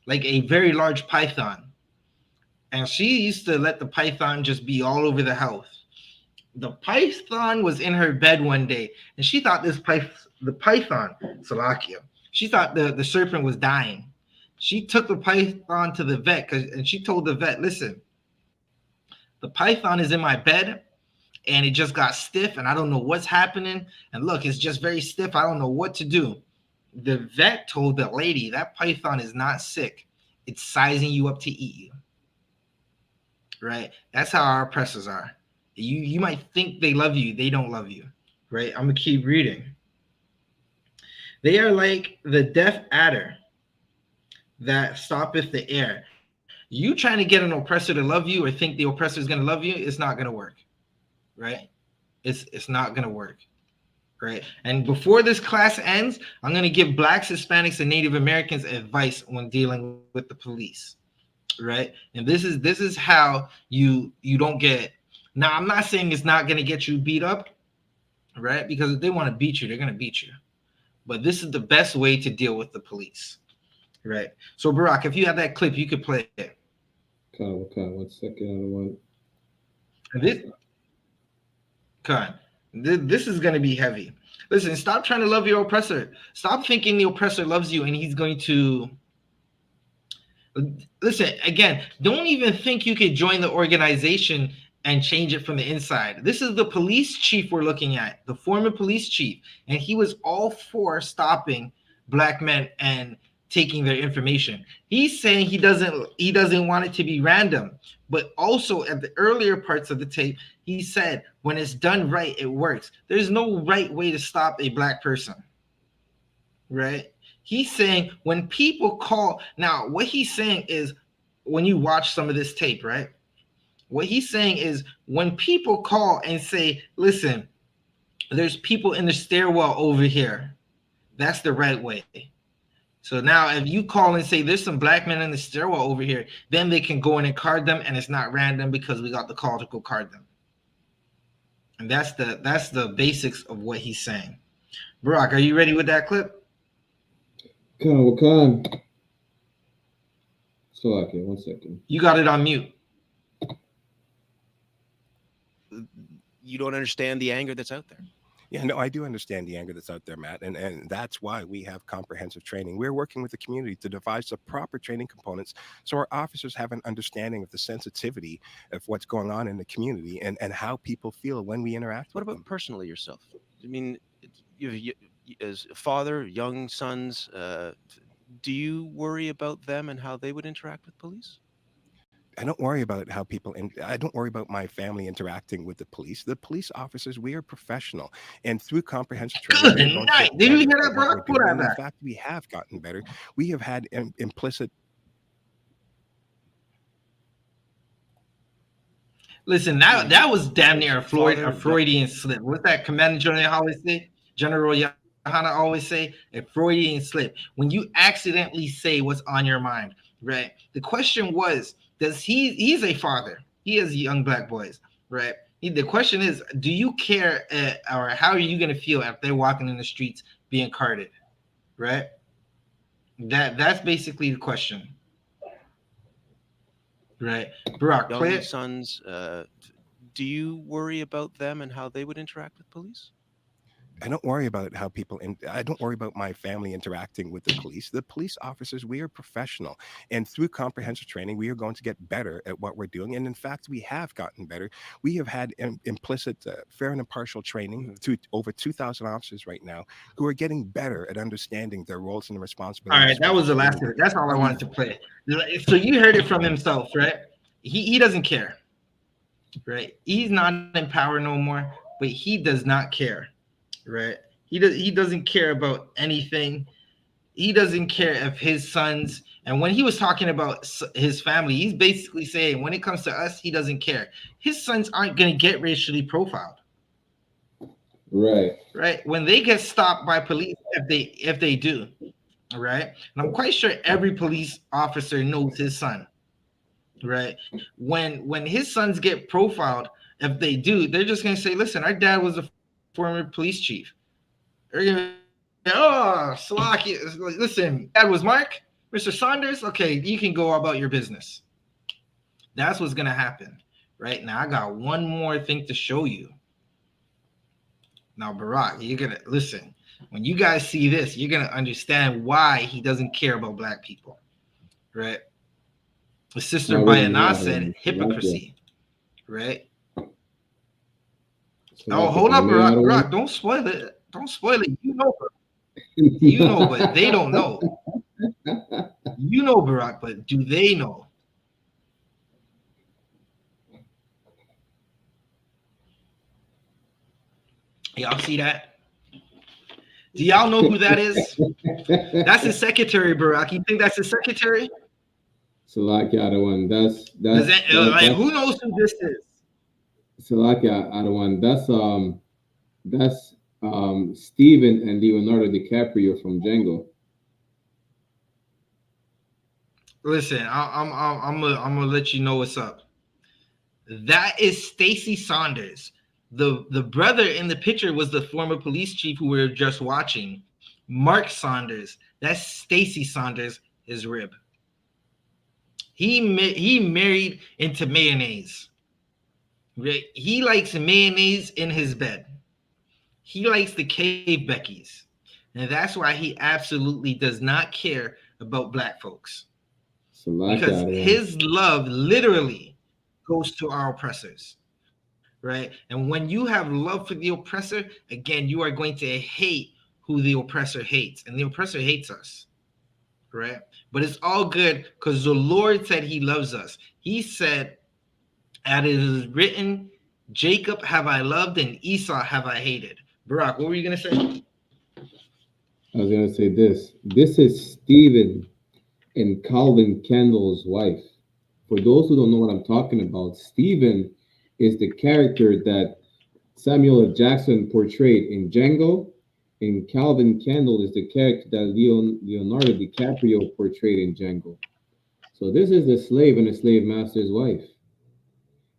like a very large python, and she used to let the python just be all over the house. The python was in her bed one day, and she thought the python, Salakia, she thought the serpent was dying. She took the python to the vet, and she told the vet, listen, The python is in my bed and it just got stiff and I don't know what's happening. And look, it's just very stiff. I don't know what to do. The vet told the lady that python is not sick. It's sizing you up to eat you. Right? That's how our oppressors are. You might think they love you. They don't love you. Right? I'm going to keep reading. They are like the deaf adder that stoppeth the air. You trying to get an oppressor to love you or think the oppressor is going to love you, it's not going to work. Right? It's not going to work. Right? And before this class ends, I'm going to give Blacks, Hispanics, and Native Americans advice when dealing with the police. Right? And this is how you don't get. Now, I'm not saying it's not going to get you beat up, right? Because if they want to beat you, they're going to beat you. But this is the best way to deal with the police, right? So, Barack, if you have that clip, you could play it. Okay, 1 second. This is going to be heavy. Listen, stop trying to love your oppressor. Stop thinking the oppressor loves you and he's going to... Listen, again, don't even think you could join the organization and change it from the inside. This is the police chief we're looking at, the former police chief, and he was all for stopping Black men and taking their information. He's saying he doesn't want it to be random, but also at the earlier parts of the tape, he said when it's done right, it works. There's no right way to stop a Black person, right? He's saying when people call, now what he's saying is when you watch some of this tape, right? What he's saying is when people call and say, listen, there's people in the stairwell over here, that's the right way. So now if you call and say there's some Black men in the stairwell over here, then they can go in and card them, and it's not random because we got the call to go card them. And that's the basics of what he's saying. Barack, are you ready with that clip? Okay. So, okay, 1 second. You got it on mute. You don't understand the anger that's out there. Yeah, no, I do understand the anger that's out there, Matt, and that's why we have comprehensive training. We're working with the community to devise the proper training components so our officers have an understanding of the sensitivity of what's going on in the community and how people feel when we interact. What about personally yourself? I mean, you as a father, young sons, do you worry about them and how they would interact with police? I don't worry about how people, and I don't worry about my family interacting with the police. The police officers, we are professional, and through comprehensive training, Good night. Did you hear that, bro? Put that back. In fact, we have gotten better. We have had implicit. Listen, that was damn near a Freudian slip. What's that Commander General always say? General YAHANNA always say? A Freudian slip. When you accidentally say what's on your mind, right? The question was, he's a father. He has young Black boys, right? The question is, do you care or how are you going to feel if they're walking in the streets being carded, right? That's basically the question, right? Barack, young sons, do you worry about them and how they would interact with police? I don't worry about how people, I don't worry about my family interacting with the police. The police officers, we are professional. And through comprehensive training, we are going to get better at what we're doing. And in fact, we have gotten better. We have had implicit, fair and impartial training to over 2,000 officers right now who are getting better at understanding their roles and responsibilities. All right, that was the last of it. That's all I wanted to play. So you heard it from himself, right? He doesn't care, right? He's not in power no more, but he does not care. Right, he doesn't care about anything. He doesn't care if his sons, and when he was talking about his family, he's basically saying when it comes to us, he doesn't care. His sons aren't going to get racially profiled. Right. When they get stopped by police, if they do, right, and I'm quite sure every police officer knows his son, right? When his sons get profiled, if they do, they're just going to say, listen, our dad was a former police chief. Oh, Slocky. Listen, that was Mark, Mr. Saunders. Okay, you can go about your business. That's what's gonna happen. Right now, I got one more thing to show you. Now, Barack, you're gonna listen. When you guys see this, you're gonna understand why he doesn't care about Black people. Right? The sister Bayana said hypocrisy. right? So Oh, hold up, Barack, don't spoil it. Don't spoil it. You know, but they don't know. You know, Barack, but do they know? Y'all see that? Do y'all know who that is? That's his secretary, Barack. You think that's his secretary? Salakia Adawan, who knows who this is? Salakia Adawan, that's Steven and Leonardo DiCaprio from Django. Listen, I'm gonna let you know what's up. That is Stacy Saunders. The brother in the picture was the former police chief who we were just watching, Mark Saunders. That's Stacy Saunders, his rib. He married into mayonnaise. He likes mayonnaise in his bed. He likes the cave Beckys. And that's why he absolutely does not care about black folks. Because his love literally goes to our oppressors. Right? And when you have love for the oppressor, again, you are going to hate who the oppressor hates. And the oppressor hates us. Right? But it's all good because the Lord said he loves us. He said, as it is written, Jacob have I loved and Esau have I hated. Barack, what were you going to say? I was going to say this. This is Stephen and Calvin Kendall's wife. For those who don't know what I'm talking about, Stephen is the character that Samuel L. Jackson portrayed in Django, and Calvin Kendall is the character that Leonardo DiCaprio portrayed in Django. So this is the slave and the slave master's wife.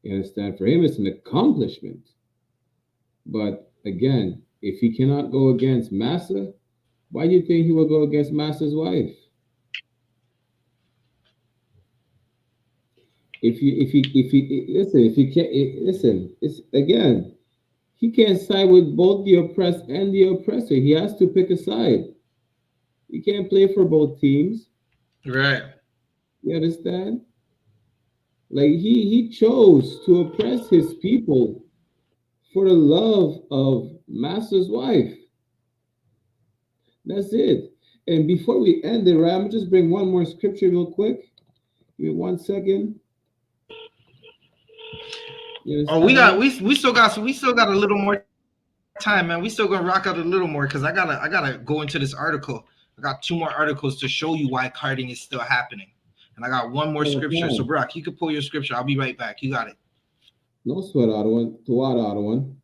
You understand? For him, it's an accomplishment. But again, if he cannot go against Massa, why do you think he will go against Massa's wife? If he can't listen, it's again, he can't side with both the oppressed and the oppressor. He has to pick a side. He can't play for both teams. Right. You understand? Like he chose to oppress his people for the love of Master's wife. That's it. And before we end it, right, I'm gonna just bring one more scripture real quick. Give me 1 second. Oh, we still got a little more time, man. We still gonna rock out a little more because I gotta go into this article. I got 2 more articles to show you why carding is still happening, and I got 1 more scripture. So, Brock, you can pull your scripture. I'll be right back. You got it. No sweat, Adawan. Adawan.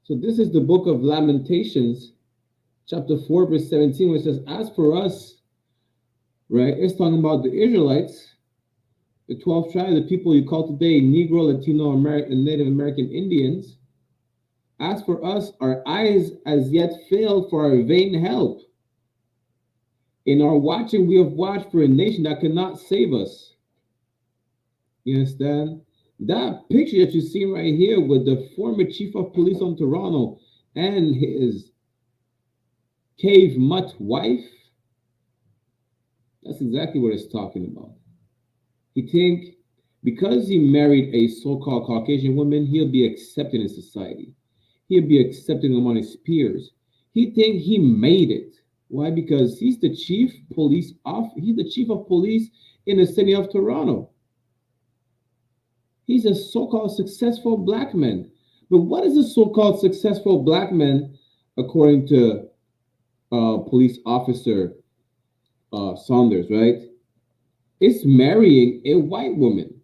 So this is the book of Lamentations, chapter 4, verse 17, which says, "As for us," right? It's talking about the Israelites, the 12 tribes, the people you call today Negro, Latino, American, Native American Indians. "As for us, our eyes as yet failed for our vain help. In our watching, we have watched for a nation that cannot save us." You understand? That picture that you see right here with the former chief of police on Toronto and his cave mutt wife, that's exactly what it's talking about. He think because he married a so-called Caucasian woman, he'll be accepted in society. He'll be accepted among his peers. He think he made it. Why? Because he's the chief of police in the city of Toronto. He's a so-called successful black man. But what is a so-called successful black man according to police officer Saunders, right? It's marrying a white woman,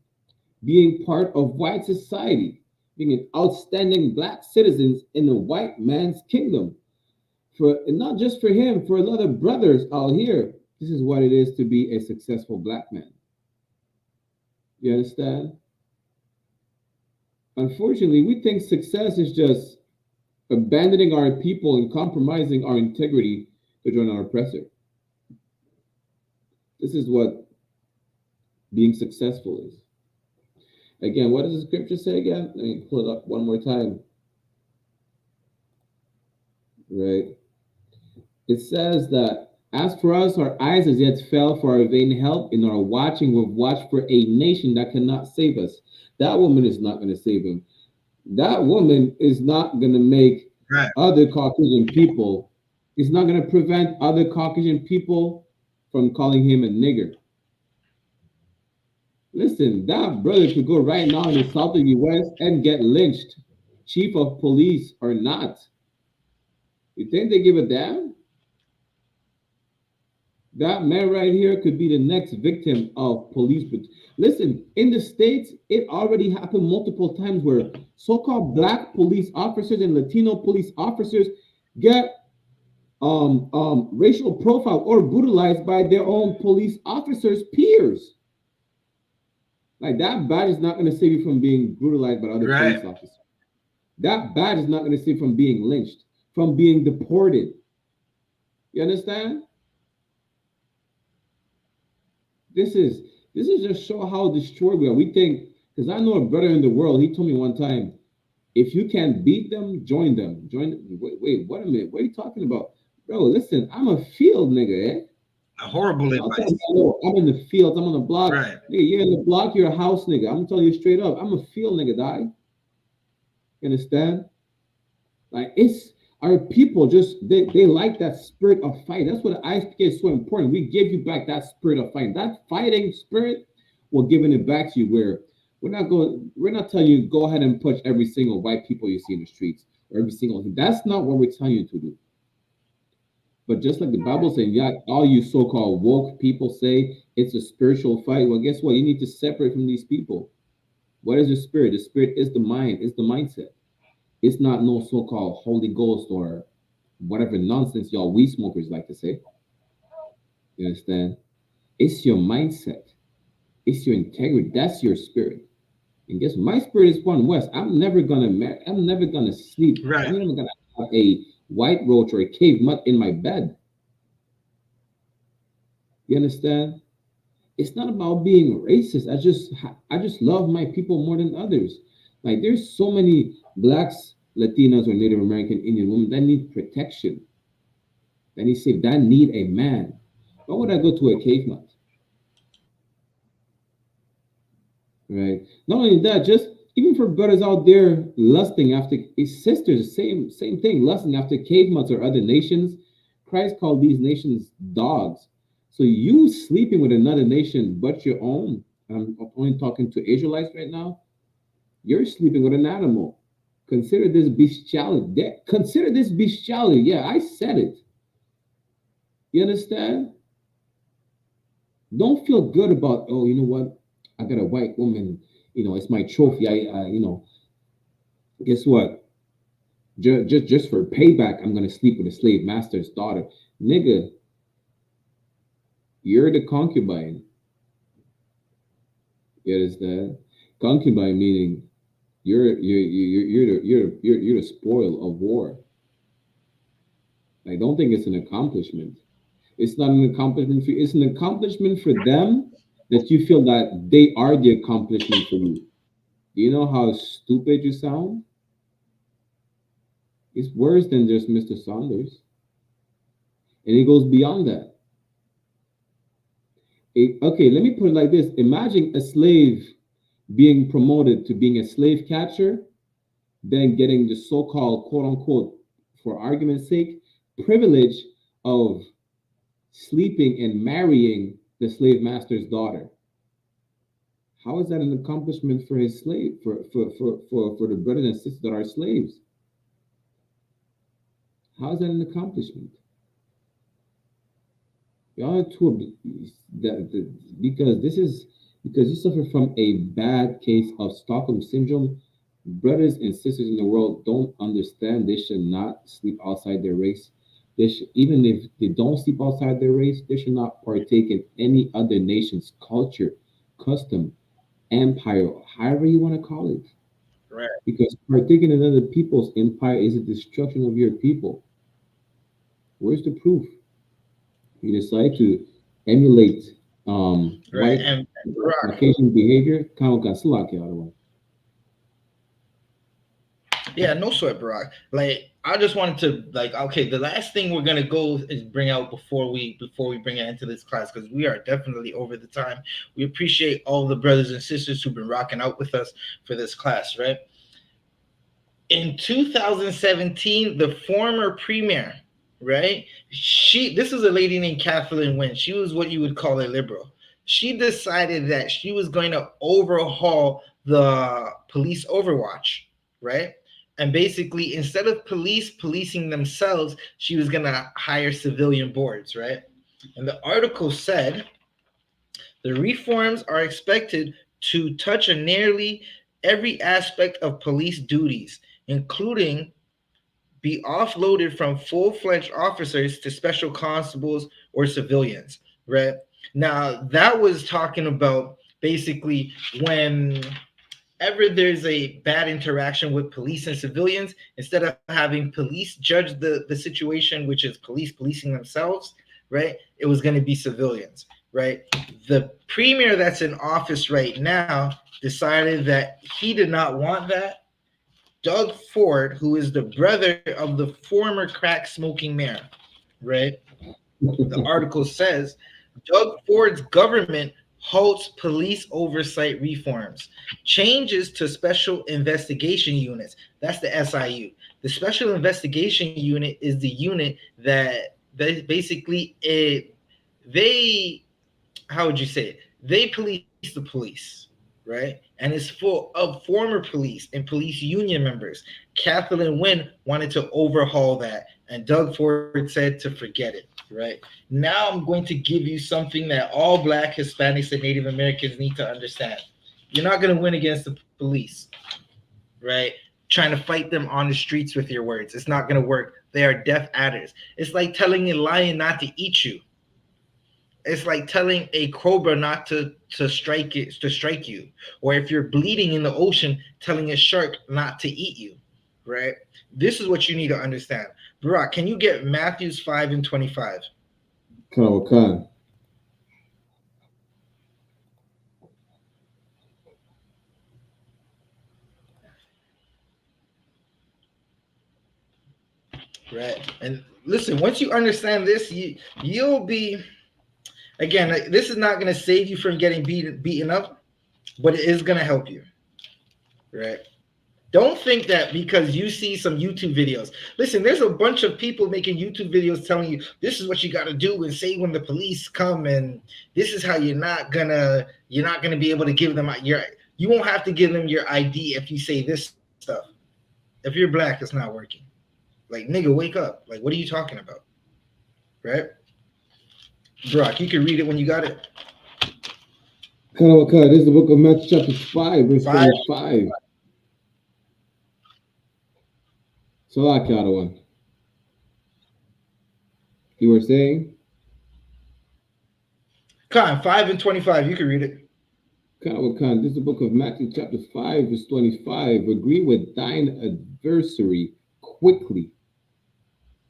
being part of white society, being an outstanding black citizens in a white man's kingdom. And not just for him, for a lot of brothers out here, this is what it is to be a successful black man. You understand? Unfortunately, we think success is just abandoning our people and compromising our integrity to join our oppressor. This is what being successful is. Again, what does the scripture say again? Let me pull it up one more time. Right? It says that As for us, our eyes as yet fell for our vain help. In our watching, we've watched for a nation that cannot save us. That woman is not going to save him. That woman is not going to make Right. other Caucasian people, it's not going to prevent other Caucasian people from calling him a nigger. Listen, that brother could go right now in the south of the US and get lynched, chief of police or not. You think they give a damn? That man right here could be the next victim of police. But listen, in the States, it already happened multiple times where so-called black police officers and Latino police officers get racial profile or brutalized by their own police officers' peers. Like that badge is not going to save you from being brutalized by other police officers. That badge is not going to save you from being lynched, from being deported. You understand? This is just show how destroyed we are. We think, because I know a brother in the world, he told me one time, if you can't beat them, join them. Wait, what a minute. What are you talking about? Bro, listen, I'm a field nigga, eh? A horrible advice. I'm in the field, I'm on the block. Right. Nigga, you're in the block, you're a house nigga. I'm telling you straight up, I'm a field nigga, die. You understand? Like it's our people just they like that spirit of fight. That's what the I.S.U.P.K is so important. We give you back that spirit of fight. That fighting spirit, we're giving it back to you where we're not telling you go ahead and punch every single white people you see in the streets or every single thing. That's not what we're telling you to do. But just like the Bible saying, yeah, all you so-called woke people say it's a spiritual fight. Well, guess what? You need to separate from these people. What is the spirit? The spirit is the mind, it's the mindset. It's not no so-called Holy Ghost or whatever nonsense y'all weed smokers like to say. You understand? It's your mindset. It's your integrity. That's your spirit. And guess what? My spirit is one West. I'm never gonna sleep. Right. I'm never gonna have a white roach or a cave mutt in my bed. You understand? It's not about being racist. I just love my people more than others. Like there's so many blacks, Latinas, or Native American Indian women that need protection. That need saved. That need a man. Why would I go to a cave mutt? Right. Not only that, just even for brothers out there lusting after his sisters, same thing, lusting after cave mutts or other nations. Christ called these nations dogs. So you sleeping with another nation but your own, I'm only talking to Israelites right now, you're sleeping with an animal. Consider this bestiality. Consider this bestiality. Yeah, I said it. You understand? Don't feel good about, oh, you know what? I got a white woman, it's my trophy. Guess what? Just for payback, I'm gonna sleep with a slave master's daughter. Nigga, you're the concubine. You understand? Concubine meaning you're the spoil of war. I don't think it's an accomplishment. It's not an accomplishment for you. It's an accomplishment for them that you feel that they are the accomplishment for you. Do you know how stupid you sound? It's worse than just Mr. Saunders. And it goes beyond that. Okay, let me put it like this. Imagine a slave being promoted to being a slave catcher, then getting the so-called, quote unquote, for argument's sake, privilege of sleeping and marrying the slave master's daughter. How is that an accomplishment for his slave, for the brothers and sisters that are slaves? How is that an accomplishment? Y'all too, because you suffer from a bad case of Stockholm syndrome. Brothers and sisters in the world don't understand they should not sleep outside their race. Even if they don't sleep outside their race, they should not partake in any other nation's culture, custom, empire, however you want to call it. Right. Because partaking in other people's empire is a destruction of your people. Where's the proof? You decide to emulate Right. white And Caucasian behavior. yeah, no sweat, Barack. Like I just wanted to like, okay, the last thing we're gonna go is bring out before we bring it into this class, because we are definitely over the time. We appreciate all the brothers and sisters who've been rocking out with us for this class, right? In 2017, the former premier, right? This is a lady named Kathleen Wynne. She was what you would call a liberal. She decided that she was going to overhaul the police overwatch, right? And basically, instead of police policing themselves, she was going to hire civilian boards, right? And the article said the reforms are expected to touch on nearly every aspect of police duties, including be offloaded from full-fledged officers to special constables or civilians, right? Now, that was talking about basically when ever there's a bad interaction with police and civilians, instead of having police judge the situation, which is police policing themselves, right? It was going to be civilians, right? The premier that's in office right now decided that he did not want that. Doug Ford, who is the brother of the former crack smoking mayor, right? The article says Doug Ford's government halts police oversight reforms, changes to special investigation units. That's the SIU. The special investigation unit is the unit that basically how would you say it? They police the police, right? And it's full of former police and police union members. Kathleen Wynne wanted to overhaul that, and Doug Ford said to forget it, right? Now I'm going to give you something that all Black, Hispanics, and Native Americans need to understand. You're not going to win against the police, right? Trying to fight them on the streets with your words. It's not going to work. They are deaf adders. It's like telling a lion not to eat you. It's like telling a cobra not to strike you, or if you're bleeding in the ocean, telling a shark not to eat you, right? This is what you need to understand. Barack, can you get Matthews 5:25? Khan. Right, and listen. Once you understand this, you'll be. Again, this is not going to save you from getting beaten up, but it is going to help you, right? Don't think that because you see some YouTube videos. Listen, there's a bunch of people making YouTube videos telling you this is what you got to do and say when the police come, and this is how you're not gonna be able to give them you won't have to give them your ID if you say this stuff. If you're Black, it's not working. Like, nigga, wake up. Like, what are you talking about? Right? Brock, you can read it when you got it. This is the book of Matthew chapter 5, verse 25. One. You were saying? Khan, 5:25. You can read it. Khan, this is the book of Matthew chapter 5, verse 25. Agree with thine adversary quickly,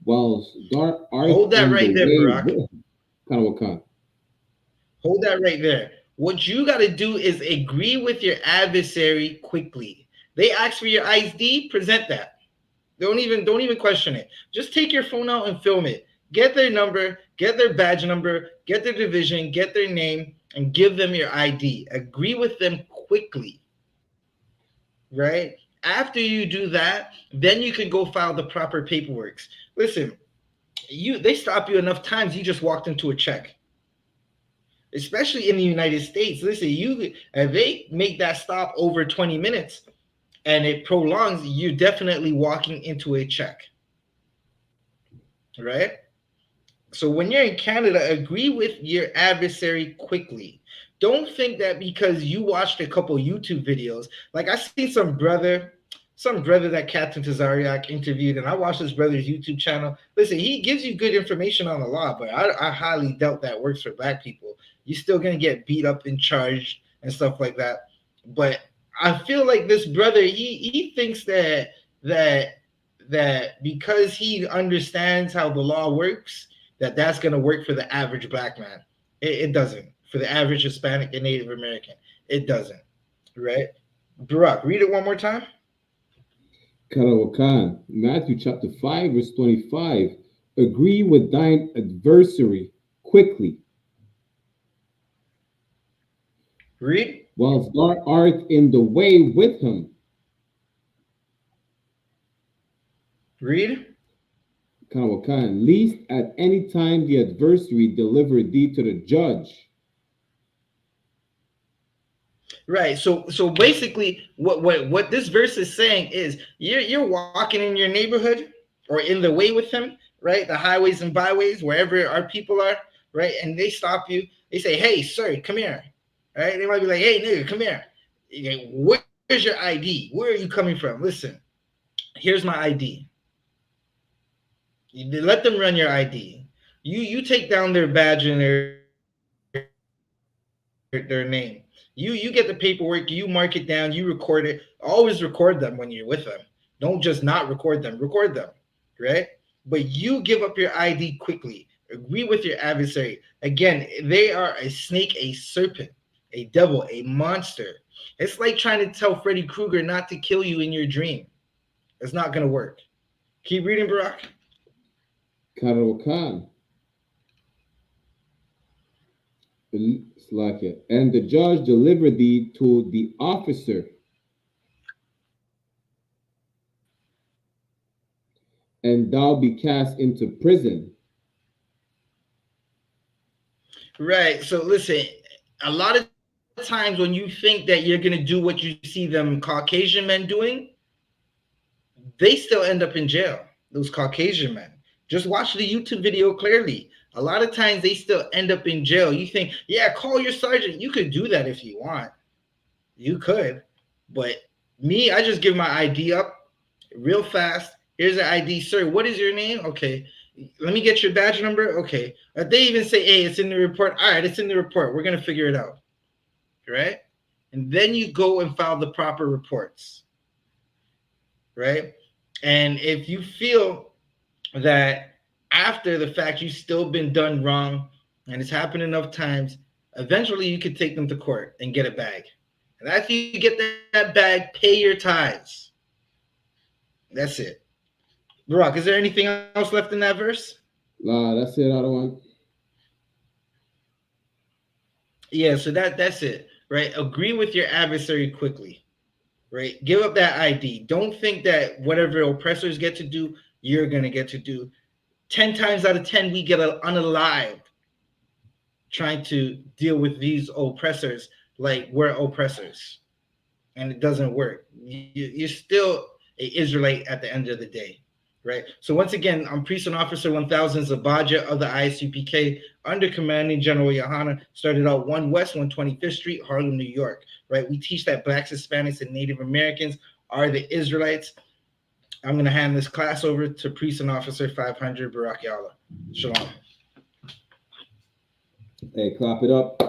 whilst thou art hold that right there, Barack. Khan. Hold that right there. What you got to do is agree with your adversary quickly. They ask for your ID, present that. Don't even question it. Just take your phone out and film it. Get their number, get their badge number, get their division, get their name, and give them your ID. Agree with them quickly, right? After you do that, then you can go file the proper paperwork. Listen, they stop you enough times, you just walked into a check. Especially in the United States. Listen, if they make that stop over 20 minutes and it prolongs, you're definitely walking into a check, right? So when you're in Canada, agree with your adversary quickly. Don't think that because you watched a couple YouTube videos, like I seen some brother that Captain Tazariak interviewed, and I watched this brother's YouTube channel. Listen, he gives you good information on the law, but I highly doubt that works for Black people. You're still gonna get beat up and charged and stuff like that. But I feel like this brother, he thinks that because he understands how the law works, that's gonna work for the average Black man. It doesn't. For the average Hispanic and Native American, it doesn't. Right? Barack, read it one more time. Karawakan, Matthew chapter 5, verse 25. Agree with thine adversary quickly, Read. whilst thou art in the way with him. Read. Karawakan, least at any time the adversary deliver thee to the judge. Right. So basically, what this verse is saying is you're walking in your neighborhood or in the way with him, right? The highways and byways, wherever our people are, right? And they stop you. They say, "Hey, sir, come here." Right? They might be like, "Hey, nigga, come here. Where's your ID? Where are you coming from? Listen, here's my ID." You let them run your ID. You take down their badge and their name. You get the paperwork, you mark it down, you record it. Always record them when you're with them. Don't just not record them. Record them, right? But you give up your ID quickly. Agree with your adversary. Again, they are a snake, a serpent, a devil, a monster. It's like trying to tell Freddy Krueger not to kill you in your dream. It's not going to work. Keep reading, Barack. Karawakan. And the judge deliver thee to the officer, and thou be cast into prison. Right. So listen, a lot of times when you think that you're going to do what you see them Caucasian men doing, they still end up in jail. Those Caucasian men. Just watch the YouTube video clearly. A lot of times they still end up in jail. You think, yeah, call your sergeant. You could do that if you want. You could. But me, I just give my ID up real fast. Here's the ID, sir. What is your name? Okay. Let me get your badge number. Okay. They even say, hey, it's in the report. All right, it's in the report. We're going to figure it out. Right? And then you go and file the proper reports. Right? And if you feel that after the fact you've still been done wrong and it's happened enough times, eventually you could take them to court and get a bag. And after you get that bag, pay your tithes. That's it. Barack, is there anything else left in that verse? Nah, that's it. I don't want. Yeah, so that's it, right? Agree with your adversary quickly, right? Give up that ID. Don't think that whatever oppressors get to do, you're going to get to do. 10 times out of 10, we get unalived trying to deal with these oppressors like we're oppressors. And it doesn't work. You're still an Israelite at the end of the day, right? So once again, I'm Priest and Officer 1000 Zabaja of the I.S.U.P.K. under Commanding General YAHANNA, started out 1 West 125th Street, Harlem, New York, right? We teach that Blacks, Hispanics, and Native Americans are the Israelites. I'm going to hand this class over to Priest and Officer 500 Barak Yallah. Shalom. Hey, clap it up.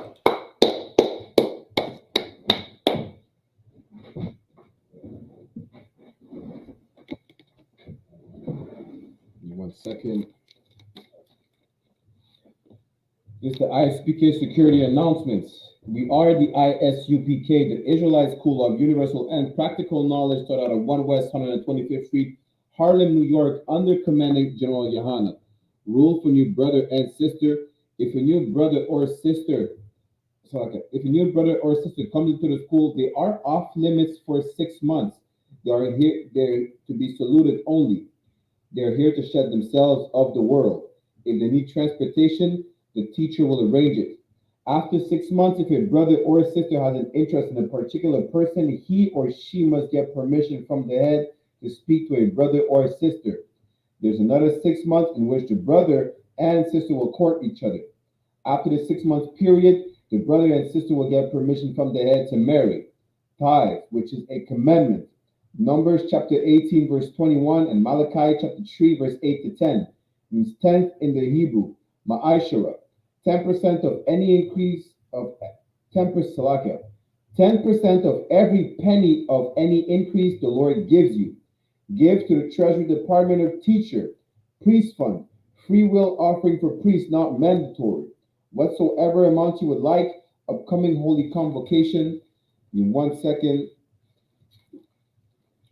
One second. This is the I.S.U.P.K. security announcements. We are the I.S.U.P.K, the Israelite School of Universal and Practical Knowledge, taught out of 1 West 125th Street, Harlem, New York, under Commanding General YAHANNA. Rule for new brother and sister: if a new brother or sister comes into the school, they are off limits for 6 months. They are here to be saluted only. They are here to shed themselves of the world. If they need transportation, the teacher will arrange it. After 6 months, if a brother or sister has an interest in a particular person, he or she must get permission from the head to speak to a brother or sister. There's another 6 months in which the brother and sister will court each other. After the 6 month period, the brother and sister will get permission from the head to marry. Tithes, which is a commandment. Numbers chapter 18, verse 21, and Malachi chapter 3, verse 8 to 10. Means tenth in the Hebrew, ma'ashara. 10% of any increase of 10% of every penny of any increase the Lord gives you. Give to the Treasury Department of Teacher, Priest Fund, free will offering for priests, not mandatory. Whatsoever amount you would like, upcoming holy convocation. In 1 second.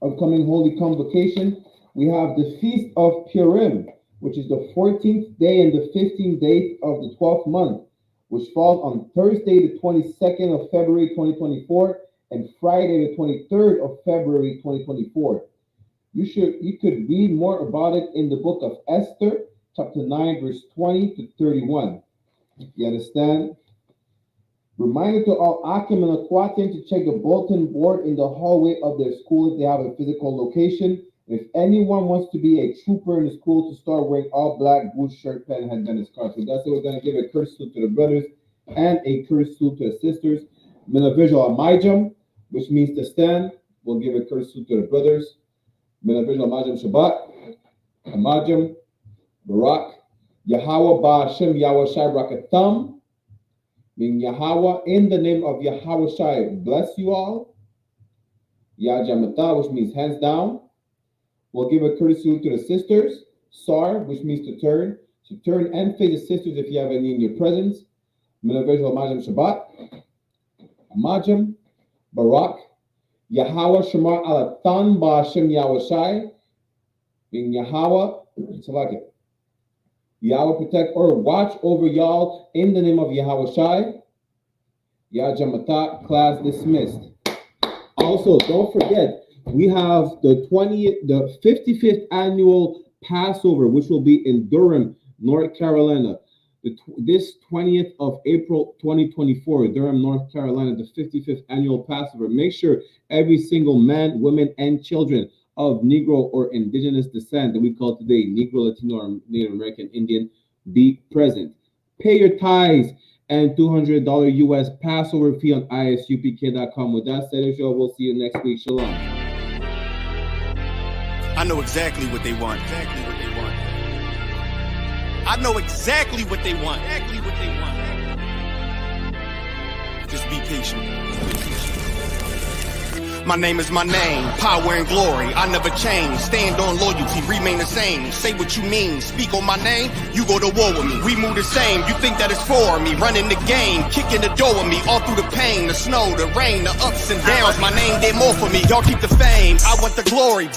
upcoming Holy Convocation, we have the Feast of Purim, which is the 14th day and the 15th day of the 12th month, which falls on Thursday, the 22nd of February, 2024, and Friday, the 23rd of February, 2024. You could read more about it in the book of Esther, chapter 9, verse 20 to 31. You understand? Reminder to all Akim and Aquatian to check the bulletin board in the hallway of their school if they have a physical location. If anyone wants to be a trooper in the school, to start wearing all black, boots, shirt, pen, headband, and scarf. So that's what we're going to give a courtesy salute to the brothers and a courtesy salute to the sisters. Minavisual Amijam, which means to stand, we'll give a courtesy salute to the brothers. Minavisual Amijam Shabbat, Amajam, Barak, Yahweh Ba Hashem Yahweh Shai Brakatham, meaning Yahweh, in the name of Yahweh Shai, bless you all. Yajamata, which means hands down. We'll give a courtesy salute to the sisters. Sar, which means to turn. So turn and face the sisters if you have any in your presence. Minavisual Amajam Shabbat, Amajam, Barak, Yahweh Shamar Alatan Ba Hashem Yahweh Shai, meaning Yahweh, it's like it. Yahweh protect or watch over y'all in the name of Yahweh Shai. Yajamata, class dismissed. Also, don't forget, we have the 55th annual Passover, which will be in Durham, North Carolina. This 20th of April, 2024, Durham, North Carolina, the 55th annual Passover. Make sure every single man, women, and children of Negro or indigenous descent that we call today Negro, Latino, or Native American Indian be present. Pay your tithes and $200 US Passover fee on ISUPK.com. With that said, Israel, we'll see you next week. Shalom. I know exactly what they want. I know exactly what they want. Just be patient. My name is my name, power and glory, I never change. Stand on loyalty, remain the same. Say what you mean, speak on my name, you go to war with me. We move the same, you think that it's for me. Running the game, kicking the door with me. All through the pain, the snow, the rain, the ups and downs. My name did more for me, y'all keep the fame, I want the glory.